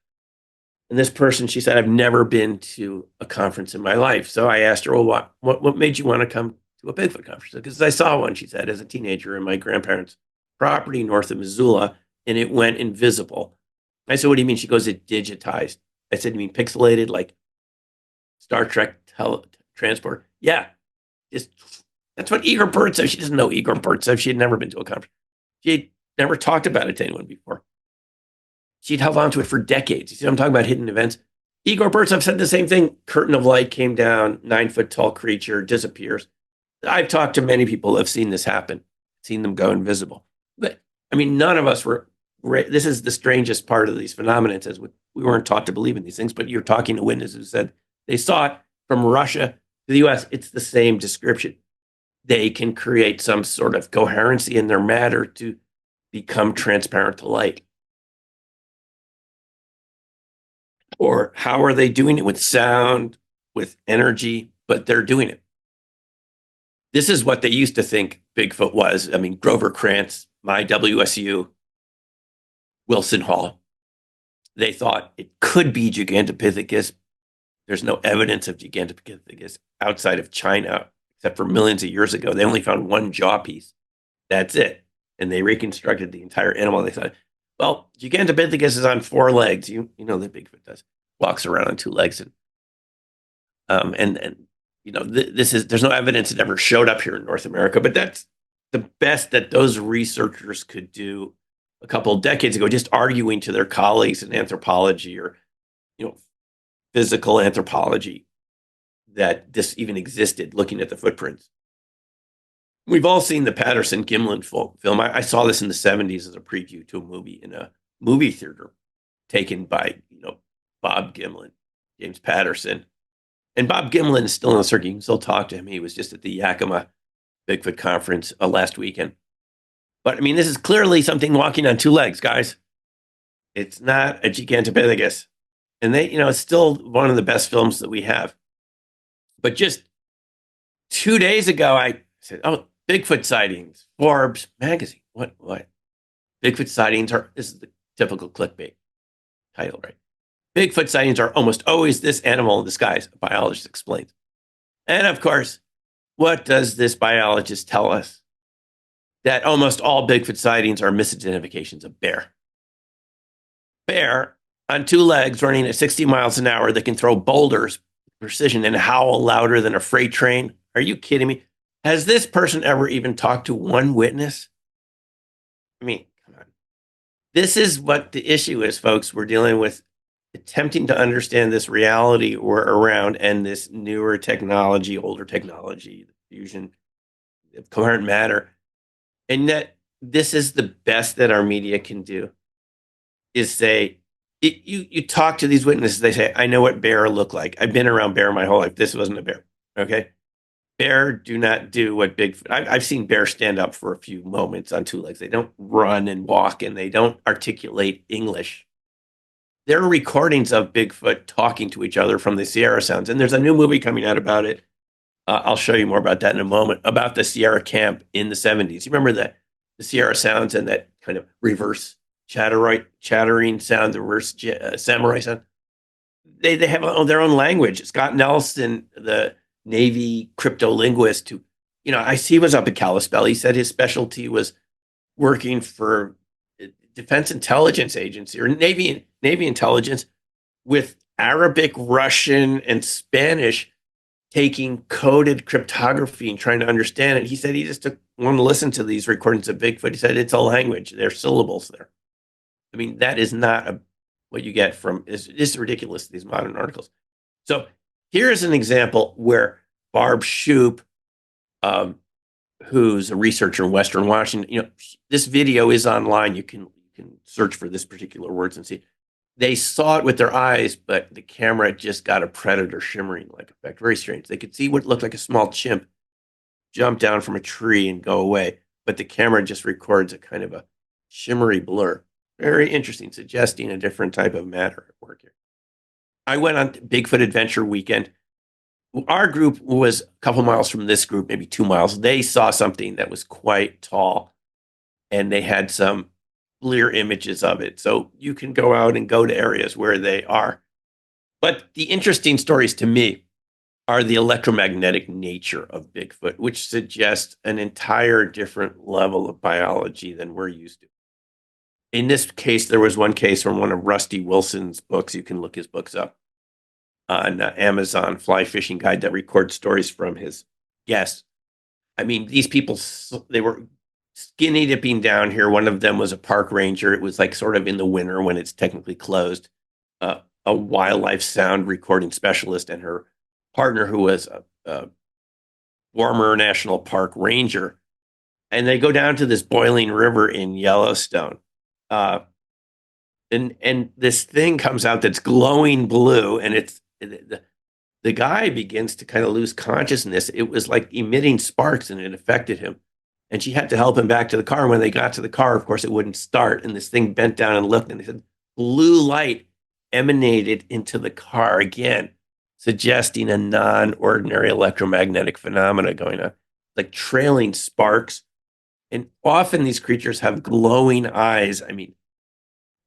And this person, she said, I've never been to a conference in my life. So I asked her, well, what made you want to come to a Bigfoot conference? Because I saw one, she said, as a teenager in my grandparents' property north of Missoula, and it went invisible. I said, what do you mean? She goes, it digitized. I said, you mean pixelated, like Star Trek transport? Yeah. That's what Igor Burtsev, she doesn't know Igor Burtsev. She had never been to a conference. She had never talked about it to anyone before. She'd held on to it for decades. You see what I'm talking about, hidden events? Igor Burtsev said the same thing. Curtain of light came down, 9-foot tall creature, disappears. I've talked to many people who have seen this happen, seen them go invisible. But I mean, none of us were. This is the strangest part of these phenomena. It says we weren't taught to believe in these things, but you're talking to witnesses who said they saw it from Russia to the U.S. It's the same description. They can create some sort of coherency in their matter to become transparent to light. Or how are they doing it with sound, with energy? But they're doing it. This is what they used to think Bigfoot was. I mean, Grover Krantz, my WSU, Wilson Hall. They thought it could be Gigantopithecus. There's no evidence of Gigantopithecus outside of China, except for millions of years ago. They only found one jaw piece. That's it. And they reconstructed the entire animal. They thought, well, Gigantopithecus is on 4 legs. You know that Bigfoot does. Walks around on 2 legs. And you know, there's no evidence it ever showed up here in North America, but that's the best that those researchers could do a couple of decades ago, just arguing to their colleagues in anthropology or, you know, physical anthropology that this even existed, looking at the footprints. We've all seen the Patterson-Gimlin film. I saw this in the 70s as a preview to a movie in a movie theater taken by, you know, Bob Gimlin, James Patterson. And Bob Gimlin is still on the circuit. You can still talk to him. He was just at the Yakima Bigfoot conference last weekend. But I mean, this is clearly something walking on 2 legs, guys. It's not a Gigantopithecus. And they, you know, it's still one of the best films that we have. But just 2 days ago, I said, oh, Bigfoot sightings, Orbs magazine. What? Bigfoot sightings this is the typical clickbait title, right? Bigfoot sightings are almost always this animal in disguise, a biologist explains. And of course, what does this biologist tell us? That almost all Bigfoot sightings are misidentifications of bear. Bear on 2 legs running at 60 miles an hour that can throw boulders with precision and howl louder than a freight train. Are you kidding me? Has this person ever even talked to one witness? I mean, come on. This is what the issue is, folks. We're dealing with attempting to understand this reality we're around and this newer technology, older technology, the fusion of coherent matter. And that this is the best that our media can do is say, you talk to these witnesses, they say, I know what bear look like. I've been around bear my whole life. This wasn't a bear. Okay. Bear do not do what Bigfoot. I've seen bear stand up for a few moments on 2 legs. They don't run and walk and they don't articulate English. There are recordings of Bigfoot talking to each other from the Sierra Sounds. And there's a new movie coming out about it. I'll show you more about that in a moment, about the Sierra Camp in the 70s. You remember the Sierra Sounds and that kind of reverse chattering sound, the reverse samurai sound? They have their own language. Scott Nelson, the Navy cryptolinguist, who, you know, he was up at Kalispell. He said his specialty was working for Defense Intelligence Agency or Navy intelligence with Arabic, Russian, and Spanish, taking coded cryptography and trying to understand it. He said he just wanted to listen to these recordings of Bigfoot. He said it's a language. There are syllables there. I mean, that is not what you get from, it's ridiculous, these modern articles. So here's an example where Barb Shoup, who's a researcher in Western Washington, you know, this video is online. You can search for this particular words and see. They saw it with their eyes, but the camera just got a predator shimmering like effect. Very strange. They could see what looked like a small chimp jump down from a tree and go away, but the camera just records a kind of a shimmery blur. Very interesting, suggesting a different type of matter at work here. I went on Bigfoot Adventure Weekend. Our group was a couple miles from this group, maybe 2 miles. They saw something that was quite tall, and they had some clear images of it. So you can go out and go to areas where they are. But the interesting stories to me are the electromagnetic nature of Bigfoot, which suggests an entire different level of biology than we're used to. In this case, there was one case from one of Rusty Wilson's books. You can look his books up on Amazon, Fly Fishing Guide, that records stories from his guests. I mean, these people, they were skinny dipping down here. One of them was a park ranger. It was like sort of in the winter when it's technically closed. A wildlife sound recording specialist and her partner, who was a former national park ranger. and they go down to this boiling river in Yellowstone. And this thing comes out that's glowing blue, and the guy begins to kind of lose consciousness. It was like emitting sparks, and it affected him. And she had to help him back to the car. And when they got to the car, of course, it wouldn't start. And this thing bent down and looked, and they said blue light emanated into the car again, suggesting a non-ordinary electromagnetic phenomena going on, like trailing sparks. And often these creatures have glowing eyes. I mean,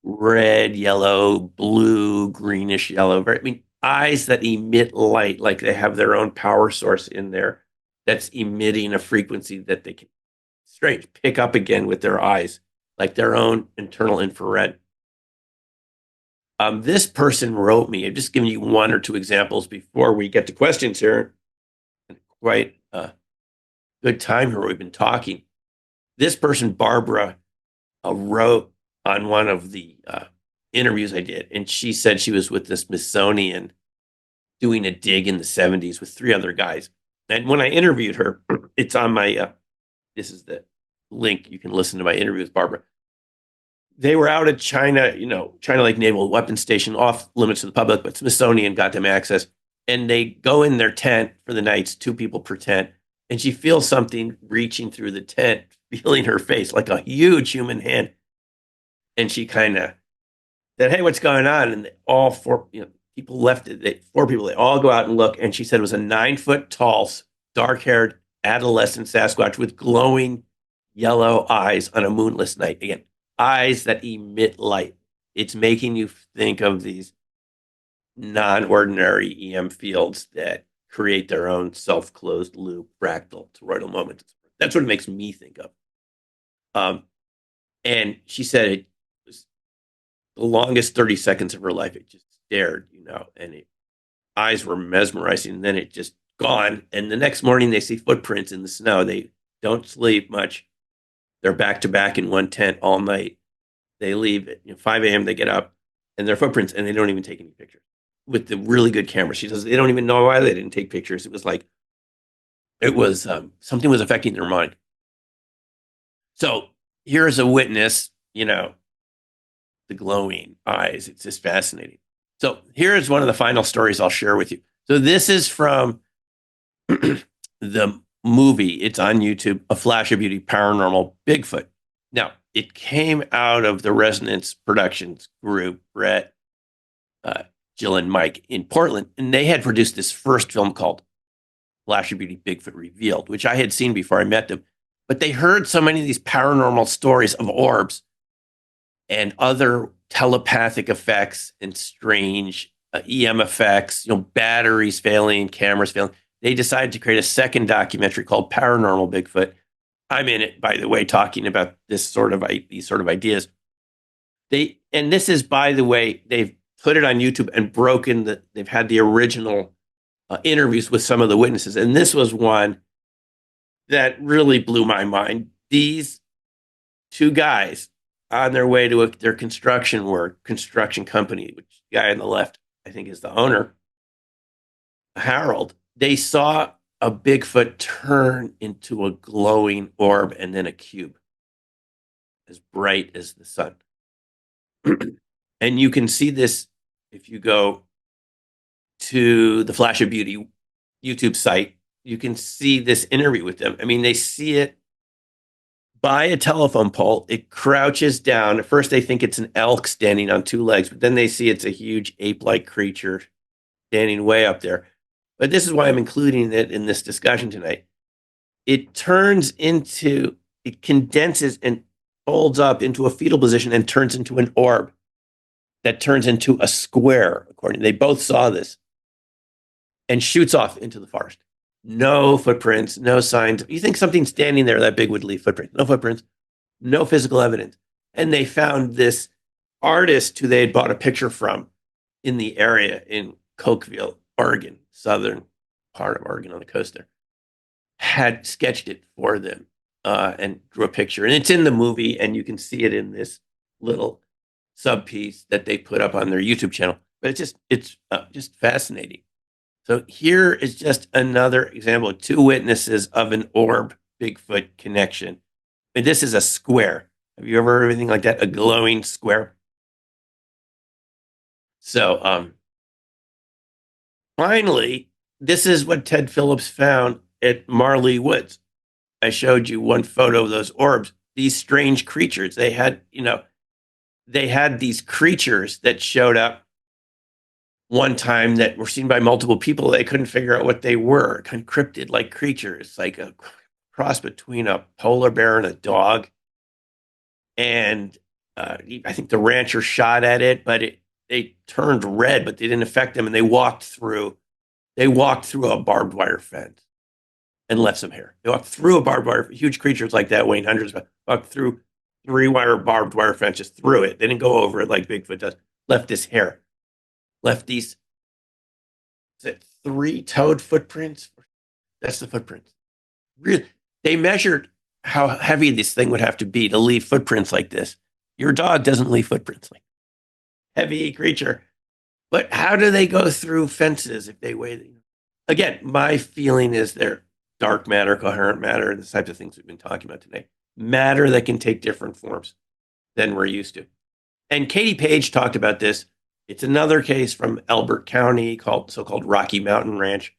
red, yellow, blue, greenish yellow. I mean, eyes that emit light, like they have their own power source in there that's emitting a frequency that they can, strange, pick up again with their eyes, like their own internal infrared. This person wrote me, I've just given you one or two examples before we get to questions here. Quite a good time here we've been talking. This person, Barbara, wrote on one of the interviews I did, and she said she was with the Smithsonian doing a dig in the 70s with 3 other guys. And when I interviewed her, it's on my, this is the link, you can listen to my interview with Barbara. They were out at China, China Lake Naval Weapons Station, off limits to the public, but Smithsonian got them access. And they go in their tent for the nights, 2 people per tent. And she feels something reaching through the tent, feeling her face like a huge human hand. And she kind of said, "Hey, what's going on?" And all 4 people left it. 4 people, they all go out and look. And she said it was a 9-foot tall, dark-haired adolescent Sasquatch with glowing yellow eyes on a moonless night. Again, eyes that emit light. It's making you think of these non-ordinary EM fields that create their own self-closed loop fractal toroidal moment. That's what it makes me think of. And she said it was the longest 30 seconds of her life. It just stared, and eyes were mesmerizing, and then it just gone. And the next morning they see footprints in the snow. They don't sleep much. They're back to back in one tent all night. They leave at 5 a.m. They get up, and their footprints, and they don't even take any pictures with the really good camera. She says they don't even know why they didn't take pictures. It was like something was affecting their mind. So here's a witness, the glowing eyes. It's just fascinating. So here's one of the final stories I'll share with you. So this is from the movie. It's on YouTube, A Flash of Beauty, Paranormal Bigfoot. Now, it came out of the Resonance Productions group, Brett, Jill, and Mike in Portland, and they had produced this first film called Flash of Beauty, Bigfoot Revealed, which I had seen before I met them. But they heard so many of these paranormal stories of orbs and other telepathic effects and strange EM effects, batteries failing, cameras failing. They decided to create a second documentary called Paranormal Bigfoot. I'm in it, by the way, talking about these sort of ideas. And this is, by the way, they've put it on YouTube and they've had the original interviews with some of the witnesses. And this was one that really blew my mind. These 2 guys on their way to their construction company, which the guy on the left, I think, is the owner, Harold, they saw a Bigfoot turn into a glowing orb and then a cube as bright as the sun. And you can see this if you go to the Flash of Beauty YouTube site. You can see this interview with them. I mean, they see it by a telephone pole. It crouches down. At first, they think it's an elk standing on 2 legs, but then they see it's a huge ape-like creature standing way up there. But this is why I'm including it in this discussion tonight. It condenses and folds up into a fetal position and turns into an orb that turns into a square, they both saw this, and shoots off into the forest. No footprints, no signs. You think something standing there that big would leave footprints. No footprints, no physical evidence. And they found this artist who they had bought a picture from in the area in Cokeville, Oregon, southern part of Oregon on the coast there, had sketched it for them and drew a picture. And it's in the movie, and you can see it in this little sub piece that they put up on their YouTube channel. But it's just fascinating. So here is just another example of 2 witnesses of an orb Bigfoot connection. mean, this is a square. Have you ever heard anything like that? A glowing square? So, finally, this is what Ted Phillips found at Marley Woods. I showed you one photo of those orbs, these strange creatures. They had, they had these creatures that showed up one time that were seen by multiple people. They couldn't figure out what they were, kind of cryptid-like creatures, like a cross between a polar bear and a dog. And I think the rancher shot at it, but they turned red, but they didn't affect them. And they walked through a barbed wire fence and left some hair. They walked through a barbed wire, huge creatures like that weighing hundreds, but walked through 3-wire barbed wire fence, just through it. They didn't go over it like Bigfoot does. Left this hair. Left these 3-toed footprints. That's the footprints. Really, they measured how heavy this thing would have to be to leave footprints like this. Your dog doesn't leave footprints like heavy creature. But how do they go through fences if they weigh? Again, my feeling is they're dark matter, coherent matter, the types of things we've been talking about today. Matter that can take different forms than we're used to. And Katie Page talked about this. It's another case from Elbert County called so-called Rocky Mountain Ranch.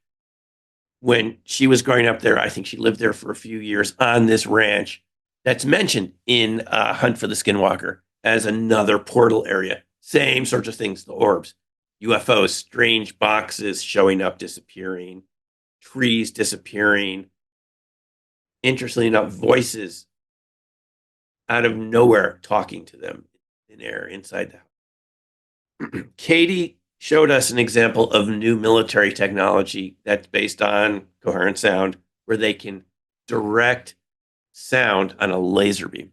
When she was growing up there, I think she lived there for a few years on this ranch that's mentioned in Hunt for the Skinwalker as another portal area. Same sorts of things, the orbs, UFOs, strange boxes showing up, disappearing, trees disappearing. Interestingly enough, voices out of nowhere talking to them in air inside the house. Katie showed us an example of new military technology that's based on coherent sound, where they can direct sound on a laser beam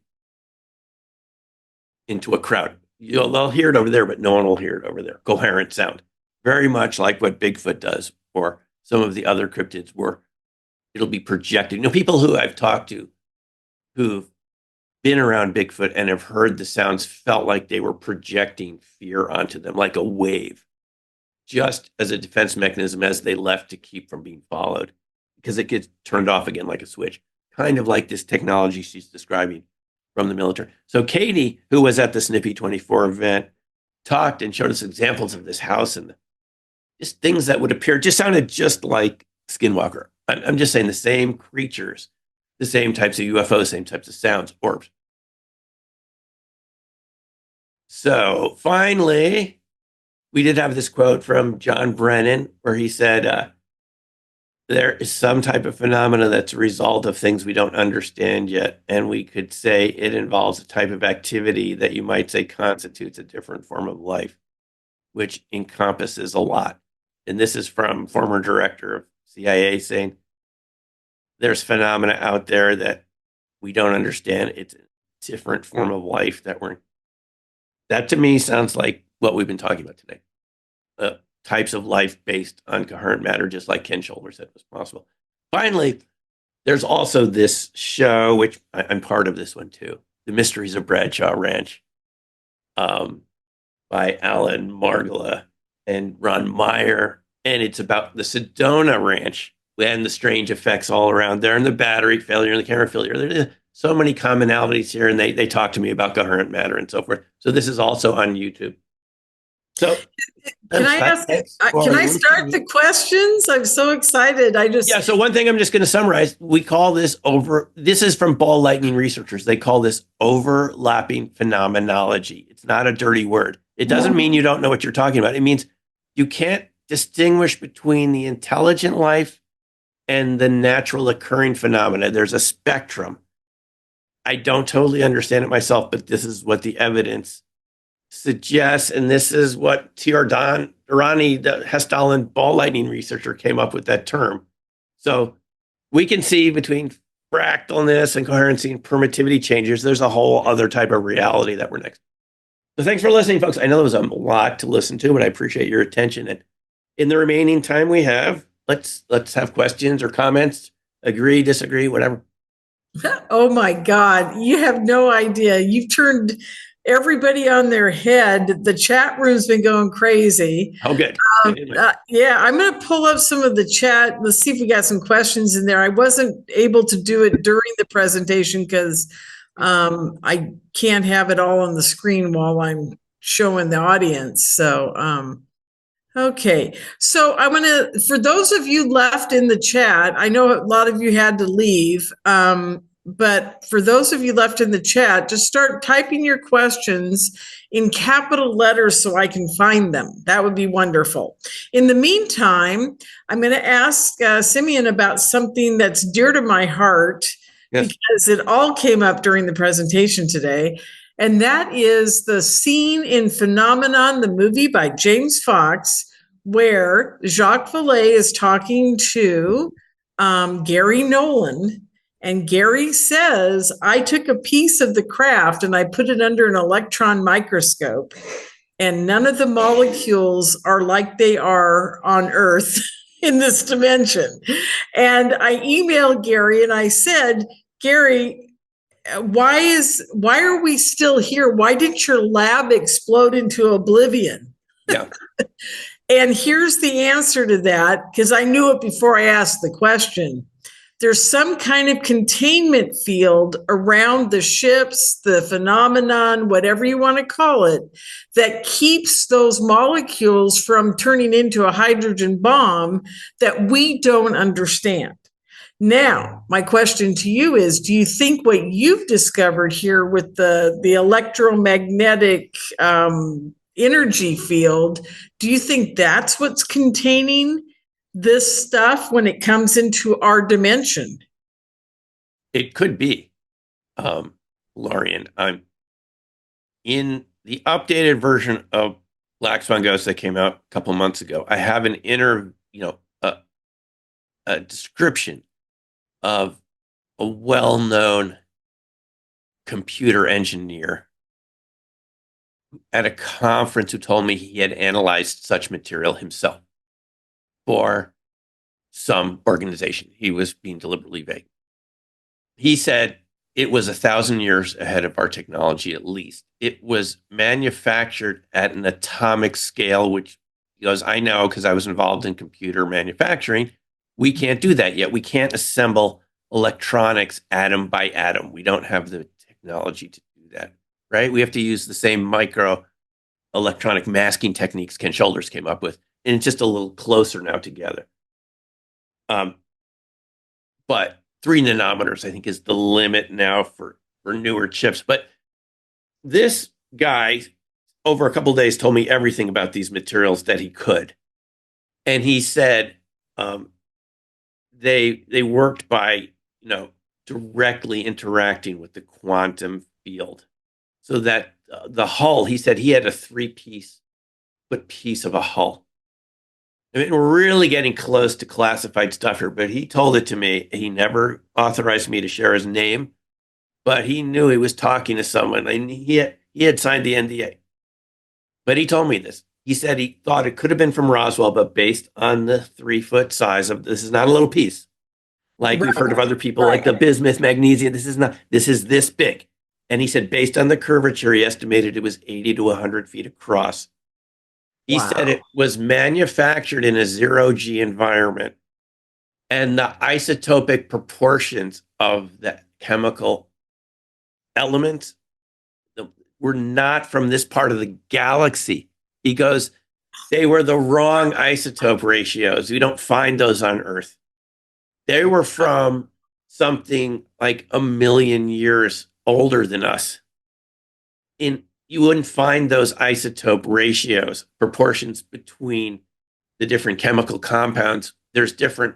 into a crowd. They'll hear it over there, but no one will hear it over there. Coherent sound. Very much like what Bigfoot does, or some of the other cryptids, where it'll be projected. People who I've talked to who've been around Bigfoot and have heard the sounds felt like they were projecting fear onto them, like a wave, just as a defense mechanism as they left to keep from being followed, because it gets turned off again like a switch, kind of like this technology she's describing from the military. So Katie, who was at the Snippy 24 event, talked and showed us examples of this house and just things that would appear, just sounded just like Skinwalker. I'm just saying the same creatures, the same types of UFOs, same types of sounds, orbs. So finally, we did have this quote from John Brennan where he said, there is some type of phenomena that's a result of things we don't understand yet. And we could say it involves a type of activity that you might say constitutes a different form of life, which encompasses a lot. And this is from former director of CIA saying, there's phenomena out there that we don't understand. It's a different form of life that to me sounds like what we've been talking about today. Types of life based on coherent matter, just like Ken Shoulder said was possible. Finally, there's also this show, which I'm part of this one too, The Mysteries of Bradshaw Ranch, by Alan Margula and Ron Meyer. And it's about the Sedona Ranch and the strange effects all around there, and the battery failure and the camera failure. There's so many commonalities here, and they talk to me about coherent matter and so forth. So this is also on YouTube. So can I start the questions? I'm so excited. So one thing I'm just going to summarize. We call this this is from ball lightning researchers. They call this overlapping phenomenology. It's not a dirty word. It doesn't mean you don't know what you're talking about. It means you can't distinguish between the intelligent life and the natural occurring phenomena. There's a spectrum. I don't totally understand it myself, but this is what the evidence suggests, and this is what T.R. Durrani, the Hessdalen ball lightning researcher, came up with that term. So we can see between fractalness and coherency and permittivity changes, there's a whole other type of reality that we're next. So thanks for listening, folks. I know there was a lot to listen to, but I appreciate your attention. And in the remaining time we have, let's have questions or comments, agree, disagree, whatever. Oh my God, you have no idea. You've turned everybody on their head. The chat room's been going crazy. Oh, good. Yeah, I'm going to pull up some of the chat. Let's see if we got some questions in there. I wasn't able to do it during the presentation because I can't have it all on the screen while I'm showing the audience. So, okay. So I'm going to, for those of you left in the chat, I know a lot of you had to leave. But for those of you left in the chat, just start typing your questions in capital letters so I can find them. That would be wonderful. In the meantime, I'm going to ask Simeon about something that's dear to my heart. Yes. Because it all came up during the presentation today. And that is the scene in Phenomenon, the movie by James Fox, where Jacques Vallée is talking to Gary Nolan. And Gary says, I took a piece of the craft and I put it under an electron microscope, and none of the molecules are like they are on Earth in this dimension. And I emailed Gary and I said, Gary, why are we still here? Why didn't your lab explode into oblivion? Yeah. And here's the answer to that, because I knew it before I asked the question. There's some kind of containment field around the ships, the phenomenon, whatever you want to call it, that keeps those molecules from turning into a hydrogen bomb that we don't understand. Now, my question to you is, do you think what you've discovered here with the electromagnetic energy field, do you think that's what's containing this stuff when it comes into our dimension? It could be, Lorian. I'm in the updated version of Black Swan Ghost that came out a couple months ago. I have an a description of a well-known computer engineer at a conference who told me he had analyzed such material himself for some organization. He was being deliberately vague. He said it was 1,000 years ahead of our technology, at least. It was manufactured at an atomic scale, which, because I know, because I was involved in computer manufacturing, we can't do that yet. We can't assemble electronics atom by atom. We don't have the technology to do that, right? We have to use the same micro electronic masking techniques Ken Shoulders came up with, and it's just a little closer now together. But 3 nanometers, I think, is the limit now for newer chips. But this guy, over a couple of days, told me everything about these materials that he could. And he said they worked by, directly interacting with the quantum field. So that the hull, he said he had a 3-piece piece of a hull. I mean, we're really getting close to classified stuff here, but he told it to me. He never authorized me to share his name, but he knew he was talking to someone, and he had signed the NDA. But he told me this. He said he thought it could have been from Roswell, but based on the 3-foot size of, this is not a little piece. Like we've heard of other people like the bismuth, magnesium. This is this big. And he said, based on the curvature, he estimated it was 80 to 100 feet across. He said it was manufactured in a 0G environment, and the isotopic proportions of the chemical elements were not from this part of the galaxy. He goes, they were the wrong isotope ratios. We don't find those on Earth. They were from something like 1 million years older than us. You wouldn't find those isotope ratios, proportions between the different chemical compounds. There's different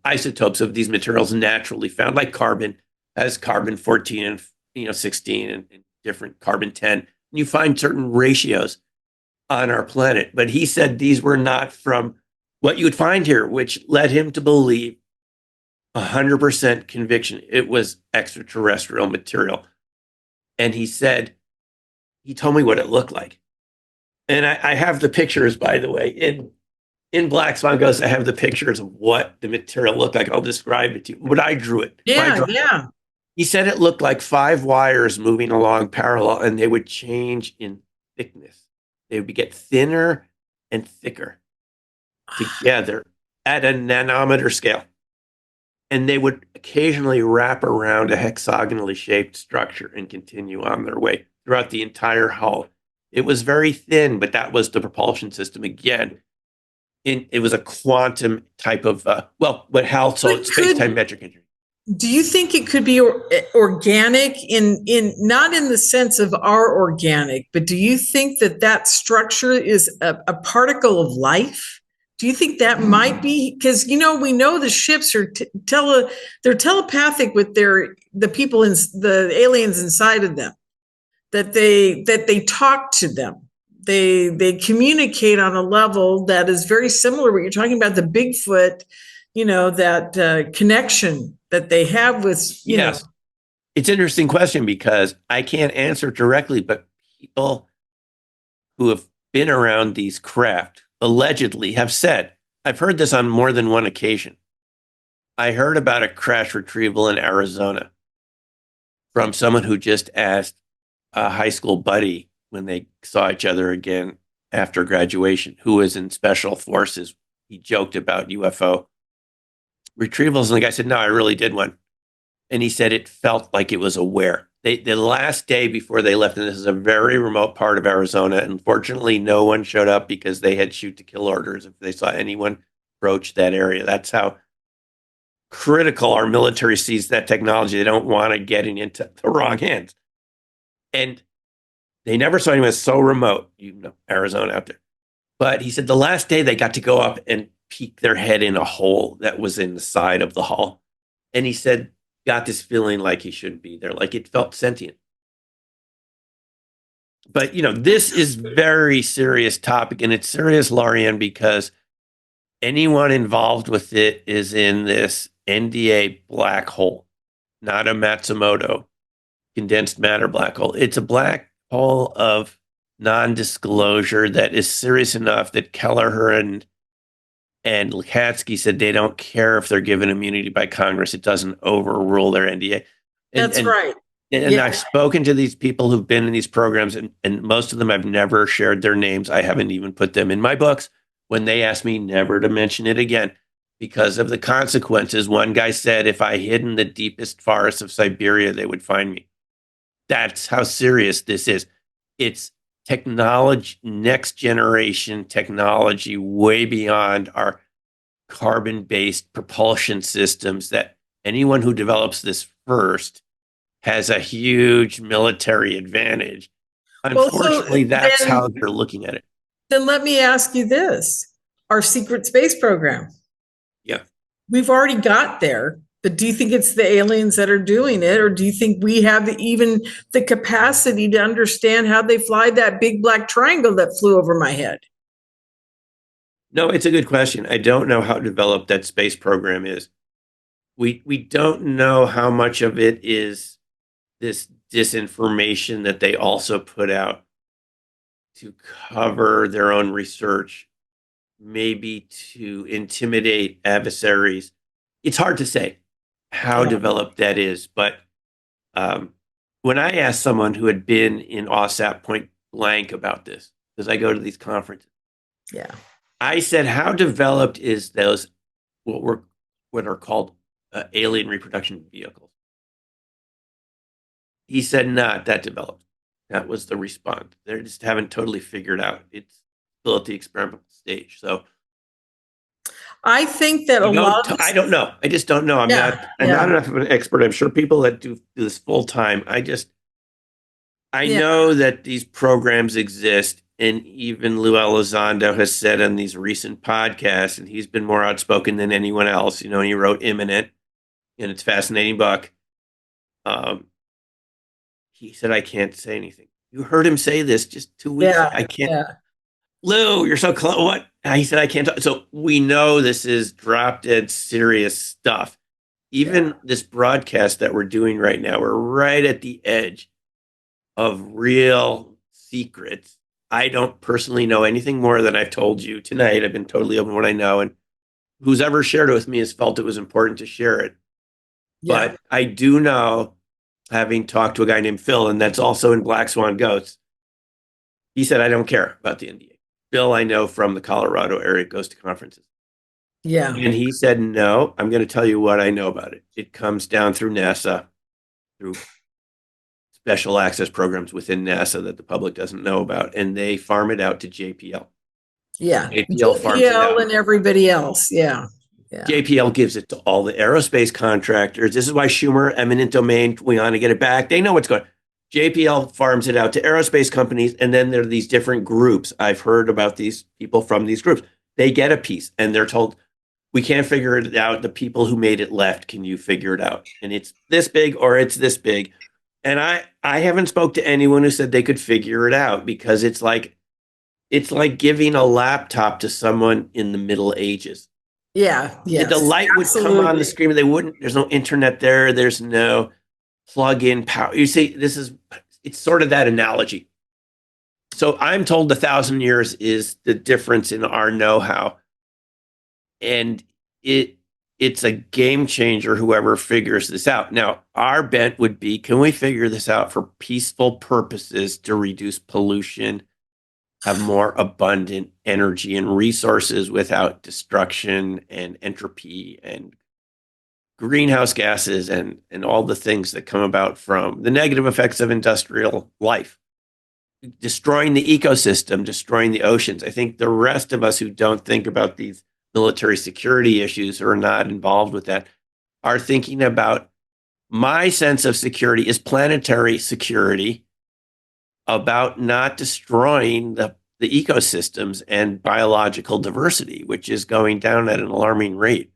isotopes of these materials naturally found, like carbon has carbon 14 and 16 and different carbon 10. And you find certain ratios on our planet. But he said these were not from what you would find here, which led him to believe 100% conviction it was extraterrestrial material. And he said, he told me what it looked like. And I have the pictures, by the way. In Black Swan Ghost, I have the pictures of what the material looked like. I'll describe it to you. But I drew it. Yeah. He said it looked like 5 wires moving along parallel, and they would change in thickness. They would get thinner and thicker together at a nanometer scale. and they would occasionally wrap around a hexagonally shaped structure and continue on their way throughout the entire hull. It was very thin, but that was the propulsion system again. It was a quantum type of, what Hal called space-time metric engineering. Do you think it could be organic in not in the sense of our organic, but do you think that structure is a particle of life? Do you think that might be, because we know the ships are they're telepathic with the people in the aliens inside of them, that they talk to them. They communicate on a level that is very similar. What you're talking about, the Bigfoot, that connection that they have with, Yes. It's an interesting question because I can't answer directly, but people who have been around these craft allegedly have said, I've heard this on more than one occasion. I heard about a crash retrieval in Arizona from someone who just asked a high school buddy when they saw each other again after graduation, who was in special forces. He joked about UFO retrievals, and the guy said, no, I really did one. And he said it felt like it was aware. The last day before they left, and this is a very remote part of Arizona, unfortunately, no one showed up because they had shoot to kill orders if they saw anyone approach that area. That's how critical our military sees that technology. They don't want it getting into the wrong hands. And they never saw anyone so remote, Arizona out there. But he said the last day they got to go up and peek their head in a hole that was in the side of the hull. And he said, got this feeling like he shouldn't be there, like it felt sentient. But, this is very serious topic, and it's serious, Lorianne, because anyone involved with it is in this NDA black hole, not a Matsumoto condensed matter black hole. It's a black hole of non-disclosure that is serious enough that Kelleher and Lukatsky said they don't care if they're given immunity by Congress. It doesn't overrule their NDA. That's right. And I've spoken to these people who've been in these programs, and most of them I've never shared their names. I haven't even put them in my books when they asked me never to mention it again because of the consequences. One guy said, if I hid in the deepest forests of Siberia, they would find me. That's how serious this is. It's technology, next generation technology, way beyond our carbon-based propulsion systems, that anyone who develops this first has a huge military advantage. Unfortunately, that's how they're looking at it. Then let me ask you this. Our secret space program. Yeah. We've already got there. But do you think it's the aliens that are doing it? Or do you think we have even the capacity to understand how they fly that big black triangle that flew over my head? No, it's a good question. I don't know how developed that space program is. We don't know how much of it is this disinformation that they also put out to cover their own research, maybe to intimidate adversaries. It's hard to say how developed that is, but when I asked someone who had been in OSAP point blank about this, because I go to these conferences, I said, how developed is those what are called alien reproduction vehicles? He said, not that developed. That was the response. They just haven't totally figured out. It's still at the experimental stage. So I think that I don't know. I just don't know. I'm not enough of an expert. I'm sure people that do this full time. I know that these programs exist, and even Lou Elizondo has said on these recent podcasts, and he's been more outspoken than anyone else. He wrote Imminent, and it's a fascinating book. He said, I can't say anything. You heard him say this just 2 weeks ago. I can't. Yeah. Lou, you're so close. What? He said, I can't talk. So we know this is drop dead serious stuff. Even this broadcast that we're doing right now, we're right at the edge of real secrets. I don't personally know anything more than I've told you tonight. I've been totally open what I know. And who's ever shared it with me has felt it was important to share it. Yeah. But I do know, having talked to a guy named Phil, and that's also in Black Swan Ghosts, he said, I don't care about the NDA. Bill, I know from the Colorado area, goes to conferences. Yeah. And he said, no, I'm going to tell you what I know about it. It comes down through NASA, through special access programs within NASA that the public doesn't know about, and they farm it out to JPL. Yeah. JPL farms it out. and everybody else. Yeah. Yeah. JPL gives it to all the aerospace contractors. This is why Schumer, eminent domain, we want to get it back. They know what's going on. JPL farms it out to aerospace companies, and then there are these different groups. I've heard about these people from these groups. They get a piece, and they're told, we can't figure it out. The people who made it left, can you figure it out? And it's this big or it's this big. And I haven't spoke to anyone who said they could figure it out, because it's like giving a laptop to someone in the Middle Ages. Yeah. Yes, the light would come on the screen, but they wouldn't. There's no internet there. There's no plug-in power. You see, it's sort of that analogy. So I'm told 1,000 years is the difference in our know-how, and it's a game changer. Whoever figures this out. Now, our bent would be: can we figure this out for peaceful purposes to reduce pollution, have more abundant energy and resources without destruction and entropy and greenhouse gases and all the things that come about from the negative effects of industrial life, destroying the ecosystem, destroying the oceans. I think the rest of us who don't think about these military security issues, or are not involved with that, are thinking about, my sense of security is planetary security, about not destroying the ecosystems and biological diversity, which is going down at an alarming rate.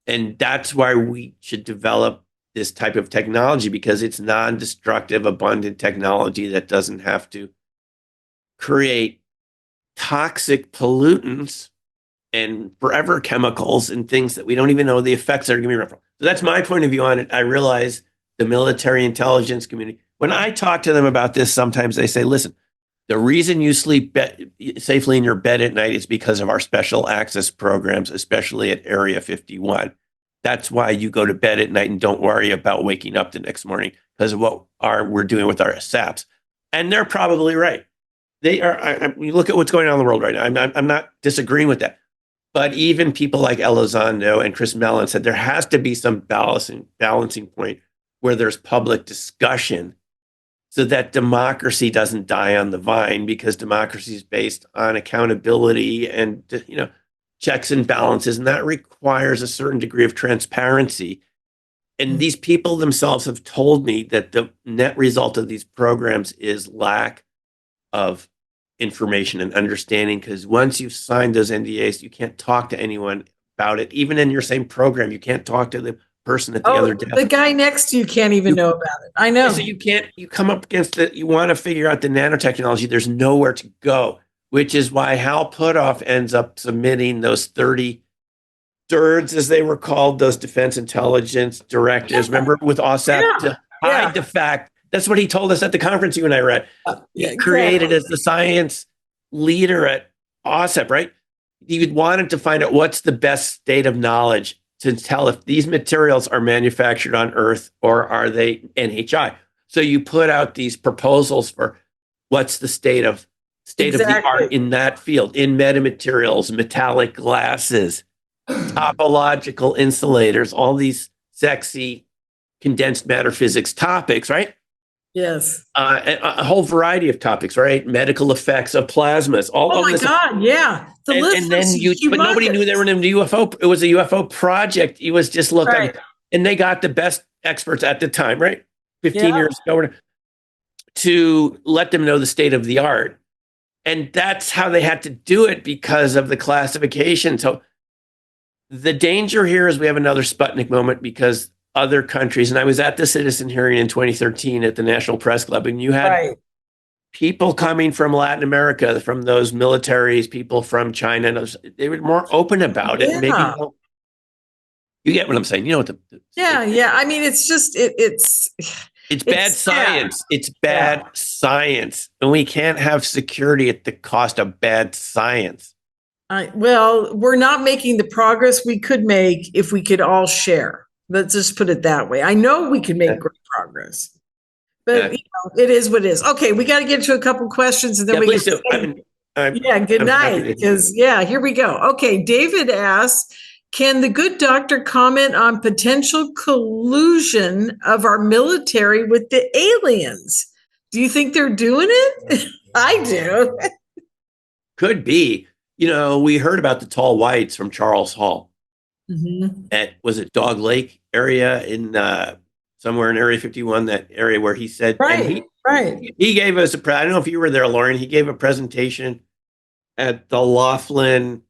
And that's why we should develop this type of technology, because it's non-destructive, abundant technology that doesn't have to create toxic pollutants and forever chemicals and things that we don't even know the effects that are going to be from. So that's my point of view on it. I realize the military intelligence community, when I talk to them about this, sometimes they say, listen, the reason you sleep safely in your bed at night is because of our special access programs, especially at Area 51. That's why you go to bed at night and don't worry about waking up the next morning, because of what we're doing with our SAPs. And they're probably right. They are. You look at what's going on in the world right now. I'm not disagreeing with that. But even people like Elizondo and Chris Mellon said there has to be some balancing point where there's public discussion, so that democracy doesn't die on the vine, because democracy is based on accountability and, checks and balances, and that requires a certain degree of transparency. And these people themselves have told me that the net result of these programs is lack of information and understanding, because once you've signed those NDAs, you can't talk to anyone about it. Even in your same program, you can't talk to the person at the other desk. The guy next to you can't even know about it. I know. So you come up against it. You want to figure out the nanotechnology. There's nowhere to go, which is why Hal Puthoff ends up submitting those 30 DIRDs, as they were called, those defense intelligence directives. Remember, with OSAP, to hide the fact. That's what he told us at the conference you and I were at. He created as the science leader at OSAP, right? He wanted to find out what's the best state of knowledge to tell if these materials are manufactured on Earth or are they NHI. So you put out these proposals for what's the state of the art in that field, in metamaterials, metallic glasses, topological insulators, all these sexy condensed matter physics topics, right? Yes. A whole variety of topics, right? Medical effects of plasmas. Oh my God, yeah. But nobody knew they were in a UFO. It was a UFO project. It was just looked at, and they got the best experts at the time, right? 15 years ago, to let them know the state of the art. And that's how they had to do it, because of the classification. So the danger here is we have another Sputnik moment, because other countries, and I was at the citizen hearing in 2013 at the National Press Club, and you had people coming from Latin America, from those militaries, people from China, and others, they were more open about it. Maybe you get what I'm saying. You know what I mean, it's just it's bad science. It's bad science, and we can't have security at the cost of bad science. Well, we're not making the progress we could make if we could all share. Let's just put it that way. I know we can make great progress, but it is what it is. Okay, we got to get to a couple questions, and then please do. Yeah, good I'm happy night. to- Because, yeah, here we go. Okay, David asks, can the good doctor comment on potential collusion of our military with the aliens? Do you think they're doing it? I do. Could be. You know, we heard about the tall whites from Charles Hall Mhm. at, was it Dog Lake area in somewhere in Area 51, that area where he said, and Right, right. he gave us I don't know if you were there, Lauren. He gave a presentation at the Laughlin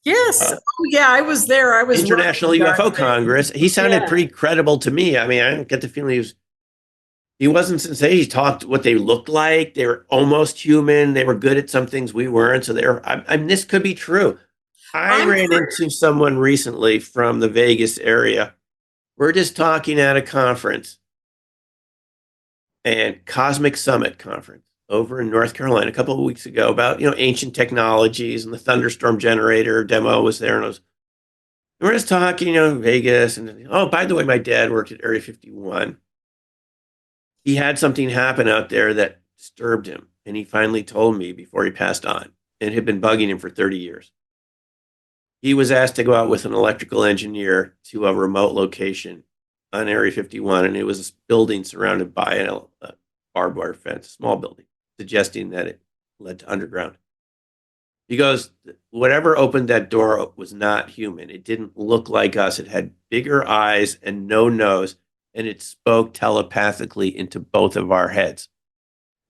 Yes. Oh, yeah, I was there. I was International running UFO that thing. Congress. He sounded Yeah. pretty credible to me. I mean, I didn't get the feeling he wasn't sincere. He talked what they looked like. They were almost human. They were good at some things we weren't. So this could be true. I ran into someone recently from the Vegas area. We're just talking at a conference, and Cosmic Summit conference over in North Carolina a couple of weeks ago, about, ancient technologies, and the thunderstorm generator demo was there. And we're just talking, Vegas. And, oh, by the way, my dad worked at Area 51. He had something happen out there that disturbed him. And he finally told me before he passed on. It had been bugging him for 30 years. He was asked to go out with an electrical engineer to a remote location on Area 51. And it was a building surrounded by a barbed wire fence, a small building, suggesting that it led to underground. He goes, whatever opened that door was not human. It didn't look like us. It had bigger eyes and no nose, and it spoke telepathically into both of our heads.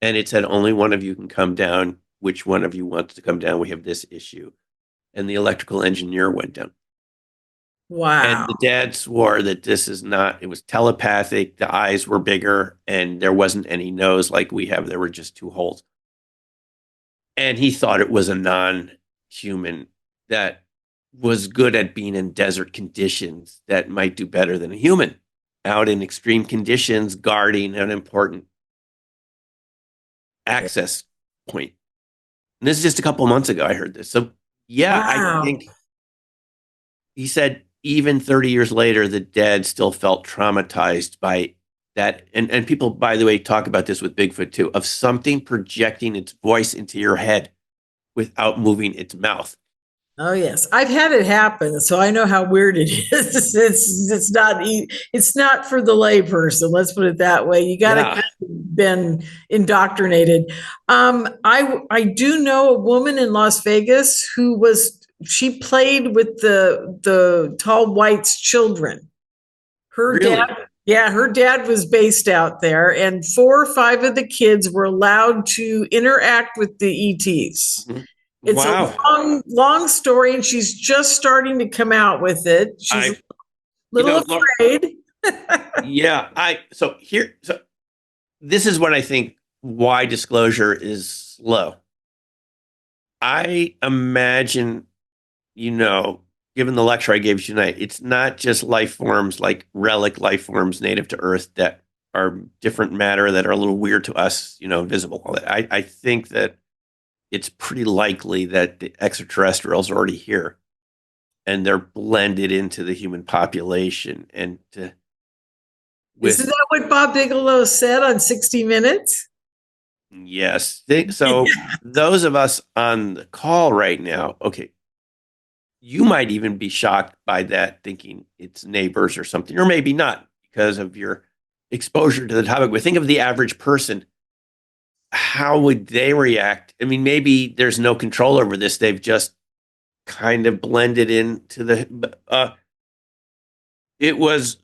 And it said, only one of you can come down. Which one of you wants to come down? We have this issue. And the electrical engineer went down. Wow. And the dad swore that this is not, it was telepathic. The eyes were bigger and there wasn't any nose like we have. There were just two holes. And he thought it was a non-human that was good at being in desert conditions that might do better than a human out in extreme conditions, guarding an important access point. And this is just a couple of months ago I heard this. So yeah, Wow. I think he said even 30 years later, the dad still felt traumatized by that. And people, by the way, talk about this with Bigfoot too, of something projecting its voice into your head without moving its mouth. Oh yes, I've had it happen, so I know how weird it is. It's not for the layperson. Let's put it that way. You got to kind of been indoctrinated. I do know a woman in Las Vegas she played with the tall white's children. Her dad. Yeah, her dad was based out there, and 4 or 5 of the kids were allowed to interact with the ETs. Mm-hmm. It's a long story, and she's just starting to come out with it. She's a little afraid. So this is what I think why disclosure is slow. I imagine, given the lecture I gave you tonight, it's not just life forms like relic life forms native to Earth that are different matter that are a little weird to us, invisible. I think that it's pretty likely that the extraterrestrials are already here and they're blended into the human population. And isn't that what Bob Bigelow said on 60 Minutes? Yes. So those of us on the call right now, okay, you might even be shocked by that, thinking it's neighbors or something, or maybe not because of your exposure to the topic. But think of the average person. How would they react? I mean, maybe there's no control over this. They've just kind of blended into the. It was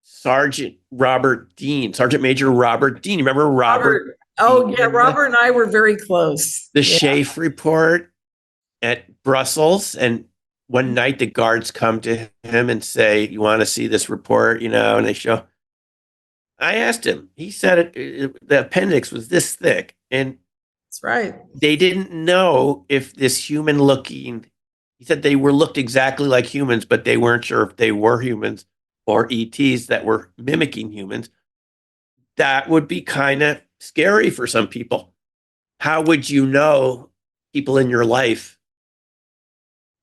Sergeant Major Robert Dean. Remember Robert? Oh, yeah. Robert and I were very close. The Schaeff report at Brussels. And one night the guards come to him and say, you want to see this report? And they show. I asked him. He said the appendix was this thick. And that's right. They didn't know if this human looking, he said they looked exactly like humans, but they weren't sure if they were humans or ETs that were mimicking humans. That would be kind of scary for some people. How would you know, people in your life,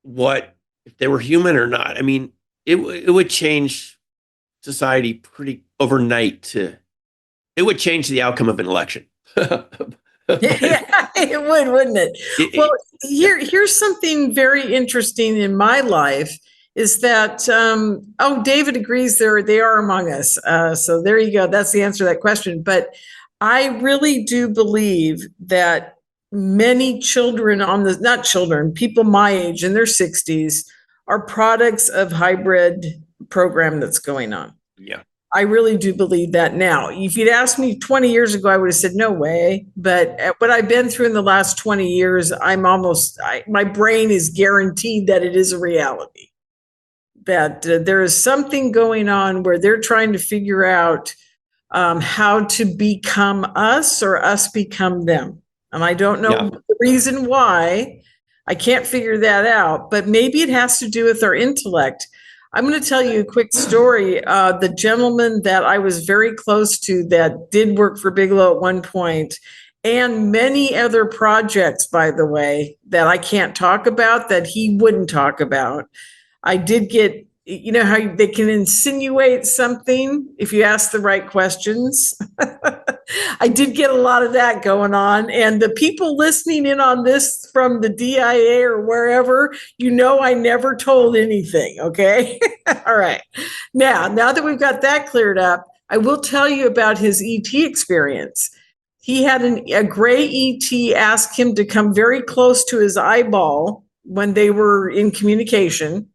if they were human or not? I mean, it would change society pretty overnight. It would change the outcome of an election. Yeah, it would, wouldn't it? Well, here's something very interesting in my life is that David agrees they are among us. So there you go. That's the answer to that question. But I really do believe that many children not children, people my age in their 60s are products of hybrid program that's going on. Yeah. I really do believe that now. If you'd asked me 20 years ago, I would have said, no way. But what I've been through in the last 20 years, my brain is guaranteed that it is a reality. That there is something going on where they're trying to figure out how to become us or us become them. And I don't know the reason why. I can't figure that out. But maybe it has to do with our intellect. I'm going to tell you a quick story. The gentleman that I was very close to that did work for Bigelow at one point, and many other projects, by the way, that I can't talk about, that he wouldn't talk about. I did get, you know how they can insinuate something if you ask the right questions. I did get a lot of that going on. And the people listening in on this from the DIA or wherever, I never told anything. Okay. All right. Now that we've got that cleared up, I will tell you about his ET experience. He had a gray ET ask him to come very close to his eyeball when they were in communication.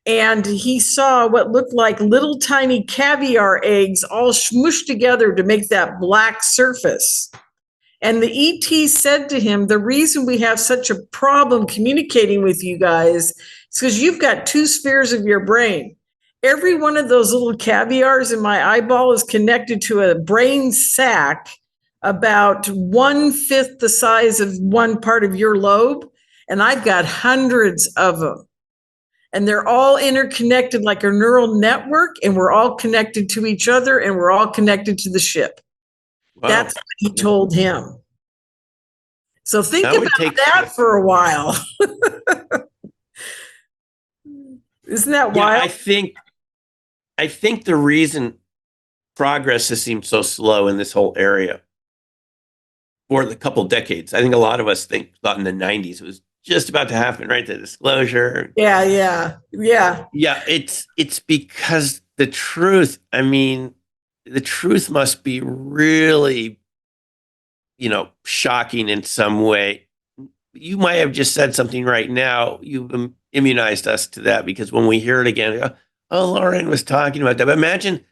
And he saw what looked like little tiny caviar eggs all smooshed together to make that black surface. And the ET said to him, the reason we have such a problem communicating with you guys is because you've got two spheres of your brain. Every one of those little caviars in my eyeball is connected to a brain sac about 1/5 the size of one part of your lobe. And I've got hundreds of them. And they're all interconnected like a neural network, and we're all connected to each other, and we're all connected to the ship. Wow. That's what he told him. So think about that for a while. Isn't that wild? I think the reason progress has seemed so slow in this whole area for the couple decades, I think a lot of us thought in the 90s it was just about to happen, right? The disclosure. Yeah. It's because the truth must be really, shocking in some way. You might have just said something right now. You've immunized us to that, because when we hear it again, Lauren was talking about that. But imagine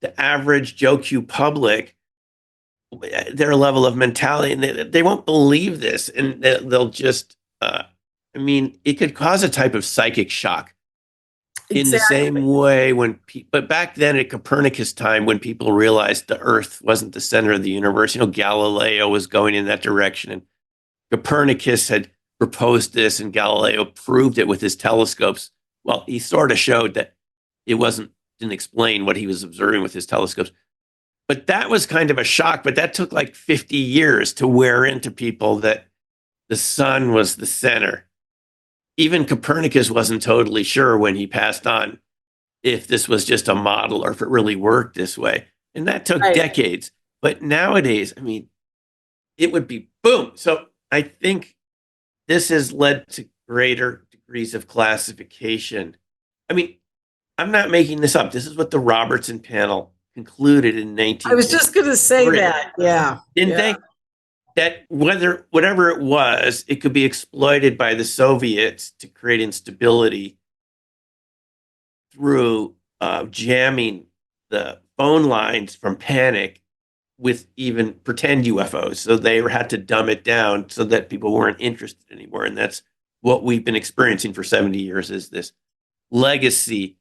the average Joe Q public, their level of mentality, and they won't believe this, and they'll just, it could cause a type of psychic shock. Exactly. In the same way but back then at Copernicus time, when people realized the Earth wasn't the center of the universe, Galileo was going in that direction, and Copernicus had proposed this, and Galileo proved it with his telescopes. Well, he sort of showed that it didn't explain what he was observing with his telescopes. But that was kind of a shock, but that took like 50 years to wear into people that the sun was the center. Even Copernicus wasn't totally sure when he passed on if this was just a model or if it really worked this way. And that took decades. But nowadays, it would be boom. So I think this has led to greater degrees of classification. I'm not making this up. This is what the Robertson panel concluded in 19. I was just going to say that. Yeah. Didn't they? That whatever it was, it could be exploited by the Soviets to create instability through jamming the phone lines from panic with even pretend UFOs. So they had to dumb it down so that people weren't interested anymore. And that's what we've been experiencing for 70 years, is this legacy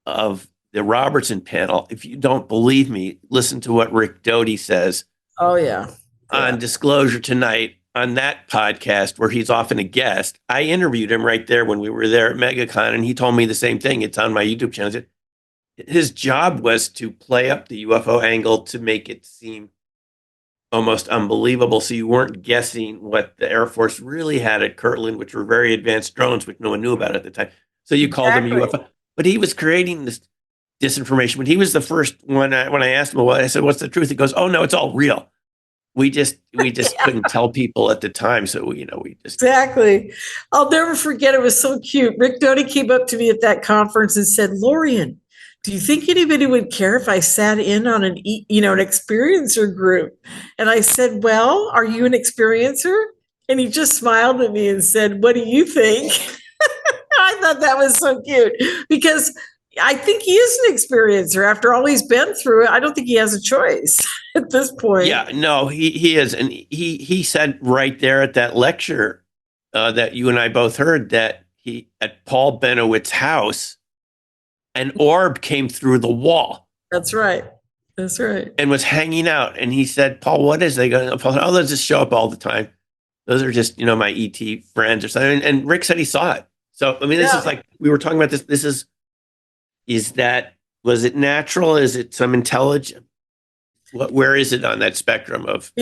of the Robertson panel. If you don't believe me, listen to what Rick Doty says. Oh, yeah. On Disclosure Tonight, on that podcast where he's often a guest. I interviewed him right there when we were there at MegaCon, and he told me the same thing. It's on my YouTube channel. His job was to play up the UFO angle to make it seem almost unbelievable, so you weren't guessing what the Air Force really had at Kirtland, which were very advanced drones, which no one knew about at the time. So you called them UFO. But he was creating this disinformation. When he was the first one, when I asked him, I said, what's the truth? He goes, oh, no, it's all real. we just couldn't tell people at the time. So we just Exactly. I'll never forget. It was so cute. Rick Doty came up to me at that conference and said, Lorian, do you think anybody would care if I sat in on an experiencer group? And I said, well, are you an experiencer? And he just smiled at me and said, what do you think? I thought that was so cute because I think he is an experiencer. After all he's been through, I don't think he has a choice at this point. Yeah, no, he is. And he said right there at that lecture that you and I both heard that he at Paul Benowitz's house, an orb came through the wall. That's right. That's right. And was hanging out. And he said, Paul, what is they going? Paul said, oh, those just show up all the time. Those are just, my ET friends or something. And Rick said he saw it. So, I mean, this is like, we were talking about this. Was it natural? Is it some intelligence? Where is it on that spectrum of?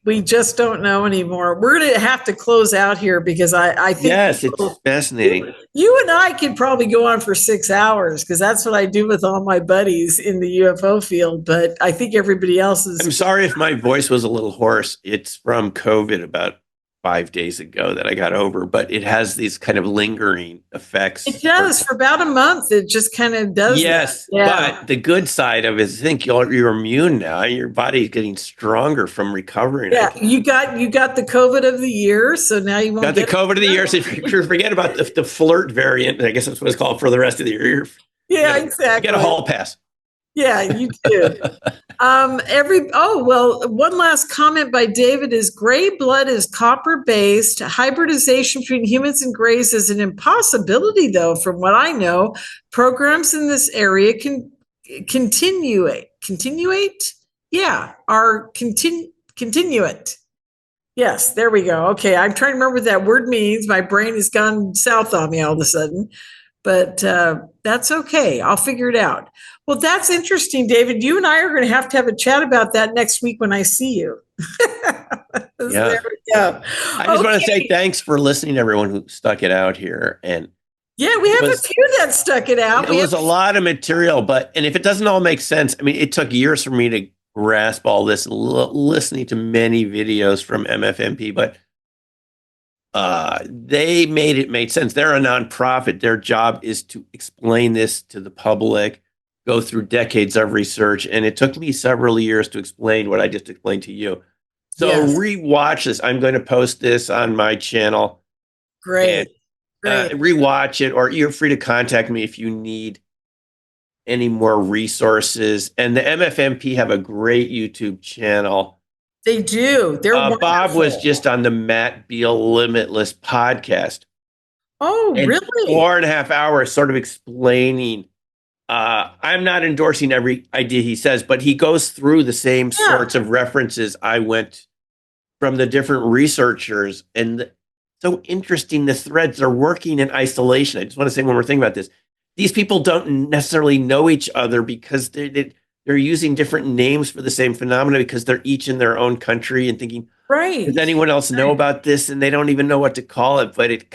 We just don't know anymore. We're going to have to close out here because I think. Yes, it's fascinating. You and I could probably go on for 6 hours because that's what I do with all my buddies in the UFO field. But I think everybody else is. I'm sorry if my voice was a little hoarse. It's from COVID about 5 days ago that I got over, but it has these kind of lingering effects. It does for about a month. It just kind of does. Yes, yeah. But the good side of it is I think you're immune now. Your body's getting stronger from recovering. Yeah, you got the COVID of the year, so now you won't got the COVID of the year. So if you forget about the flirt variant, I guess that's what it's called for the rest of the year. Exactly. You get a hall pass. Yeah, you do. One last comment by David is gray blood is copper based. Hybridization between humans and grays is an impossibility, though, from what I know. Programs in this area can continuate. Yes, there we go. Okay, I'm trying to remember what that word means. My brain has gone south on me all of a sudden. But that's okay. I'll figure it out. Well, that's interesting, David. You and I are going to have a chat about that next week when I see you. There we go. I just want to say thanks for listening to everyone who stuck it out here. And yeah, we have a few that stuck it out. It was a lot of material, and if it doesn't all make sense, I mean, it took years for me to grasp all this, listening to many videos from MFMP, but they made sense. They're a nonprofit. Their job is to explain this to the public, go through decades of research. And it took me several years to explain what I just explained to you. So rewatch this. I'm going to post this on my channel. Great. Rewatch it, or you're free to contact me if you need any more resources. And the MFMP have a great YouTube channel. They do. They're Bob was just on the Matt Beal Limitless podcast. Oh, really? 4.5 hours sort of explaining. I'm not endorsing every idea he says, but he goes through the same sorts of references I went from the different researchers. And so interesting, the threads are working in isolation. I just want to say one more thing about this. These people don't necessarily know each other because they're using different names for the same phenomena because they're each in their own country and thinking, does anyone else know about this? And they don't even know what to call it, but it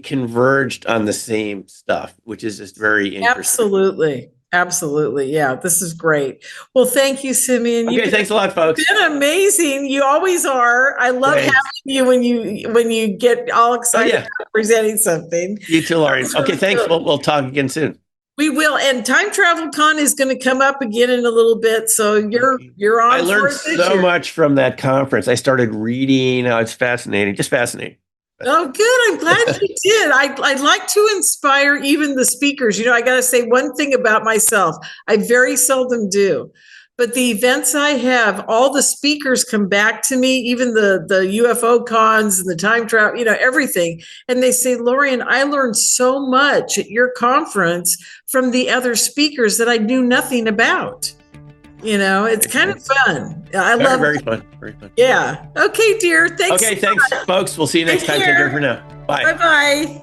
converged on the same stuff, which is just very interesting. Absolutely. Yeah, this is great. Well, thank you, Simeon. Okay, thanks a lot, folks. You've been amazing. You always are. I love having you when you get all excited about presenting something. You too, Lauren. Okay, thanks. We'll talk again soon. We will. And Time Travel Con is going to come up again in a little bit. So you're on. I learned so much from that conference. I started reading. It's fascinating. Just fascinating. Oh, good. I'm glad you did. I'd like to inspire even the speakers. I got to say one thing about myself. I very seldom do. But the events I have, all the speakers come back to me, even the UFO cons and the time travel, everything. And they say, Lorian, I learned so much at your conference from the other speakers that I knew nothing about. It's kind of fun. I love it. Very fun. Very fun. Yeah. Okay, dear. Thanks. Okay, thanks, folks. We'll see you next time. Take care for now. Bye. Bye-bye.